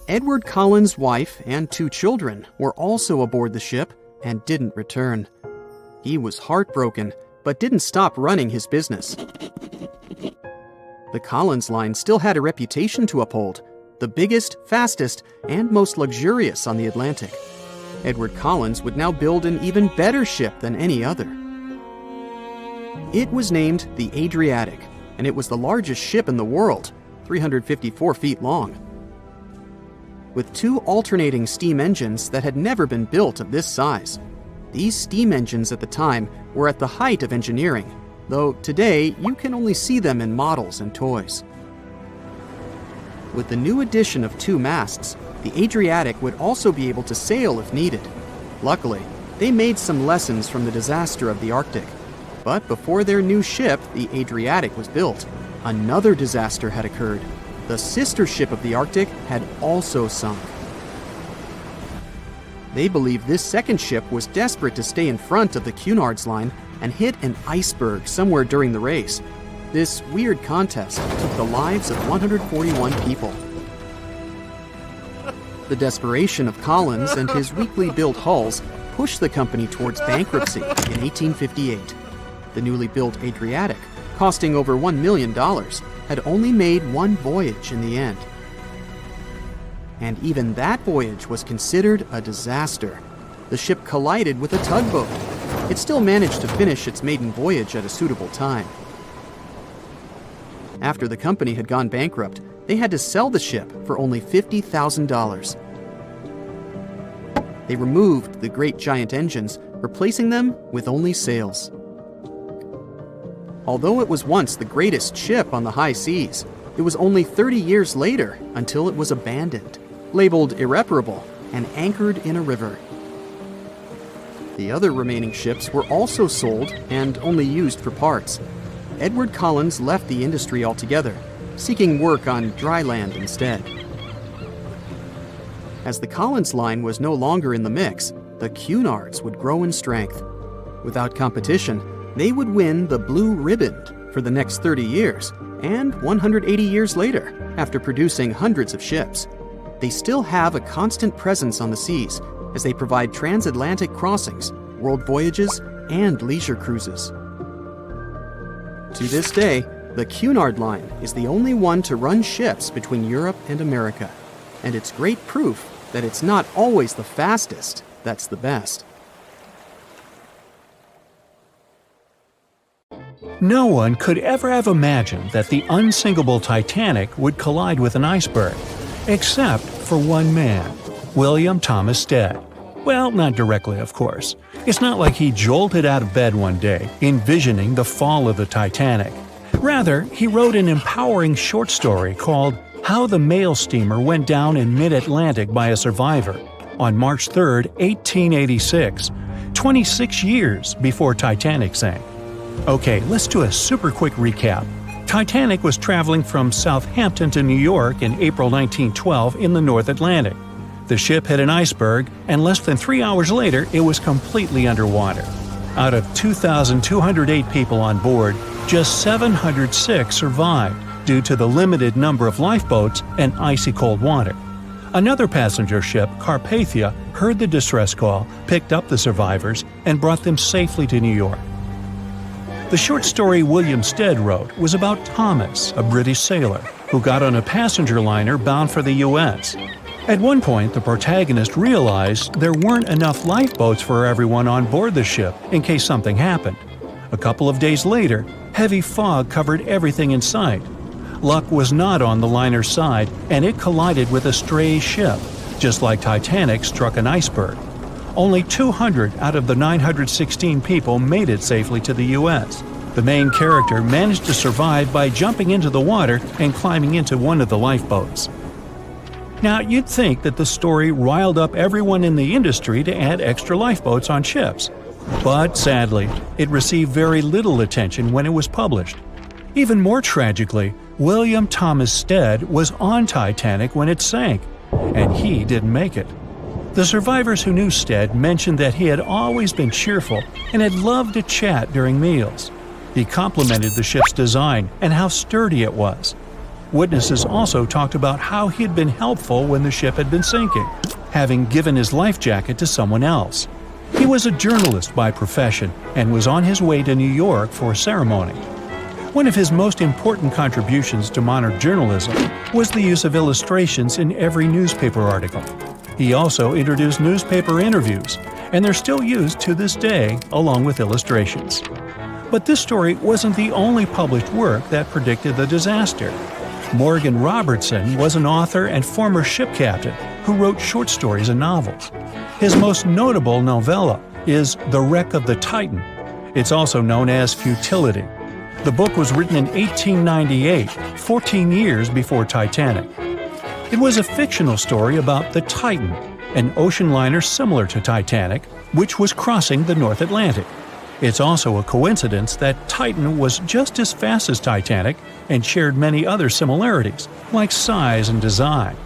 Edward Collins' wife and 2 children were also aboard the ship and didn't return. He was heartbroken, but didn't stop running his business. The Collins line still had a reputation to uphold, the biggest, fastest, and most luxurious on the Atlantic. Edward Collins would now build an even better ship than any other. It was named the Adriatic, and it was the largest ship in the world, 354 feet long. With 2 alternating steam engines that had never been built of this size. These steam engines at the time were at the height of engineering, though today you can only see them in models and toys. With the new addition of 2 masts, the Adriatic would also be able to sail if needed. Luckily, they made some lessons from the disaster of the Arctic. But before their new ship, the Adriatic, was built, another disaster had occurred. The sister ship of the Arctic had also sunk. They believe this second ship was desperate to stay in front of the Cunard's line and hit an iceberg somewhere during the race. This weird contest took the lives of 141 people. The desperation of Collins and his weakly built hulls pushed the company towards bankruptcy in 1858. The newly built Adriatic, costing over $1 million, had only made 1 voyage in the end. And even that voyage was considered a disaster. The ship collided with a tugboat. It still managed to finish its maiden voyage at a suitable time. After the company had gone bankrupt, they had to sell the ship for only $50,000. They removed the great giant engines, replacing them with only sails. Although it was once the greatest ship on the high seas, it was only 30 years later until it was abandoned, labeled irreparable, and anchored in a river. The other remaining ships were also sold and only used for parts. Edward Collins left the industry altogether, seeking work on dry land instead. As the Collins line was no longer in the mix, the Cunards would grow in strength. Without competition, they would win the Blue Riband for the next 30 years, and 180 years later, after producing hundreds of ships. They still have a constant presence on the seas as they provide transatlantic crossings, world voyages, and leisure cruises. To this day, the Cunard line is the only one to run ships between Europe and America, and it's great proof that it's not always the fastest that's the best. No one could ever have imagined that the unsinkable Titanic would collide with an iceberg, except for one man, William Thomas Stead. Well, not directly, of course. It's not like he jolted out of bed one day, envisioning the fall of the Titanic. Rather, he wrote an empowering short story called How the Mail Steamer Went Down in Mid-Atlantic by a Survivor on March 3, 1886, 26 years before Titanic sank. Okay, let's do a super quick recap. Titanic was traveling from Southampton to New York in April 1912 in the North Atlantic. The ship hit an iceberg, and less than 3 hours later, it was completely underwater. Out of 2,208 people on board, just 706 survived due to the limited number of lifeboats and icy cold water. Another passenger ship, Carpathia, heard the distress call, picked up the survivors, and brought them safely to New York. The short story William Stead wrote was about Thomas, a British sailor, who got on a passenger liner bound for the U.S. At one point, the protagonist realized there weren't enough lifeboats for everyone on board the ship in case something happened. A couple of days later, heavy fog covered everything in sight. Luck was not on the liner's side, and it collided with a stray ship, just like Titanic struck an iceberg. Only 200 out of the 916 people made it safely to the U.S. The main character managed to survive by jumping into the water and climbing into one of the lifeboats. Now, you'd think that the story riled up everyone in the industry to add extra lifeboats on ships. But sadly, it received very little attention when it was published. Even more tragically, William Thomas Stead was on Titanic when it sank, and he didn't make it. The survivors who knew Stead mentioned that he had always been cheerful and had loved to chat during meals. He complimented the ship's design and how sturdy it was. Witnesses also talked about how he had been helpful when the ship had been sinking, having given his life jacket to someone else. He was a journalist by profession and was on his way to New York for a ceremony. One of his most important contributions to modern journalism was the use of illustrations in every newspaper article. He also introduced newspaper interviews, and they're still used to this day along with illustrations. But this story wasn't the only published work that predicted the disaster. Morgan Robertson was an author and former ship captain who wrote short stories and novels. His most notable novella is The Wreck of the Titan. It's also known as Futility. The book was written in 1898, 14 years before Titanic. It was a fictional story about the Titan, an ocean liner similar to Titanic, which was crossing the North Atlantic. It's also a coincidence that Titan was just as fast as Titanic and shared many other similarities, like size and design.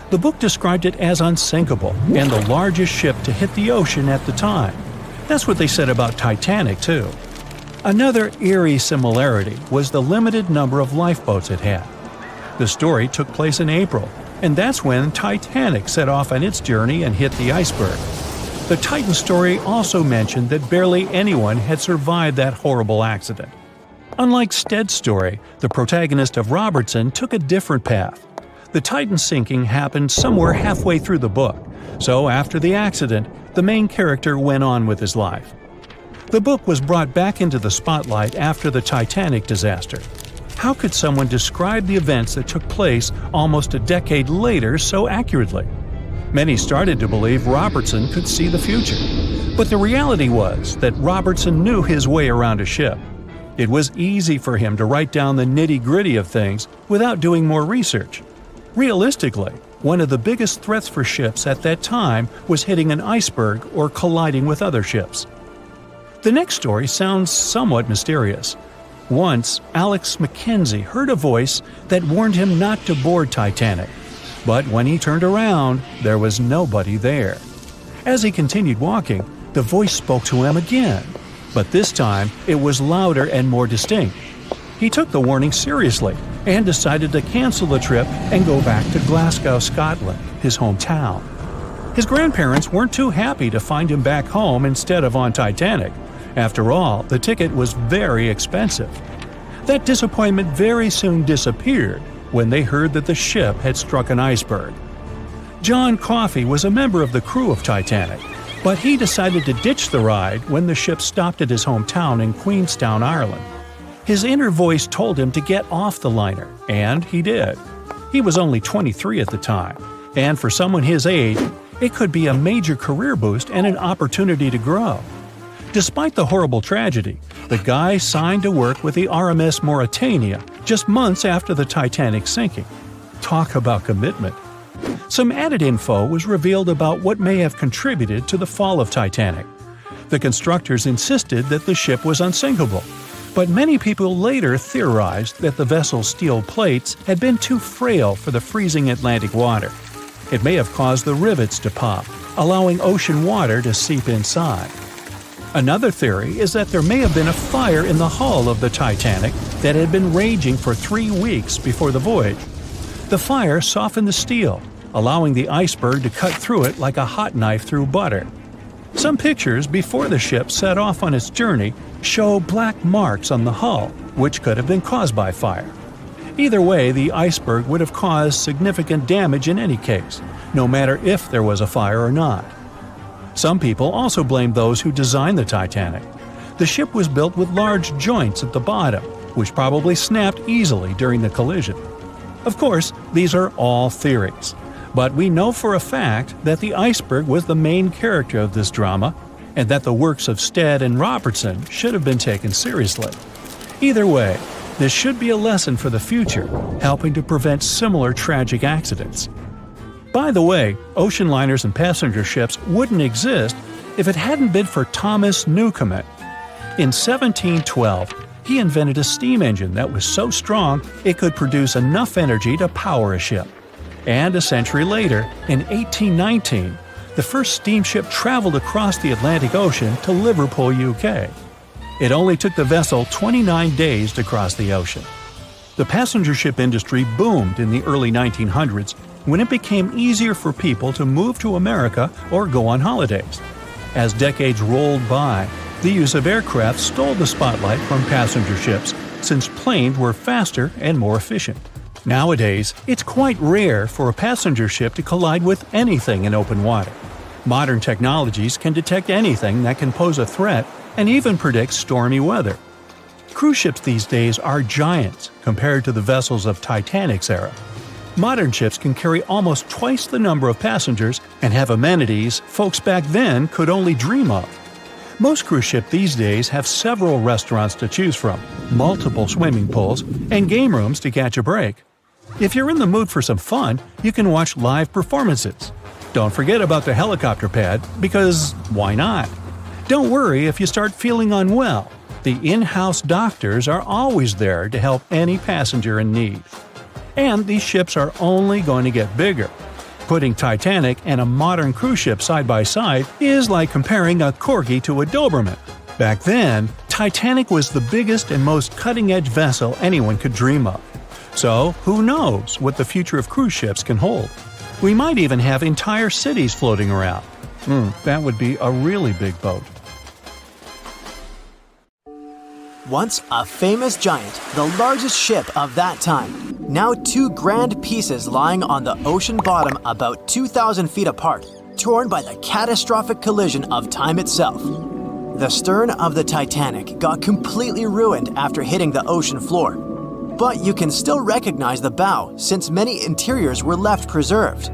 The book described it as unsinkable and the largest ship to hit the ocean at the time. That's what they said about Titanic, too. Another eerie similarity was the limited number of lifeboats it had. The story took place in April, and that's when Titanic set off on its journey and hit the iceberg. The Titan story also mentioned that barely anyone had survived that horrible accident. Unlike Stead's story, the protagonist of Robertson took a different path. The Titan sinking happened somewhere halfway through the book, so after the accident, the main character went on with his life. The book was brought back into the spotlight after the Titanic disaster. How could someone describe the events that took place almost a decade later so accurately? Many started to believe Robertson could see the future. But the reality was that Robertson knew his way around a ship. It was easy for him to write down the nitty-gritty of things without doing more research. Realistically, one of the biggest threats for ships at that time was hitting an iceberg or colliding with other ships. The next story sounds somewhat mysterious. Once, Alex Mackenzie heard a voice that warned him not to board Titanic. But when he turned around, there was nobody there. As he continued walking, the voice spoke to him again, but this time it was louder and more distinct. He took the warning seriously and decided to cancel the trip and go back to Glasgow, Scotland, his hometown. His grandparents weren't too happy to find him back home instead of on Titanic. After all, the ticket was very expensive. That disappointment very soon disappeared when they heard that the ship had struck an iceberg. John Coffey was a member of the crew of Titanic, but he decided to ditch the ride when the ship stopped at his hometown in Queenstown, Ireland. His inner voice told him to get off the liner, and he did. He was only 23 at the time, and for someone his age, it could be a major career boost and an opportunity to grow. Despite the horrible tragedy, the guy signed to work with the RMS Mauritania just months after the Titanic sinking. Talk about commitment. Some added info was revealed about what may have contributed to the fall of Titanic. The constructors insisted that the ship was unsinkable, but many people later theorized that the vessel's steel plates had been too frail for the freezing Atlantic water. It may have caused the rivets to pop, allowing ocean water to seep inside. Another theory is that there may have been a fire in the hull of the Titanic that had been raging for 3 weeks before the voyage. The fire softened the steel, allowing the iceberg to cut through it like a hot knife through butter. Some pictures before the ship set off on its journey show black marks on the hull, which could have been caused by fire. Either way, the iceberg would have caused significant damage in any case, no matter if there was a fire or not. Some people also blame those who designed the Titanic. The ship was built with large joints at the bottom, which probably snapped easily during the collision. Of course, these are all theories, but we know for a fact that the iceberg was the main character of this drama, and that the works of Stead and Robertson should have been taken seriously. Either way, this should be a lesson for the future, helping to prevent similar tragic accidents. By the way, ocean liners and passenger ships wouldn't exist if it hadn't been for Thomas Newcomen. In 1712, he invented a steam engine that was so strong it could produce enough energy to power a ship. And a century later, in 1819, the first steamship traveled across the Atlantic Ocean to Liverpool, UK. It only took the vessel 29 days to cross the ocean. The passenger ship industry boomed in the early 1900s when it became easier for people to move to America or go on holidays. As decades rolled by, the use of aircraft stole the spotlight from passenger ships since planes were faster and more efficient. Nowadays, it's quite rare for a passenger ship to collide with anything in open water. Modern technologies can detect anything that can pose a threat and even predict stormy weather. Cruise ships these days are giants compared to the vessels of Titanic's era. Modern ships can carry almost twice the number of passengers and have amenities folks back then could only dream of. Most cruise ships these days have several restaurants to choose from, multiple swimming pools, and game rooms to catch a break. If you're in the mood for some fun, you can watch live performances. Don't forget about the helicopter pad, because why not? Don't worry if you start feeling unwell. The in-house doctors are always there to help any passenger in need. And these ships are only going to get bigger. Putting Titanic and a modern cruise ship side by side is like comparing a Corgi to a Doberman. Back then, Titanic was the biggest and most cutting-edge vessel anyone could dream of. So, who knows what the future of cruise ships can hold? We might even have entire cities floating around. That would be a really big boat. Once a famous giant, the largest ship of that time. Now 2 grand pieces lying on the ocean bottom about 2,000 feet apart, torn by the catastrophic collision of time itself. The stern of the Titanic got completely ruined after hitting the ocean floor. but you can still recognize the bow since many interiors were left preserved.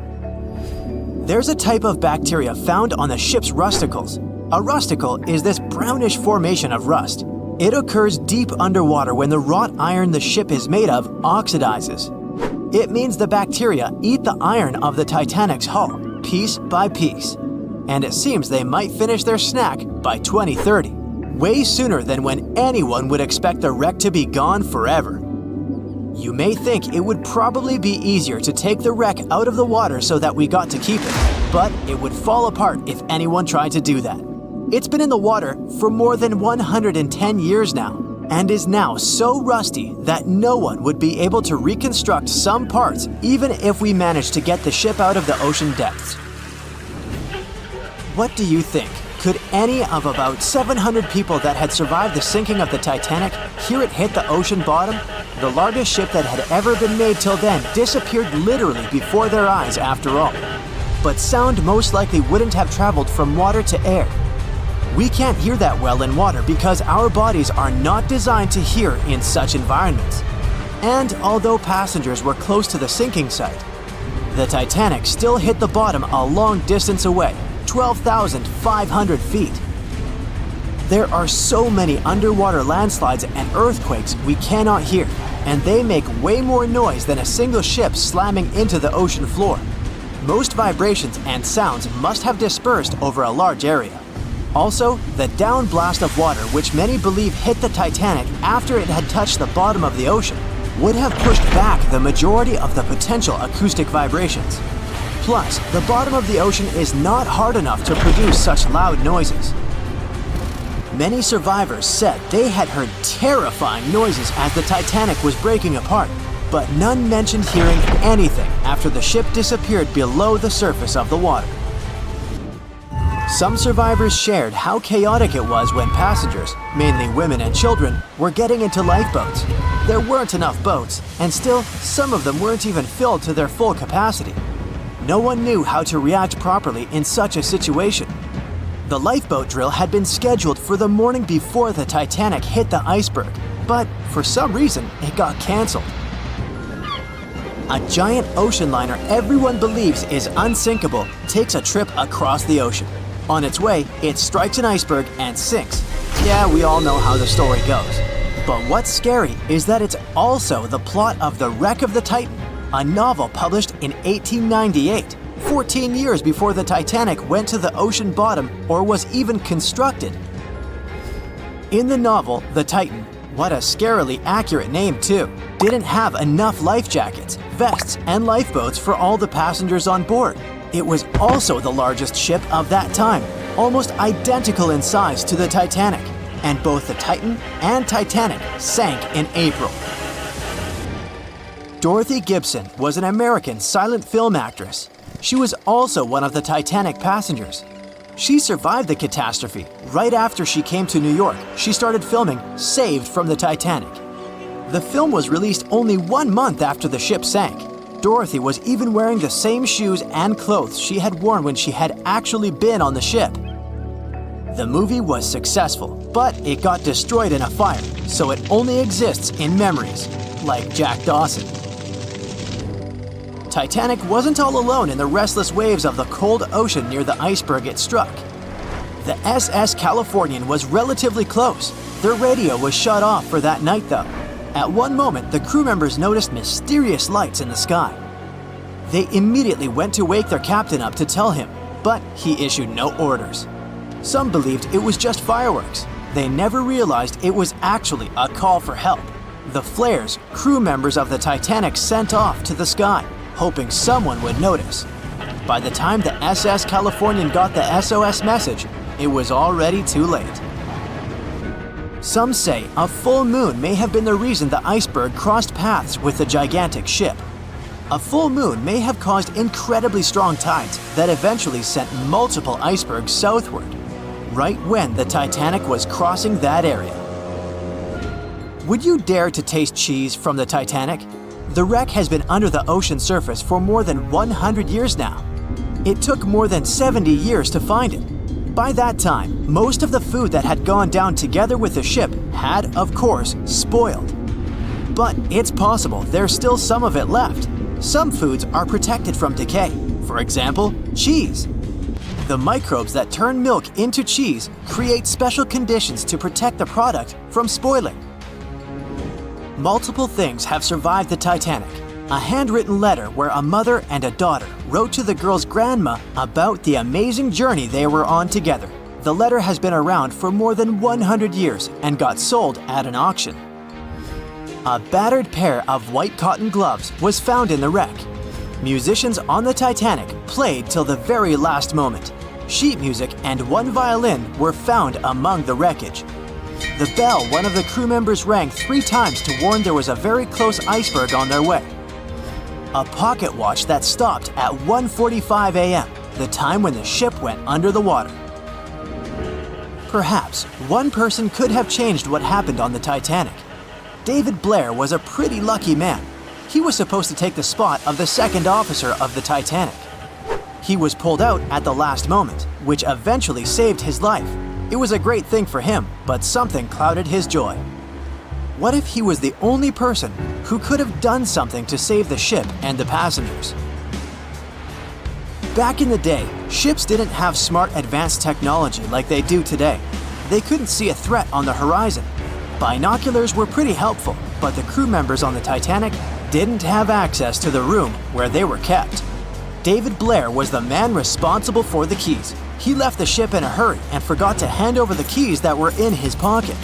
There's a type of bacteria found on the ship's rusticles. A rusticle is this brownish formation of rust. It occurs deep underwater when the wrought iron the ship is made of oxidizes. It means the bacteria eat the iron of the Titanic's hull, piece by piece. And it seems they might finish their snack by 2030, way sooner than when anyone would expect the wreck to be gone forever. You may think it would probably be easier to take the wreck out of the water so that we got to keep it, but it would fall apart if anyone tried to do that. It's been in the water for more than 110 years now, and is now so rusty that no one would be able to reconstruct some parts even if we managed to get the ship out of the ocean depths. What do you think? Could any of about 700 people that had survived the sinking of the Titanic hear it hit the ocean bottom? The largest ship that had ever been made till then disappeared literally before their eyes after all. But sound most likely wouldn't have traveled from water to air. We can't hear that well in water because our bodies are not designed to hear in such environments. And although passengers were close to the sinking site, the Titanic still hit the bottom a long distance away, 12,500 feet. There are so many underwater landslides and earthquakes we cannot hear, and they make way more noise than a single ship slamming into the ocean floor. Most vibrations and sounds must have dispersed over a large area. Also, the downblast of water, which many believe hit the Titanic after it had touched the bottom of the ocean, would have pushed back the majority of the potential acoustic vibrations. Plus, the bottom of the ocean is not hard enough to produce such loud noises. Many survivors said they had heard terrifying noises as the Titanic was breaking apart, but none mentioned hearing anything after the ship disappeared below the surface of the water. Some survivors shared how chaotic it was when passengers, mainly women and children, were getting into lifeboats. There weren't enough boats, and still, some of them weren't even filled to their full capacity. No one knew how to react properly in such a situation. The lifeboat drill had been scheduled for the morning before the Titanic hit the iceberg, but for some reason, it got canceled. A giant ocean liner everyone believes is unsinkable takes a trip across the ocean. On its way, it strikes an iceberg and sinks. Yeah, we all know how the story goes. But what's scary is that it's also the plot of The Wreck of the Titan, a novel published in 1898, 14 years before the Titanic went to the ocean bottom or was even constructed. In the novel, the Titan, what a scarily accurate name too, didn't have enough life jackets, vests, and lifeboats for all the passengers on board. It was also the largest ship of that time, almost identical in size to the Titanic, and both the Titan and Titanic sank in April. Dorothy Gibson was an American silent film actress. She was also one of the Titanic passengers. She survived the catastrophe. Right after she came to New York, she started filming Saved from the Titanic. The film was released only 1 month after the ship sank. Dorothy was even wearing the same shoes and clothes she had worn when she had actually been on the ship. The movie was successful, but it got destroyed in a fire, so it only exists in memories, like Jack Dawson. Titanic wasn't all alone in the restless waves of the cold ocean near the iceberg it struck. The SS Californian was relatively close. Their radio was shut off for that night though. At one moment, the crew members noticed mysterious lights in the sky. They immediately went to wake their captain up to tell him, but he issued no orders. Some believed it was just fireworks. They never realized it was actually a call for help. The flares crew members of the Titanic sent off to the sky, hoping someone would notice. By the time the SS Californian got the SOS message, it was already too late. Some say a full moon may have been the reason the iceberg crossed paths with the gigantic ship. A full moon may have caused incredibly strong tides that eventually sent multiple icebergs southward, right when the Titanic was crossing that area. Would you dare to taste cheese from the Titanic? The wreck has been under the ocean surface for more than 100 years now. It took more than 70 years to find it. By that time, most of the food that had gone down together with the ship had, of course, spoiled. But it's possible there's still some of it left. Some foods are protected from decay. For example, cheese. The microbes that turn milk into cheese create special conditions to protect the product from spoiling. Multiple things have survived the Titanic. A handwritten letter where a mother and a daughter wrote to the girl's grandma about the amazing journey they were on together. The letter has been around for more than 100 years and got sold at an auction. A battered pair of white cotton gloves was found in the wreck. Musicians on the Titanic played till the very last moment. Sheet music and one violin were found among the wreckage. The bell one of the crew members rang 3 times to warn there was a very close iceberg on their way. A pocket watch that stopped at 1:45 a.m., the time when the ship went under the water. Perhaps one person could have changed what happened on the Titanic. David Blair was a pretty lucky man. He was supposed to take the spot of the second officer of the Titanic. He was pulled out at the last moment, which eventually saved his life. It was a great thing for him, but something clouded his joy. What if he was the only person who could have done something to save the ship and the passengers? Back in the day, ships didn't have smart advanced technology like they do today. They couldn't see a threat on the horizon. Binoculars were pretty helpful, but the crew members on the Titanic didn't have access to the room where they were kept. David Blair was the man responsible for the keys. He left the ship in a hurry and forgot to hand over the keys that were in his pocket.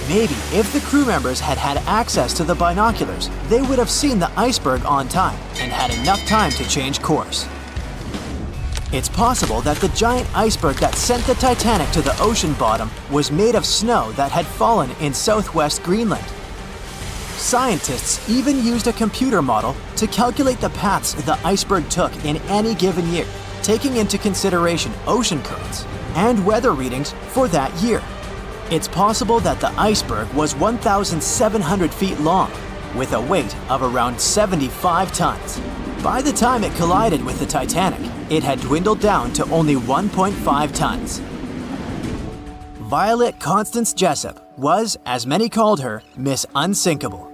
Maybe if the crew members had had access to the binoculars, they would have seen the iceberg on time and had enough time to change course. It's possible that the giant iceberg that sent the Titanic to the ocean bottom was made of snow that had fallen in southwest Greenland. Scientists even used a computer model to calculate the paths the iceberg took in any given year, taking into consideration ocean currents and weather readings for that year. It's possible that the iceberg was 1,700 feet long, with a weight of around 75 tons. By the time it collided with the Titanic, it had dwindled down to only 1.5 tons. Violet Constance Jessup was, as many called her, Miss Unsinkable.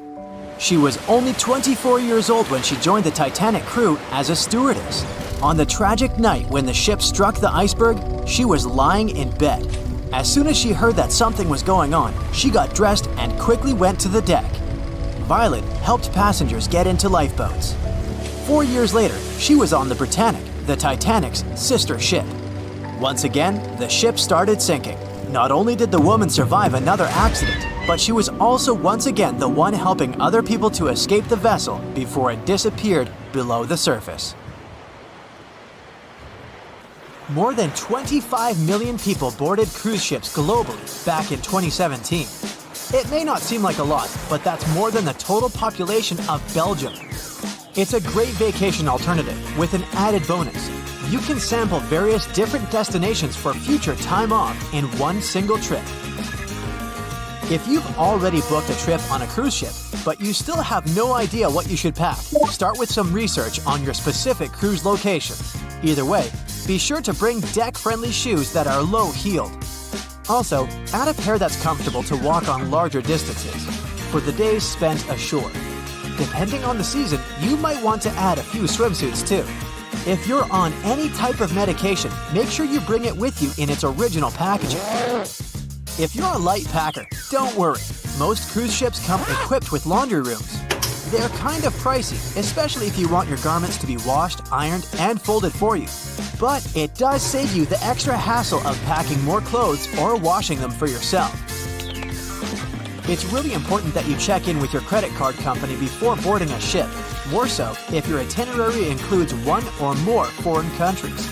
She was only 24 years old when she joined the Titanic crew as a stewardess. On the tragic night when the ship struck the iceberg, she was lying in bed. As soon as she heard that something was going on, she got dressed and quickly went to the deck. Violet helped passengers get into lifeboats. 4 years later, she was on the Britannic, the Titanic's sister ship. Once again, the ship started sinking. Not only did the woman survive another accident, but she was also once again the one helping other people to escape the vessel before it disappeared below the surface. More than 25 million people boarded cruise ships globally back in 2017. It may not seem like a lot, but that's more than the total population of Belgium. It's a great vacation alternative with an added bonus. You can sample various different destinations for future time off in one single trip. If you've already booked a trip on a cruise ship, but you still have no idea what you should pack, start with some research on your specific cruise location. Either way, be sure to bring deck-friendly shoes that are low-heeled. Also, add a pair that's comfortable to walk on larger distances for the days spent ashore. Depending on the season, you might want to add a few swimsuits too. If you're on any type of medication, make sure you bring it with you in its original packaging. If you're a light packer, don't worry. Most cruise ships come equipped with laundry rooms. They're kind of pricey, especially if you want your garments to be washed, ironed, and folded for you. But it does save you the extra hassle of packing more clothes or washing them for yourself. It's really important that you check in with your credit card company before boarding a ship, more so if your itinerary includes one or more foreign countries.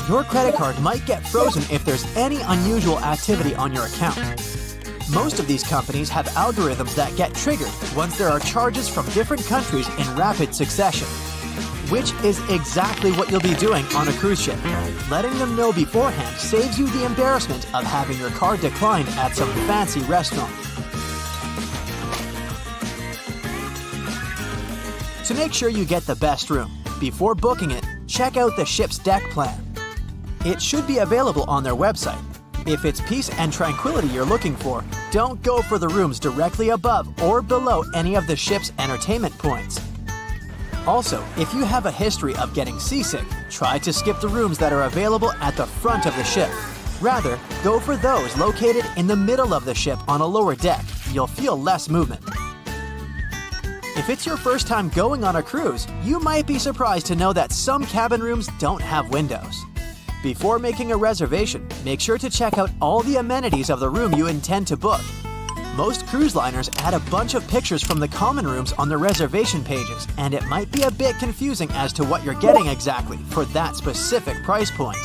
Your credit card might get frozen if there's any unusual activity on your account. Most of these companies have algorithms that get triggered once there are charges from different countries in rapid succession, which is exactly what you'll be doing on a cruise ship. Letting them know beforehand saves you the embarrassment of having your card declined at some fancy restaurant. To make sure you get the best room, before booking it, check out the ship's deck plan. It should be available on their website. If it's peace and tranquility you're looking for, don't go for the rooms directly above or below any of the ship's entertainment points. Also, if you have a history of getting seasick, try to skip the rooms that are available at the front of the ship. Rather, go for those located in the middle of the ship on a lower deck. You'll feel less movement. If it's your first time going on a cruise, you might be surprised to know that some cabin rooms don't have windows. Before making a reservation, make sure to check out all the amenities of the room you intend to book. Most cruise liners add a bunch of pictures from the common rooms on their reservation pages, and it might be a bit confusing as to what you're getting exactly for that specific price point.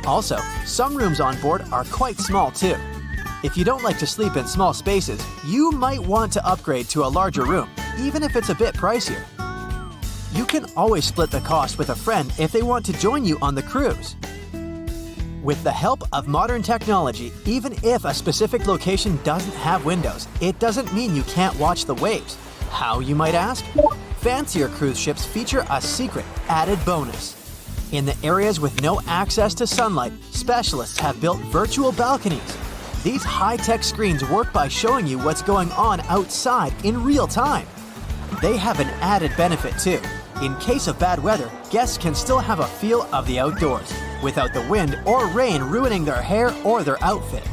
Also, some rooms on board are quite small too. If you don't like to sleep in small spaces, you might want to upgrade to a larger room, even if it's a bit pricier. You can always split the cost with a friend if they want to join you on the cruise. With the help of modern technology, even if a specific location doesn't have windows, it doesn't mean you can't watch the waves. How, you might ask? Fancier cruise ships feature a secret added bonus. In the areas with no access to sunlight, specialists have built virtual balconies. These high-tech screens work by showing you what's going on outside in real time. They have an added benefit too. In case of bad weather, guests can still have a feel of the outdoors, without the wind or rain ruining their hair or their outfit.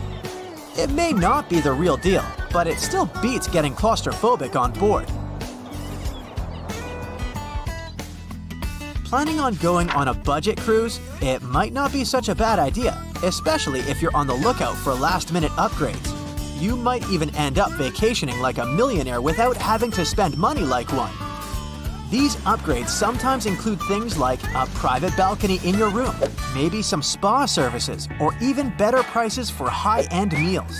It may not be the real deal, but it still beats getting claustrophobic on board. Planning on going on a budget cruise? It might not be such a bad idea, especially if you're on the lookout for last-minute upgrades. You might even end up vacationing like a millionaire without having to spend money like one. These upgrades sometimes include things like a private balcony in your room, maybe some spa services, or even better prices for high-end meals.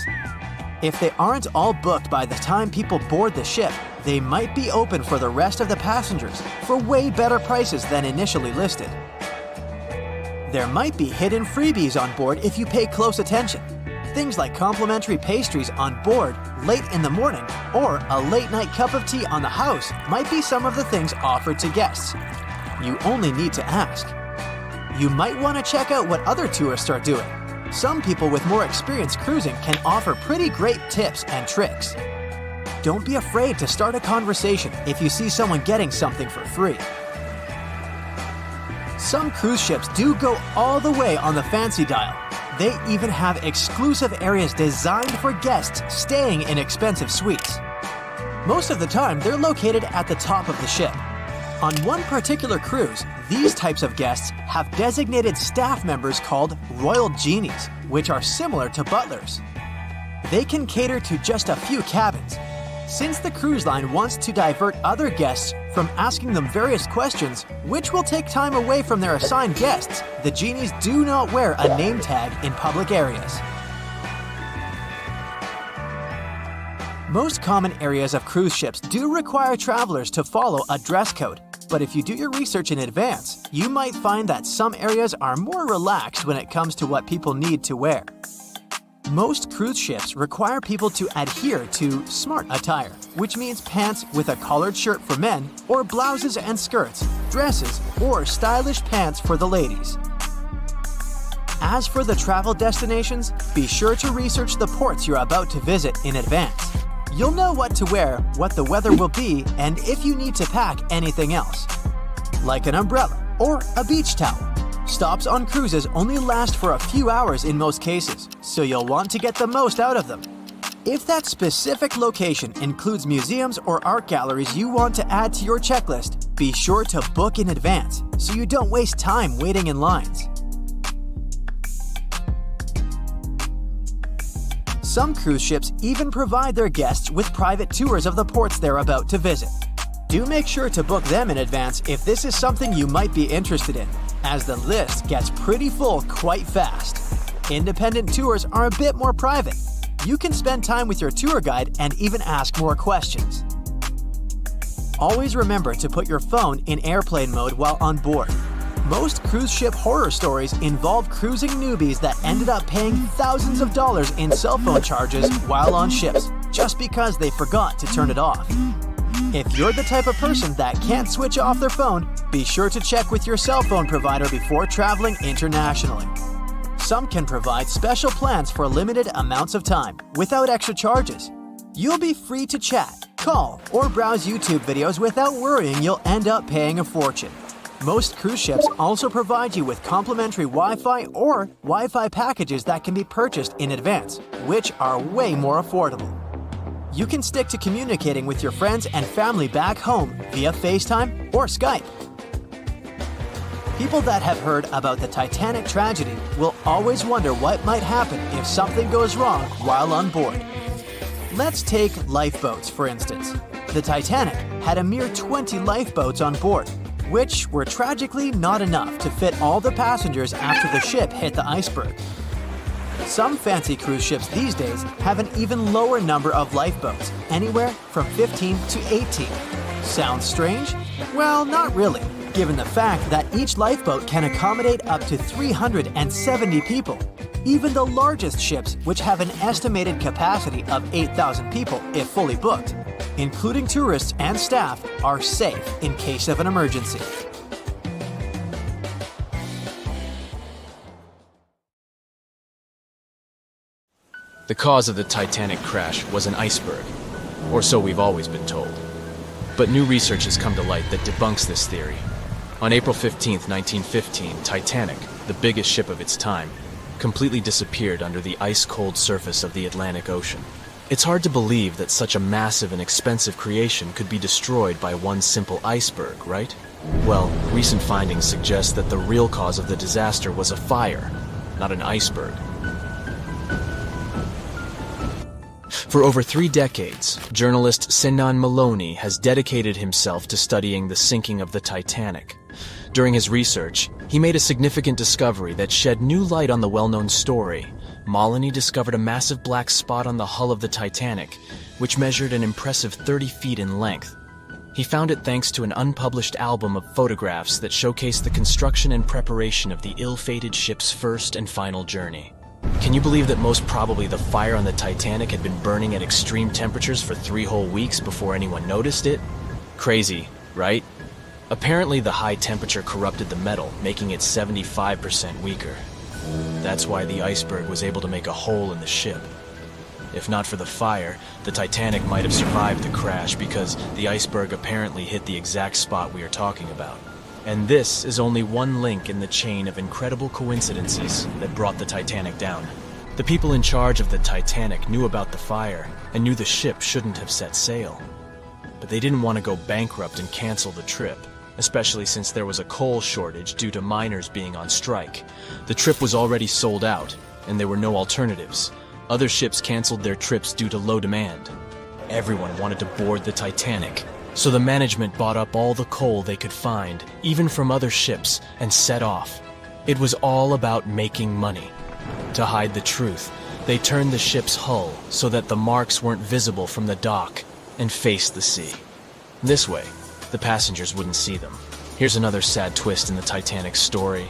If they aren't all booked by the time people board the ship, they might be open for the rest of the passengers for way better prices than initially listed. There might be hidden freebies on board if you pay close attention. Things like complimentary pastries on board late in the morning or a late-night cup of tea on the house might be some of the things offered to guests. You only need to ask. You might want to check out what other tourists are doing. Some people with more experience cruising can offer pretty great tips and tricks. Don't be afraid to start a conversation if you see someone getting something for free. Some cruise ships do go all the way on the fancy dial. They even have exclusive areas designed for guests staying in expensive suites. Most of the time, they're located at the top of the ship. On one particular cruise, these types of guests have designated staff members called Royal Genies, which are similar to butlers. They can cater to just a few cabins. Since the cruise line wants to divert other guests from asking them various questions, which will take time away from their assigned guests, the genies do not wear a name tag in public areas. Most common areas of cruise ships do require travelers to follow a dress code, but if you do your research in advance, you might find that some areas are more relaxed when it comes to what people need to wear. Most cruise ships require people to adhere to smart attire, which means pants with a collared shirt for men, or blouses and skirts, dresses, or stylish pants for the ladies. As for the travel destinations, be sure to research the ports you're about to visit in advance. You'll know what to wear, what the weather will be, and if you need to pack anything else, like an umbrella or a beach towel. Stops on cruises only last for a few hours in most cases, so you'll want to get the most out of them. If that specific location includes museums or art galleries you want to add to your checklist, be sure to book in advance so you don't waste time waiting in lines. Some cruise ships even provide their guests with private tours of the ports they're about to visit. Do make sure to book them in advance if this is something you might be interested in, as the list gets pretty full quite fast. Independent tours are a bit more private. You can spend time with your tour guide and even ask more questions. Always remember to put your phone in airplane mode while on board. Most cruise ship horror stories involve cruising newbies that ended up paying thousands of dollars in cell phone charges while on ships, just because they forgot to turn it off. If you're the type of person that can't switch off their phone, be sure to check with your cell phone provider before traveling internationally. some can provide special plans for limited amounts of time without extra charges. You'll be free to chat, call, or browse YouTube videos without worrying you'll end up paying a fortune. Most cruise ships also provide you with complimentary Wi-Fi or Wi-Fi packages that can be purchased in advance, which are way more affordable. You can stick to communicating with your friends and family back home via FaceTime or Skype. People that have heard about the Titanic tragedy will always wonder what might happen if something goes wrong while on board. Let's take lifeboats, for instance. The Titanic had a mere 20 lifeboats on board, which were tragically not enough to fit all the passengers after the ship hit the iceberg. Some fancy cruise ships these days have an even lower number of lifeboats, anywhere from 15 to 18. Sounds strange? Well, not really, given the fact that each lifeboat can accommodate up to 370 people. Even the largest ships, which have an estimated capacity of 8,000 people if fully booked, including tourists and staff, are safe in case of an emergency. The cause of the Titanic crash was an iceberg, or so we've always been told. But new research has come to light that debunks this theory. On April 15, 1915, Titanic, the biggest ship of its time, completely disappeared under the ice-cold surface of the Atlantic Ocean. It's hard to believe that such a massive and expensive creation could be destroyed by one simple iceberg, right? Well, recent findings suggest that the real cause of the disaster was a fire, not an iceberg. For over 3 decades, journalist Sinan Maloney has dedicated himself to studying the sinking of the Titanic. During his research, he made a significant discovery that shed new light on the well-known story. Maloney discovered a massive black spot on the hull of the Titanic, which measured an impressive 30 feet in length. He found it thanks to an unpublished album of photographs that showcased the construction and preparation of the ill-fated ship's first and final journey. Can you believe that most probably the fire on the Titanic had been burning at extreme temperatures for 3 whole weeks before anyone noticed it? Crazy, right? Apparently the high temperature corrupted the metal, making it 75% weaker. That's why the iceberg was able to make a hole in the ship. If not for the fire, the Titanic might have survived the crash because the iceberg apparently hit the exact spot we are talking about. And this is only one link in the chain of incredible coincidences that brought the Titanic down. The people in charge of the Titanic knew about the fire and knew the ship shouldn't have set sail. But they didn't want to go bankrupt and cancel the trip, especially since there was a coal shortage due to miners being on strike. The trip was already sold out, and there were no alternatives. Other ships canceled their trips due to low demand. Everyone wanted to board the Titanic, so the management bought up all the coal they could find, even from other ships, and set off. It was all about making money. To hide the truth, they turned the ship's hull so that the marks weren't visible from the dock and faced the sea. This way, the passengers wouldn't see them. Here's another sad twist in the Titanic story.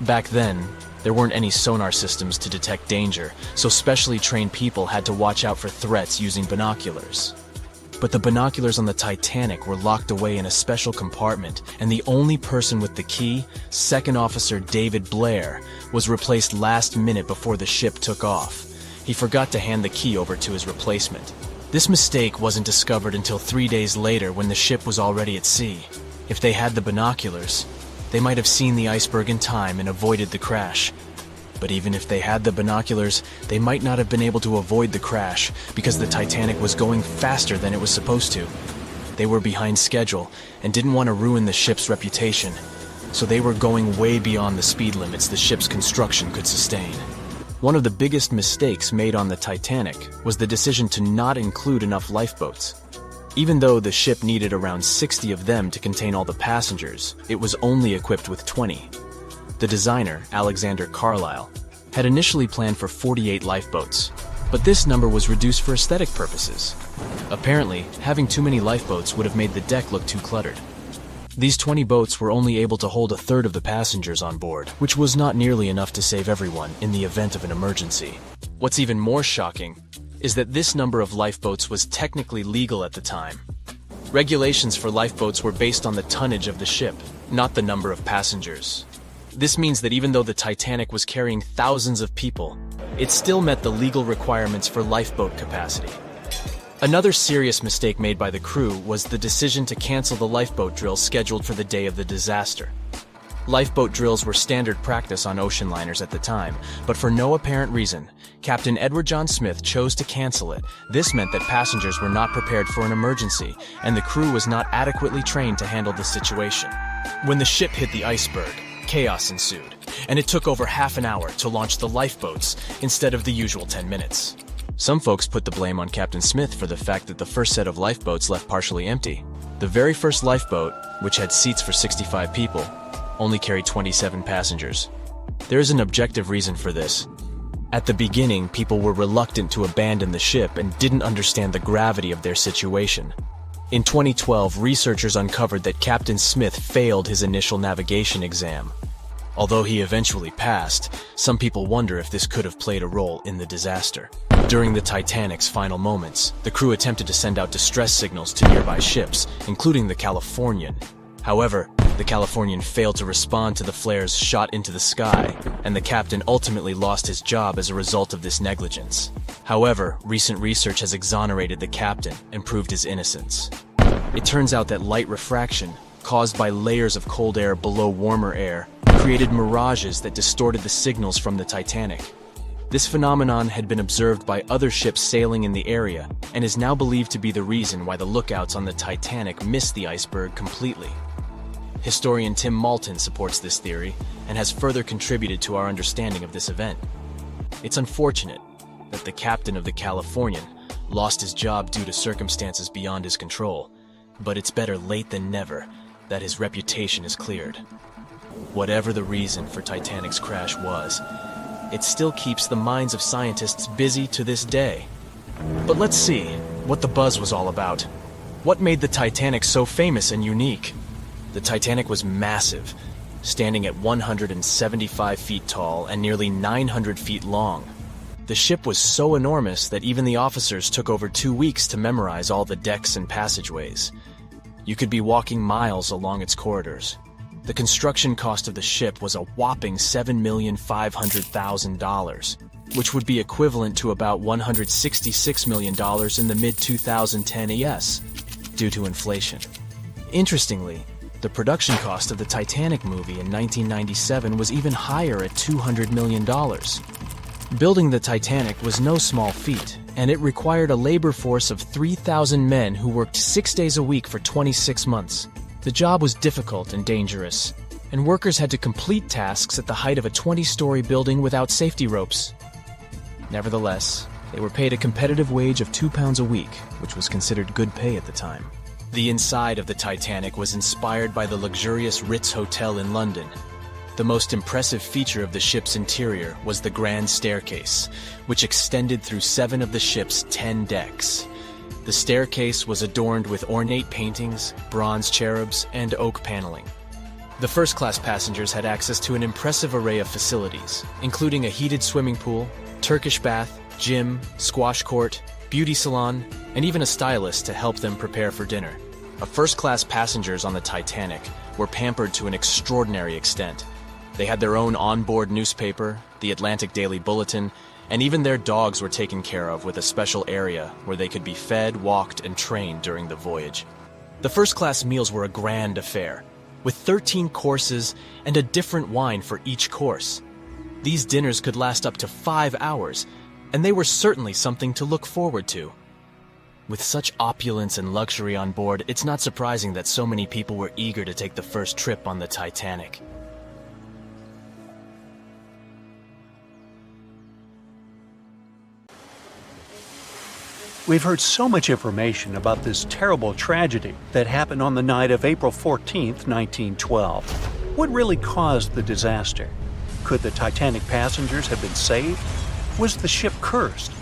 Back then, there weren't any sonar systems to detect danger, so specially trained people had to watch out for threats using binoculars. But the binoculars on the Titanic were locked away in a special compartment, and the only person with the key, Second Officer David Blair, was replaced last minute before the ship took off. He forgot to hand the key over to his replacement. This mistake wasn't discovered until 3 days later when the ship was already at sea. If they had the binoculars, they might have seen the iceberg in time and avoided the crash. But even if they had the binoculars, they might not have been able to avoid the crash because the Titanic was going faster than it was supposed to. They were behind schedule and didn't want to ruin the ship's reputation, so they were going way beyond the speed limits the ship's construction could sustain. One of the biggest mistakes made on the Titanic was the decision to not include enough lifeboats. Even though the ship needed around 60 of them to contain all the passengers, it was only equipped with 20. The designer, Alexander Carlisle, had initially planned for 48 lifeboats, but this number was reduced for aesthetic purposes. Apparently, having too many lifeboats would have made the deck look too cluttered. These 20 boats were only able to hold a third of the passengers on board, which was not nearly enough to save everyone in the event of an emergency. What's even more shocking is that this number of lifeboats was technically legal at the time. Regulations for lifeboats were based on the tonnage of the ship, not the number of passengers. This means that even though the Titanic was carrying thousands of people, it still met the legal requirements for lifeboat capacity. Another serious mistake made by the crew was the decision to cancel the lifeboat drill scheduled for the day of the disaster. Lifeboat drills were standard practice on ocean liners at the time, but for no apparent reason, Captain Edward John Smith chose to cancel it. This meant that passengers were not prepared for an emergency, and the crew was not adequately trained to handle the situation. When the ship hit the iceberg, chaos ensued, and it took over half an hour to launch the lifeboats instead of the usual 10 minutes. Some folks put the blame on Captain Smith for the fact that the first set of lifeboats left partially empty. The very first lifeboat, which had seats for 65 people, only carried 27 passengers. There is an objective reason for this. At the beginning, people were reluctant to abandon the ship and didn't understand the gravity of their situation. In 2012, researchers uncovered that Captain Smith failed his initial navigation exam. Although he eventually passed, some people wonder if this could have played a role in the disaster. During the Titanic's final moments, the crew attempted to send out distress signals to nearby ships, including the Californian. However, the Californian failed to respond to the flares shot into the sky, and the captain ultimately lost his job as a result of this negligence. However, recent research has exonerated the captain and proved his innocence. It turns out that light refraction, caused by layers of cold air below warmer air, created mirages that distorted the signals from the Titanic. This phenomenon had been observed by other ships sailing in the area and is now believed to be the reason why the lookouts on the Titanic missed the iceberg completely. Historian Tim Malton supports this theory and has further contributed to our understanding of this event. It's unfortunate that the captain of the Californian lost his job due to circumstances beyond his control, but it's better late than never that his reputation is cleared. Whatever the reason for Titanic's crash was, it still keeps the minds of scientists busy to this day. But let's see what the buzz was all about. What made the Titanic so famous and unique? The Titanic was massive, standing at 175 feet tall and nearly 900 feet long. The ship was so enormous that even the officers took over 2 weeks to memorize all the decks and passageways. You could be walking miles along its corridors. The construction cost of the ship was a whopping $7,500,000, which would be equivalent to about $166 million in the mid-2010 ES, due to inflation. Interestingly, the production cost of the Titanic movie in 1997 was even higher at $200 million. Building the Titanic was no small feat, and it required a labor force of 3,000 men who worked 6 days a week for 26 months. The job was difficult and dangerous, and workers had to complete tasks at the height of a 20-story building without safety ropes. Nevertheless, they were paid a competitive wage of £2 a week, which was considered good pay at the time. The inside of the Titanic was inspired by the luxurious Ritz Hotel in London. The most impressive feature of the ship's interior was the grand staircase, which extended through 7 of the ship's 10 decks. The staircase was adorned with ornate paintings, bronze cherubs, and oak paneling. The first-class passengers had access to an impressive array of facilities, including a heated swimming pool, Turkish bath, gym, squash court, beauty salon, and even a stylist to help them prepare for dinner. First-class passengers on the Titanic were pampered to an extraordinary extent. They had their own onboard newspaper, the Atlantic Daily Bulletin, and even their dogs were taken care of with a special area where they could be fed, walked, and trained during the voyage. The first-class meals were a grand affair, with 13 courses and a different wine for each course. These dinners could last up to 5 hours, and they were certainly something to look forward to. With such opulence and luxury on board, it's not surprising that so many people were eager to take the first trip on the Titanic. We've heard so much information about this terrible tragedy that happened on the night of April 14, 1912. What really caused the disaster? Could the Titanic passengers have been saved? Was the ship cursed?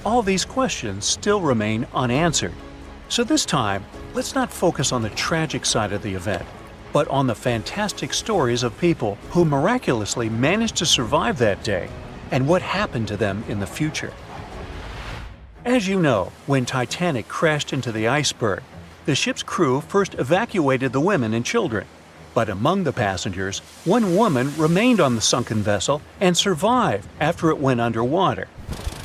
All these questions still remain unanswered. So this time, let's not focus on the tragic side of the event, but on the fantastic stories of people who miraculously managed to survive that day and what happened to them in the future. As you know, when Titanic crashed into the iceberg, the ship's crew first evacuated the women and children. But among the passengers, one woman remained on the sunken vessel and survived after it went underwater.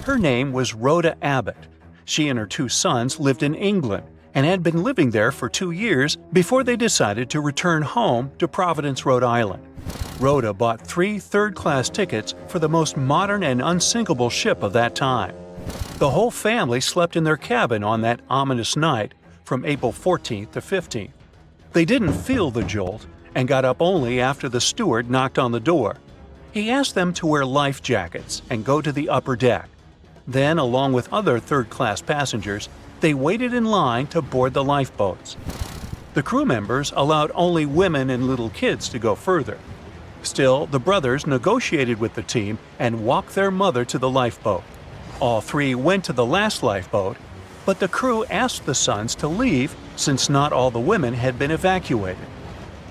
Her name was Rhoda Abbott. She and her 2 sons lived in England and had been living there for 2 years before they decided to return home to Providence, Rhode Island. Rhoda bought 3 third-class tickets for the most modern and unsinkable ship of that time. The whole family slept in their cabin on that ominous night from April 14th to 15th. They didn't feel the jolt and got up only after the steward knocked on the door. He asked them to wear life jackets and go to the upper deck. Then, along with other third-class passengers, they waited in line to board the lifeboats. The crew members allowed only women and little kids to go further. Still, the brothers negotiated with the team and walked their mother to the lifeboat. All 3 went to the last lifeboat, but the crew asked the sons to leave since not all the women had been evacuated.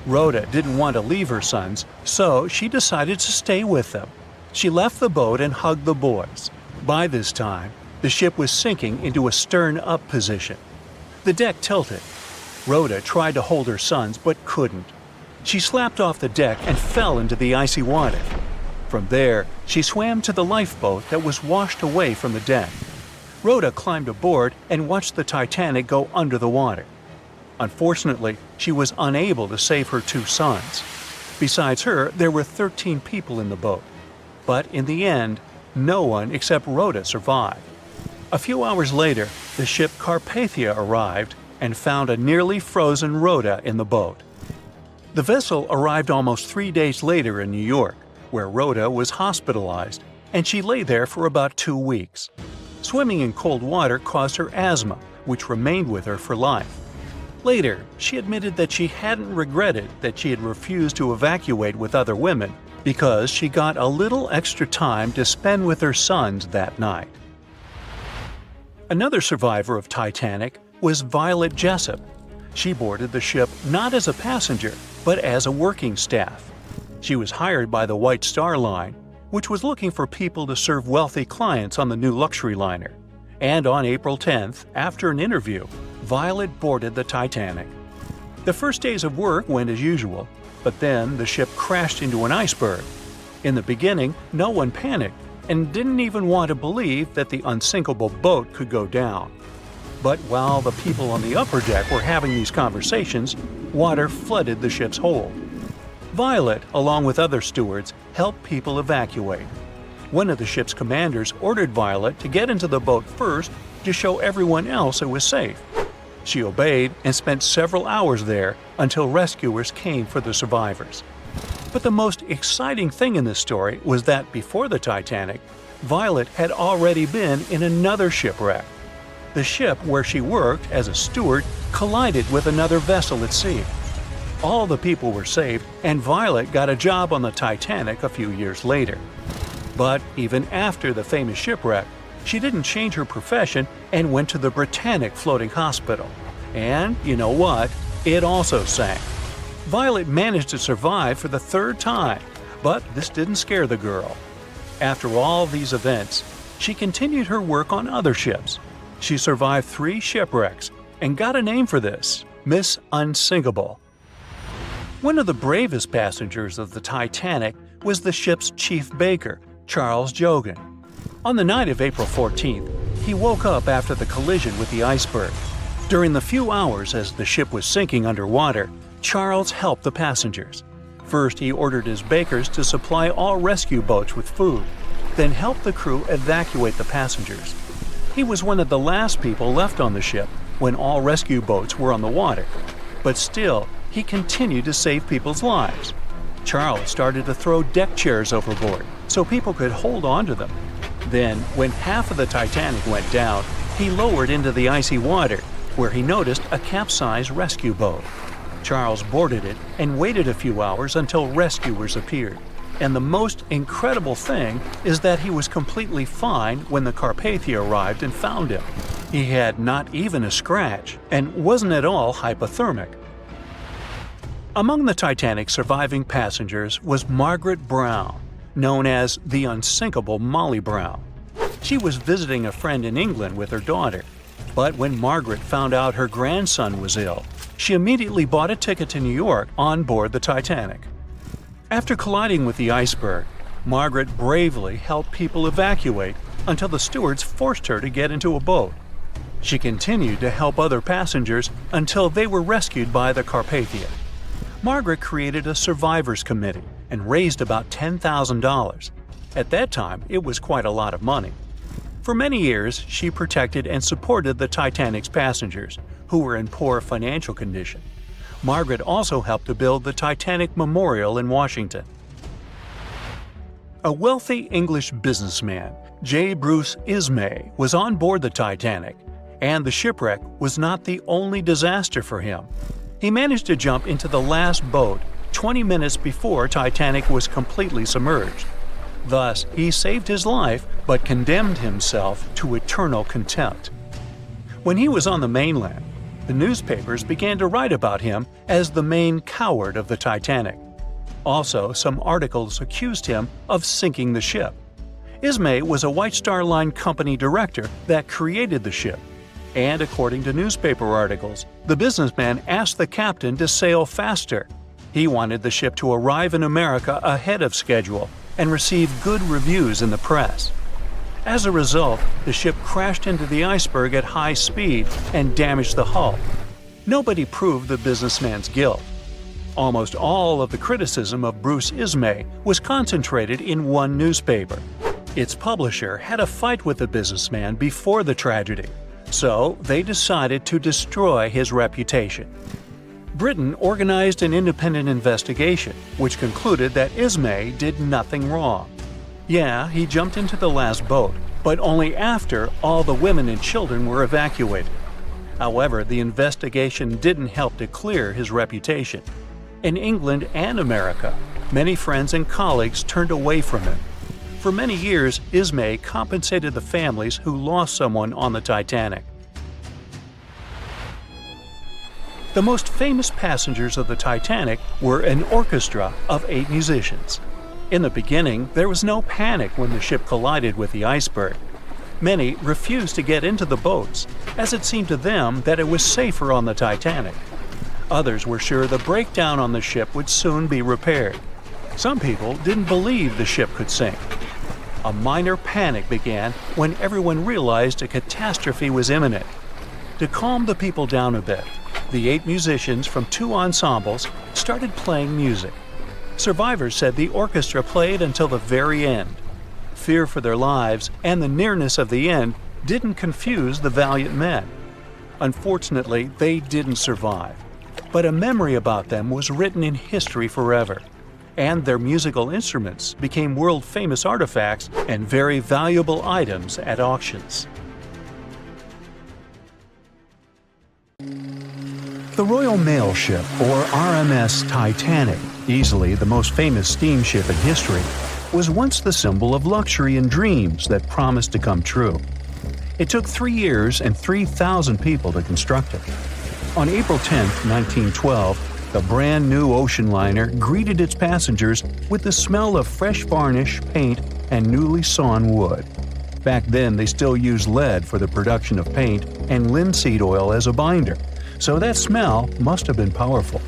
Rhoda didn't want to leave her sons, so she decided to stay with them. She left the boat and hugged the boys. By this time, the ship was sinking into a stern-up position. The deck tilted. Rhoda tried to hold her sons but couldn't. She slapped off the deck and fell into the icy water. From there, she swam to the lifeboat that was washed away from the deck. Rhoda climbed aboard and watched the Titanic go under the water. Unfortunately, she was unable to save her 2 sons. Besides her, there were 13 people in the boat. But in the end, no one except Rhoda survived. A few hours later, the ship Carpathia arrived and found a nearly frozen Rhoda in the boat. The vessel arrived almost 3 days later in New York, where Rhoda was hospitalized, and she lay there for about 2 weeks. Swimming in cold water caused her asthma, which remained with her for life. Later, she admitted that she hadn't regretted that she had refused to evacuate with other women because she got a little extra time to spend with her sons that night. Another survivor of Titanic was Violet Jessup. She boarded the ship not as a passenger, but as a working staff. She was hired by the White Star Line, which was looking for people to serve wealthy clients on the new luxury liner. And on April 10th, after an interview, Violet boarded the Titanic. The first days of work went as usual, but then the ship crashed into an iceberg. In the beginning, no one panicked and didn't even want to believe that the unsinkable boat could go down. But while the people on the upper deck were having these conversations, water flooded the ship's hold. Violet, along with other stewards, helped people evacuate. One of the ship's commanders ordered Violet to get into the boat first to show everyone else it was safe. She obeyed and spent several hours there until rescuers came for the survivors. But the most exciting thing in this story was that before the Titanic, Violet had already been in another shipwreck. The ship where she worked as a steward collided with another vessel at sea. All the people were saved, and Violet got a job on the Titanic a few years later. But even after the famous shipwreck, she didn't change her profession and went to the Britannic Floating Hospital. And you know what? It also sank. Violet managed to survive for the 3rd time, but this didn't scare the girl. After all these events, she continued her work on other ships. She survived 3 shipwrecks and got a name for this, Miss Unsinkable. One of the bravest passengers of the Titanic was the ship's chief baker, Charles Jogan. On the night of April 14th, he woke up after the collision with the iceberg. During the few hours as the ship was sinking underwater, Charles helped the passengers. First, he ordered his bakers to supply all rescue boats with food, then helped the crew evacuate the passengers. He was one of the last people left on the ship when all rescue boats were on the water. But still, he continued to save people's lives. Charles started to throw deck chairs overboard so people could hold on to them. Then, when half of the Titanic went down, he lowered into the icy water, where he noticed a capsized rescue boat. Charles boarded it and waited a few hours until rescuers appeared. And the most incredible thing is that he was completely fine when the Carpathia arrived and found him. He had not even a scratch and wasn't at all hypothermic. Among the Titanic's surviving passengers was Margaret Brown, known as the unsinkable Molly Brown. She was visiting a friend in England with her daughter, but when Margaret found out her grandson was ill, she immediately bought a ticket to New York on board the Titanic. After colliding with the iceberg, Margaret bravely helped people evacuate until the stewards forced her to get into a boat. She continued to help other passengers until they were rescued by the Carpathia. Margaret created a survivors committee and raised about $10,000. At that time, it was quite a lot of money. For many years, she protected and supported the Titanic's passengers, who were in poor financial condition. Margaret also helped to build the Titanic Memorial in Washington. A wealthy English businessman, J. Bruce Ismay, was on board the Titanic, and the shipwreck was not the only disaster for him. He managed to jump into the last boat 20 minutes before Titanic was completely submerged. Thus, he saved his life but condemned himself to eternal contempt. When he was on the mainland, the newspapers began to write about him as the main coward of the Titanic. Also, some articles accused him of sinking the ship. Ismay was a White Star Line company director that created the ship, and according to newspaper articles, the businessman asked the captain to sail faster. He wanted the ship to arrive in America ahead of schedule and receive good reviews in the press. As a result, the ship crashed into the iceberg at high speed and damaged the hull. Nobody proved the businessman's guilt. Almost all of the criticism of Bruce Ismay was concentrated in one newspaper. Its publisher had a fight with the businessman before the tragedy, so they decided to destroy his reputation. Britain organized an independent investigation, which concluded that Ismay did nothing wrong. Yeah, he jumped into the last boat, but only after all the women and children were evacuated. However, the investigation didn't help to clear his reputation. In England and America, many friends and colleagues turned away from him. For many years, Ismay compensated the families who lost someone on the Titanic. The most famous passengers of the Titanic were an orchestra of 8 musicians. In the beginning, there was no panic when the ship collided with the iceberg. Many refused to get into the boats, as it seemed to them that it was safer on the Titanic. Others were sure the breakdown on the ship would soon be repaired. Some people didn't believe the ship could sink. A minor panic began when everyone realized a catastrophe was imminent. To calm the people down a bit, the 8 musicians from 2 ensembles started playing music. Survivors said the orchestra played until the very end. Fear for their lives and the nearness of the end didn't confuse the valiant men. Unfortunately, they didn't survive, but a memory about them was written in history forever, and their musical instruments became world-famous artifacts and very valuable items at auctions. The Royal Mail Ship, or RMS Titanic, easily the most famous steamship in history, was once the symbol of luxury and dreams that promised to come true. It took 3 years and 3,000 people to construct it. On April 10, 1912, the brand new ocean liner greeted its passengers with the smell of fresh varnish, paint, and newly sawn wood. Back then, they still used lead for the production of paint and linseed oil as a binder, so that smell must have been powerful.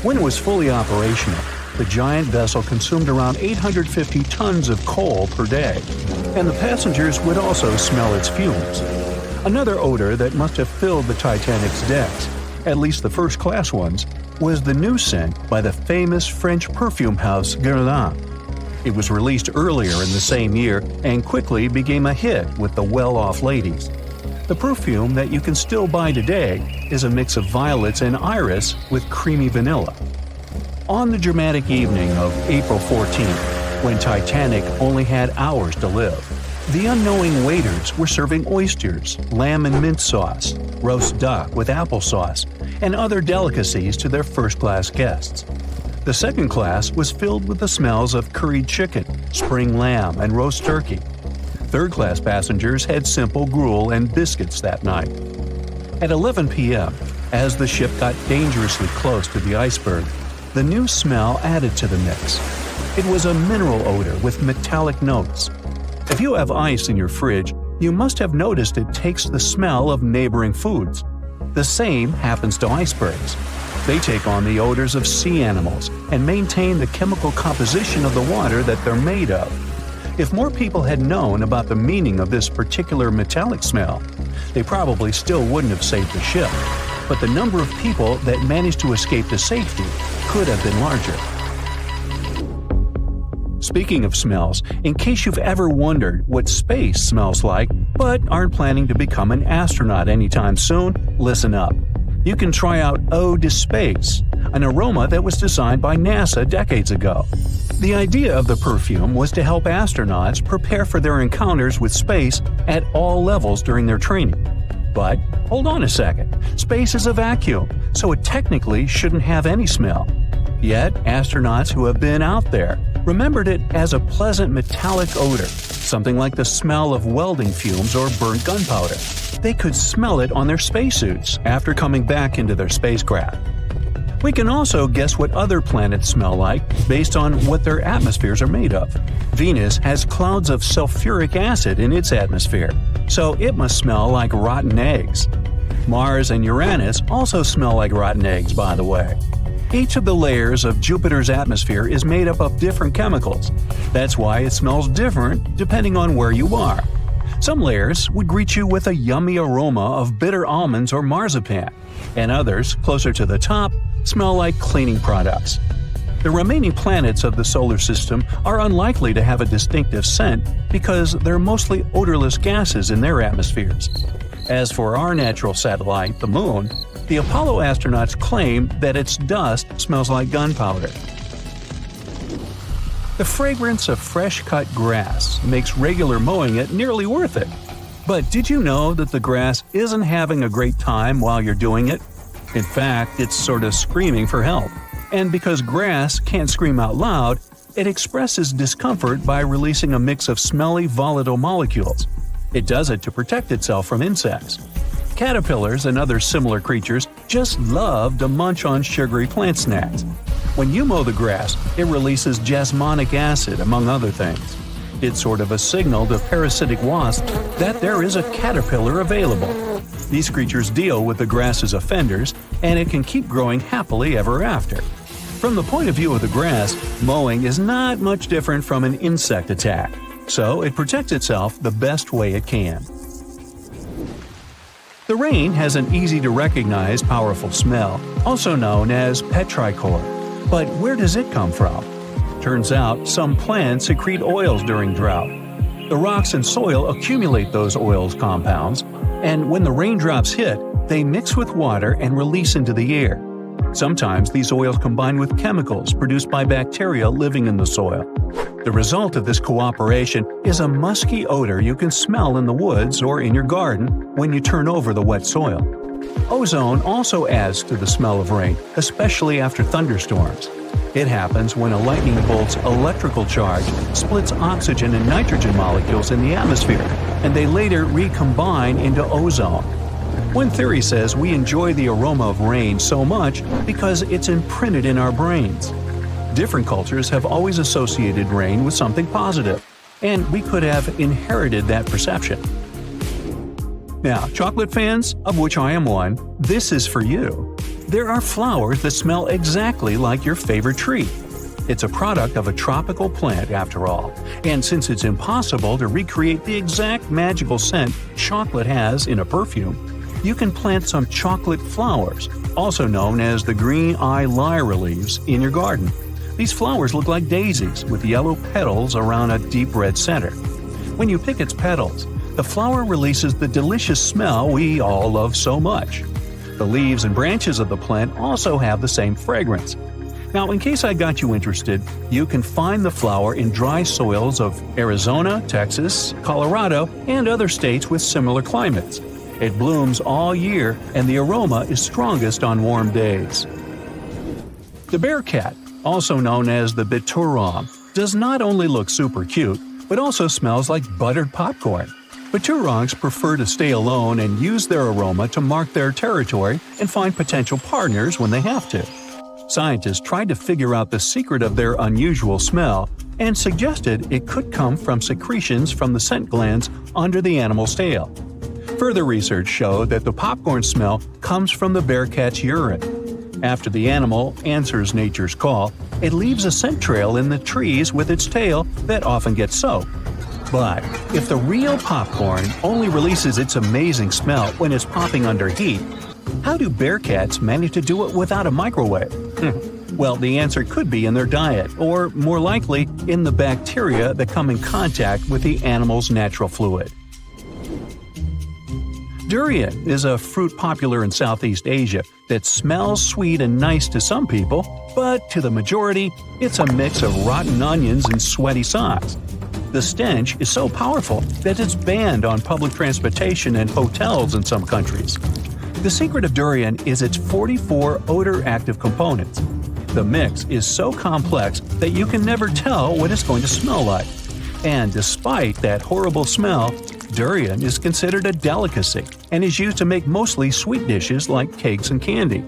When it was fully operational, the giant vessel consumed around 850 tons of coal per day, and the passengers would also smell its fumes. Another odor that must have filled the Titanic's decks, at least the first-class ones, was the new scent by the famous French perfume house Guerlain. It was released earlier in the same year and quickly became a hit with the well-off ladies. The perfume that you can still buy today is a mix of violets and iris with creamy vanilla. On the dramatic evening of April 14th, when Titanic only had hours to live, the unknowing waiters were serving oysters, lamb and mint sauce, roast duck with applesauce, and other delicacies to their first-class guests. The second class was filled with the smells of curried chicken, spring lamb, and roast turkey. Third-class passengers had simple gruel and biscuits that night. At 11 p.m., as the ship got dangerously close to the iceberg, the new smell added to the mix. It was a mineral odor with metallic notes. If you have ice in your fridge, you must have noticed it takes the smell of neighboring foods. The same happens to icebergs. They take on the odors of sea animals and maintain the chemical composition of the water that they're made of. If more people had known about the meaning of this particular metallic smell, they probably still wouldn't have saved the ship. But the number of people that managed to escape to safety could have been larger. Speaking of smells, in case you've ever wondered what space smells like but aren't planning to become an astronaut anytime soon, listen up. You can try out Ode to Space, an aroma that was designed by NASA decades ago. The idea of the perfume was to help astronauts prepare for their encounters with space at all levels during their training. But hold on a second, space is a vacuum, so it technically shouldn't have any smell. Yet, astronauts who have been out there remembered it as a pleasant metallic odor, something like the smell of welding fumes or burnt gunpowder. They could smell it on their spacesuits after coming back into their spacecraft. We can also guess what other planets smell like based on what their atmospheres are made of. Venus has clouds of sulfuric acid in its atmosphere, so it must smell like rotten eggs. Mars and Uranus also smell like rotten eggs, by the way. Each of the layers of Jupiter's atmosphere is made up of different chemicals. That's why it smells different depending on where you are. Some layers would greet you with a yummy aroma of bitter almonds or marzipan, and others, closer to the top, smell like cleaning products. The remaining planets of the solar system are unlikely to have a distinctive scent because they're mostly odorless gases in their atmospheres. As for our natural satellite, the Moon, the Apollo astronauts claim that its dust smells like gunpowder. The fragrance of fresh-cut grass makes regular mowing it nearly worth it. But did you know that the grass isn't having a great time while you're doing it? In fact, it's sort of screaming for help. And because grass can't scream out loud, it expresses discomfort by releasing a mix of smelly, volatile molecules. It does it to protect itself from insects. Caterpillars and other similar creatures just love to munch on sugary plant snacks. When you mow the grass, it releases jasmonic acid, among other things. It's sort of a signal to parasitic wasps that there is a caterpillar available. These creatures deal with the grass's offenders, and it can keep growing happily ever after. From the point of view of the grass, mowing is not much different from an insect attack, so it protects itself the best way it can. The rain has an easy-to-recognize powerful smell, also known as petrichor. But where does it come from? Turns out some plants secrete oils during drought. The rocks and soil accumulate those oils compounds, and when the raindrops hit, they mix with water and release into the air. Sometimes these oils combine with chemicals produced by bacteria living in the soil. The result of this cooperation is a musky odor you can smell in the woods or in your garden when you turn over the wet soil. Ozone also adds to the smell of rain, especially after thunderstorms. It happens when a lightning bolt's electrical charge splits oxygen and nitrogen molecules in the atmosphere, and they later recombine into ozone. One theory says we enjoy the aroma of rain so much because it's imprinted in our brains. Different cultures have always associated rain with something positive, and we could have inherited that perception. Now, chocolate fans, of which I am one, this is for you. There are flowers that smell exactly like your favorite tree. It's a product of a tropical plant, after all, and since it's impossible to recreate the exact magical scent chocolate has in a perfume, you can plant some chocolate flowers, also known as the green eye lyra leaves, in your garden. These flowers look like daisies with yellow petals around a deep red center. When you pick its petals, the flower releases the delicious smell we all love so much. The leaves and branches of the plant also have the same fragrance. Now, in case I got you interested, you can find the flower in dry soils of Arizona, Texas, Colorado, and other states with similar climates. It blooms all year, and the aroma is strongest on warm days. The bear cat, also known as the biturong, does not only look super cute, but also smells like buttered popcorn. Biturongs prefer to stay alone and use their aroma to mark their territory and find potential partners when they have to. Scientists tried to figure out the secret of their unusual smell and suggested it could come from secretions from the scent glands under the animal's tail. Further research showed that the popcorn smell comes from the bearcat's urine. After the animal answers nature's call, it leaves a scent trail in the trees with its tail that often gets soaked. But if the real popcorn only releases its amazing smell when it's popping under heat, how do bearcats manage to do it without a microwave? Well, the answer could be in their diet, or more likely, in the bacteria that come in contact with the animal's natural fluid. Durian is a fruit popular in Southeast Asia that smells sweet and nice to some people, but to the majority, it's a mix of rotten onions and sweaty socks. The stench is so powerful that it's banned on public transportation and hotels in some countries. The secret of durian is its 44 odor-active components. The mix is so complex that you can never tell what it's going to smell like. And despite that horrible smell, durian is considered a delicacy and is used to make mostly sweet dishes like cakes and candy.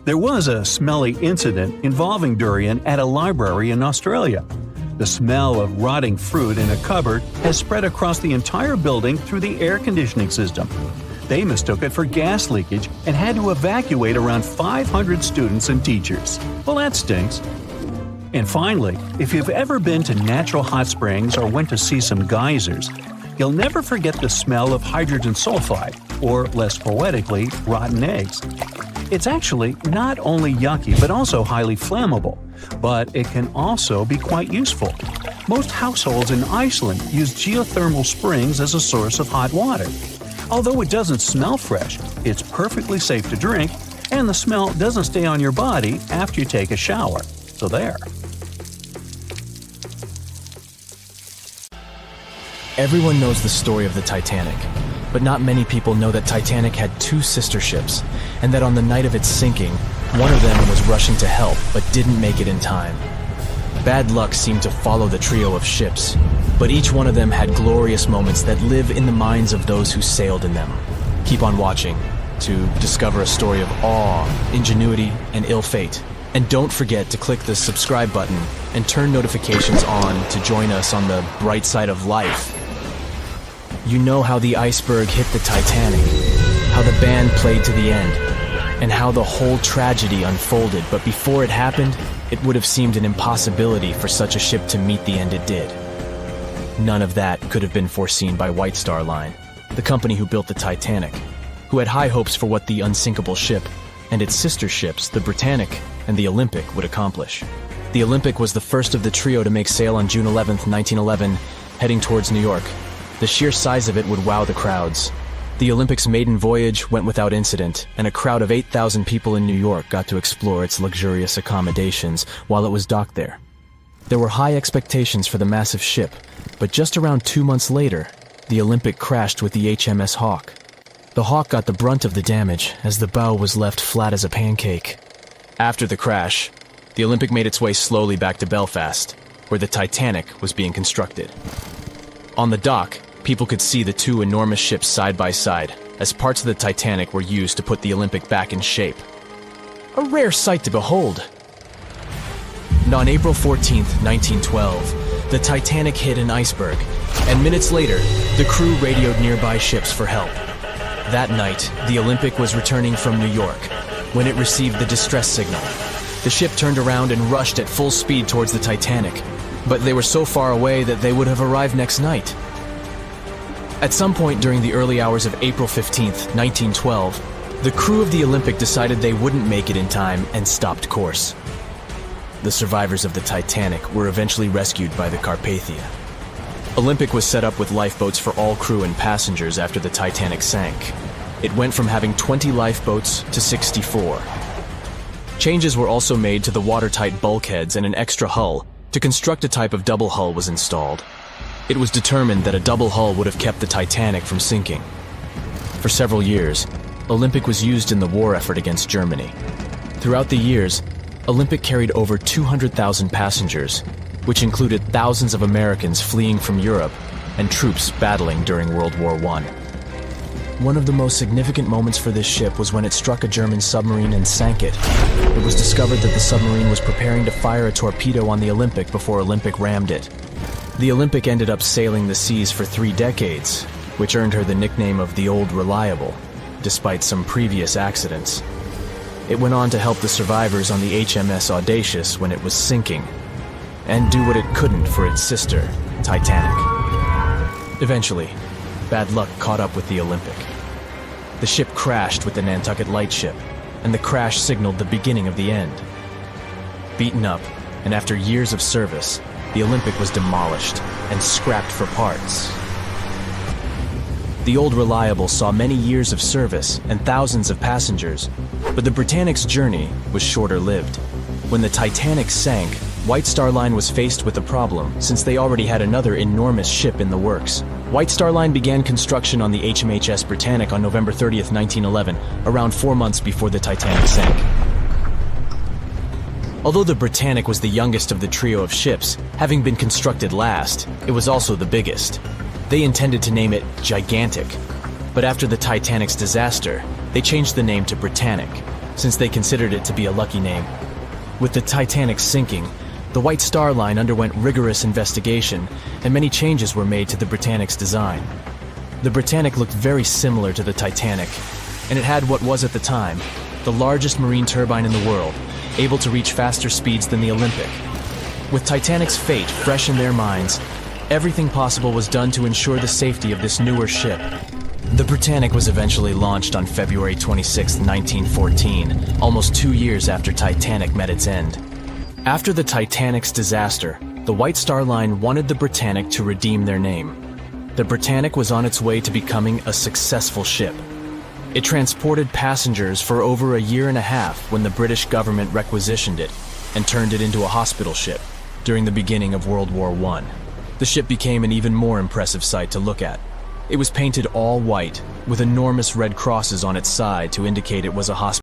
There was a smelly incident involving durian at a library in Australia. The smell of rotting fruit in a cupboard has spread across the entire building through the air conditioning system. They mistook it for gas leakage and had to evacuate around 500 students and teachers. Well, that stinks. And finally, if you've ever been to natural hot springs or went to see some geysers, you'll never forget the smell of hydrogen sulfide, or less poetically, rotten eggs. It's actually not only yucky but also highly flammable, but it can also be quite useful. Most households in Iceland use geothermal springs as a source of hot water. Although it doesn't smell fresh, it's perfectly safe to drink, and the smell doesn't stay on your body after you take a shower. So there. Everyone knows the story of the Titanic, but not many people know that Titanic had two sister ships, and that on the night of its sinking, one of them was rushing to help but didn't make it in time. Bad luck seemed to follow the trio of ships, but each one of them had glorious moments that live in the minds of those who sailed in them. Keep on watching to discover a story of awe, ingenuity, and ill fate. And don't forget to click the subscribe button and turn notifications on to join us on the bright side of life. You know how the iceberg hit the Titanic, how the band played to the end, and how the whole tragedy unfolded, but before it happened, it would have seemed an impossibility for such a ship to meet the end it did. None of that could have been foreseen by White Star Line, the company who built the Titanic, who had high hopes for what the unsinkable ship and its sister ships, the Britannic and the Olympic, would accomplish. The Olympic was the first of the trio to make sail on June 11, 1911, heading towards New York. The sheer size of it would wow the crowds. The Olympic's maiden voyage went without incident, and a crowd of 8,000 people in New York got to explore its luxurious accommodations while it was docked there. There were high expectations for the massive ship, but just around 2 months later, the Olympic crashed with the HMS Hawke. The Hawke got the brunt of the damage, as the bow was left flat as a pancake. After the crash, the Olympic made its way slowly back to Belfast, where the Titanic was being constructed. On the dock, people could see the two enormous ships side by side, as parts of the Titanic were used to put the Olympic back in shape. A rare sight to behold. And on April 14, 1912, the Titanic hit an iceberg, and minutes later, the crew radioed nearby ships for help. That night, the Olympic was returning from New York when it received the distress signal. The ship turned around and rushed at full speed towards the Titanic, but they were so far away that they would have arrived next night. At some point during the early hours of April 15, 1912, the crew of the Olympic decided they wouldn't make it in time and stopped course. The survivors of the Titanic were eventually rescued by the Carpathia. Olympic was set up with lifeboats for all crew and passengers after the Titanic sank. It went from having 20 lifeboats to 64. Changes were also made to the watertight bulkheads, and an extra hull to construct a type of double hull was installed. It was determined that a double hull would have kept the Titanic from sinking. For several years, Olympic was used in the war effort against Germany. Throughout the years, Olympic carried over 200,000 passengers, which included thousands of Americans fleeing from Europe and troops battling during World War I. One of the most significant moments for this ship was when it struck a German submarine and sank it. It was discovered that the submarine was preparing to fire a torpedo on the Olympic before Olympic rammed it. The Olympic ended up sailing the seas for 3 decades, which earned her the nickname of the Old Reliable, despite some previous accidents. It went on to help the survivors on the HMS Audacious when it was sinking, and do what it couldn't for its sister, Titanic. Eventually, bad luck caught up with the Olympic. The ship crashed with the Nantucket Lightship, and the crash signaled the beginning of the end. Beaten up, and after years of service, the Olympic was demolished and scrapped for parts. The Old Reliable saw many years of service and thousands of passengers, but the Britannic's journey was shorter-lived. When the Titanic sank, White Star Line was faced with a problem since they already had another enormous ship in the works. White Star Line began construction on the HMHS Britannic on November 30th, 1911, around 4 months before the Titanic sank. Although the Britannic was the youngest of the trio of ships, having been constructed last, it was also the biggest. They intended to name it Gigantic, but after the Titanic's disaster, they changed the name to Britannic, since they considered it to be a lucky name. With the Titanic sinking, the White Star Line underwent rigorous investigation, and many changes were made to the Britannic's design. The Britannic looked very similar to the Titanic, and it had what was at the time the largest marine turbine in the world, able to reach faster speeds than the Olympic. With Titanic's fate fresh in their minds, everything possible was done to ensure the safety of this newer ship. The Britannic was eventually launched on February 26, 1914, almost 2 years after Titanic met its end. After the Titanic's disaster, the White Star Line wanted the Britannic to redeem their name. The Britannic was on its way to becoming a successful ship. It transported passengers for over a year and a half when the British government requisitioned it and turned it into a hospital ship during the beginning of World War I. The ship became an even more impressive sight to look at. It was painted all white, with enormous red crosses on its side to indicate it was a hospital.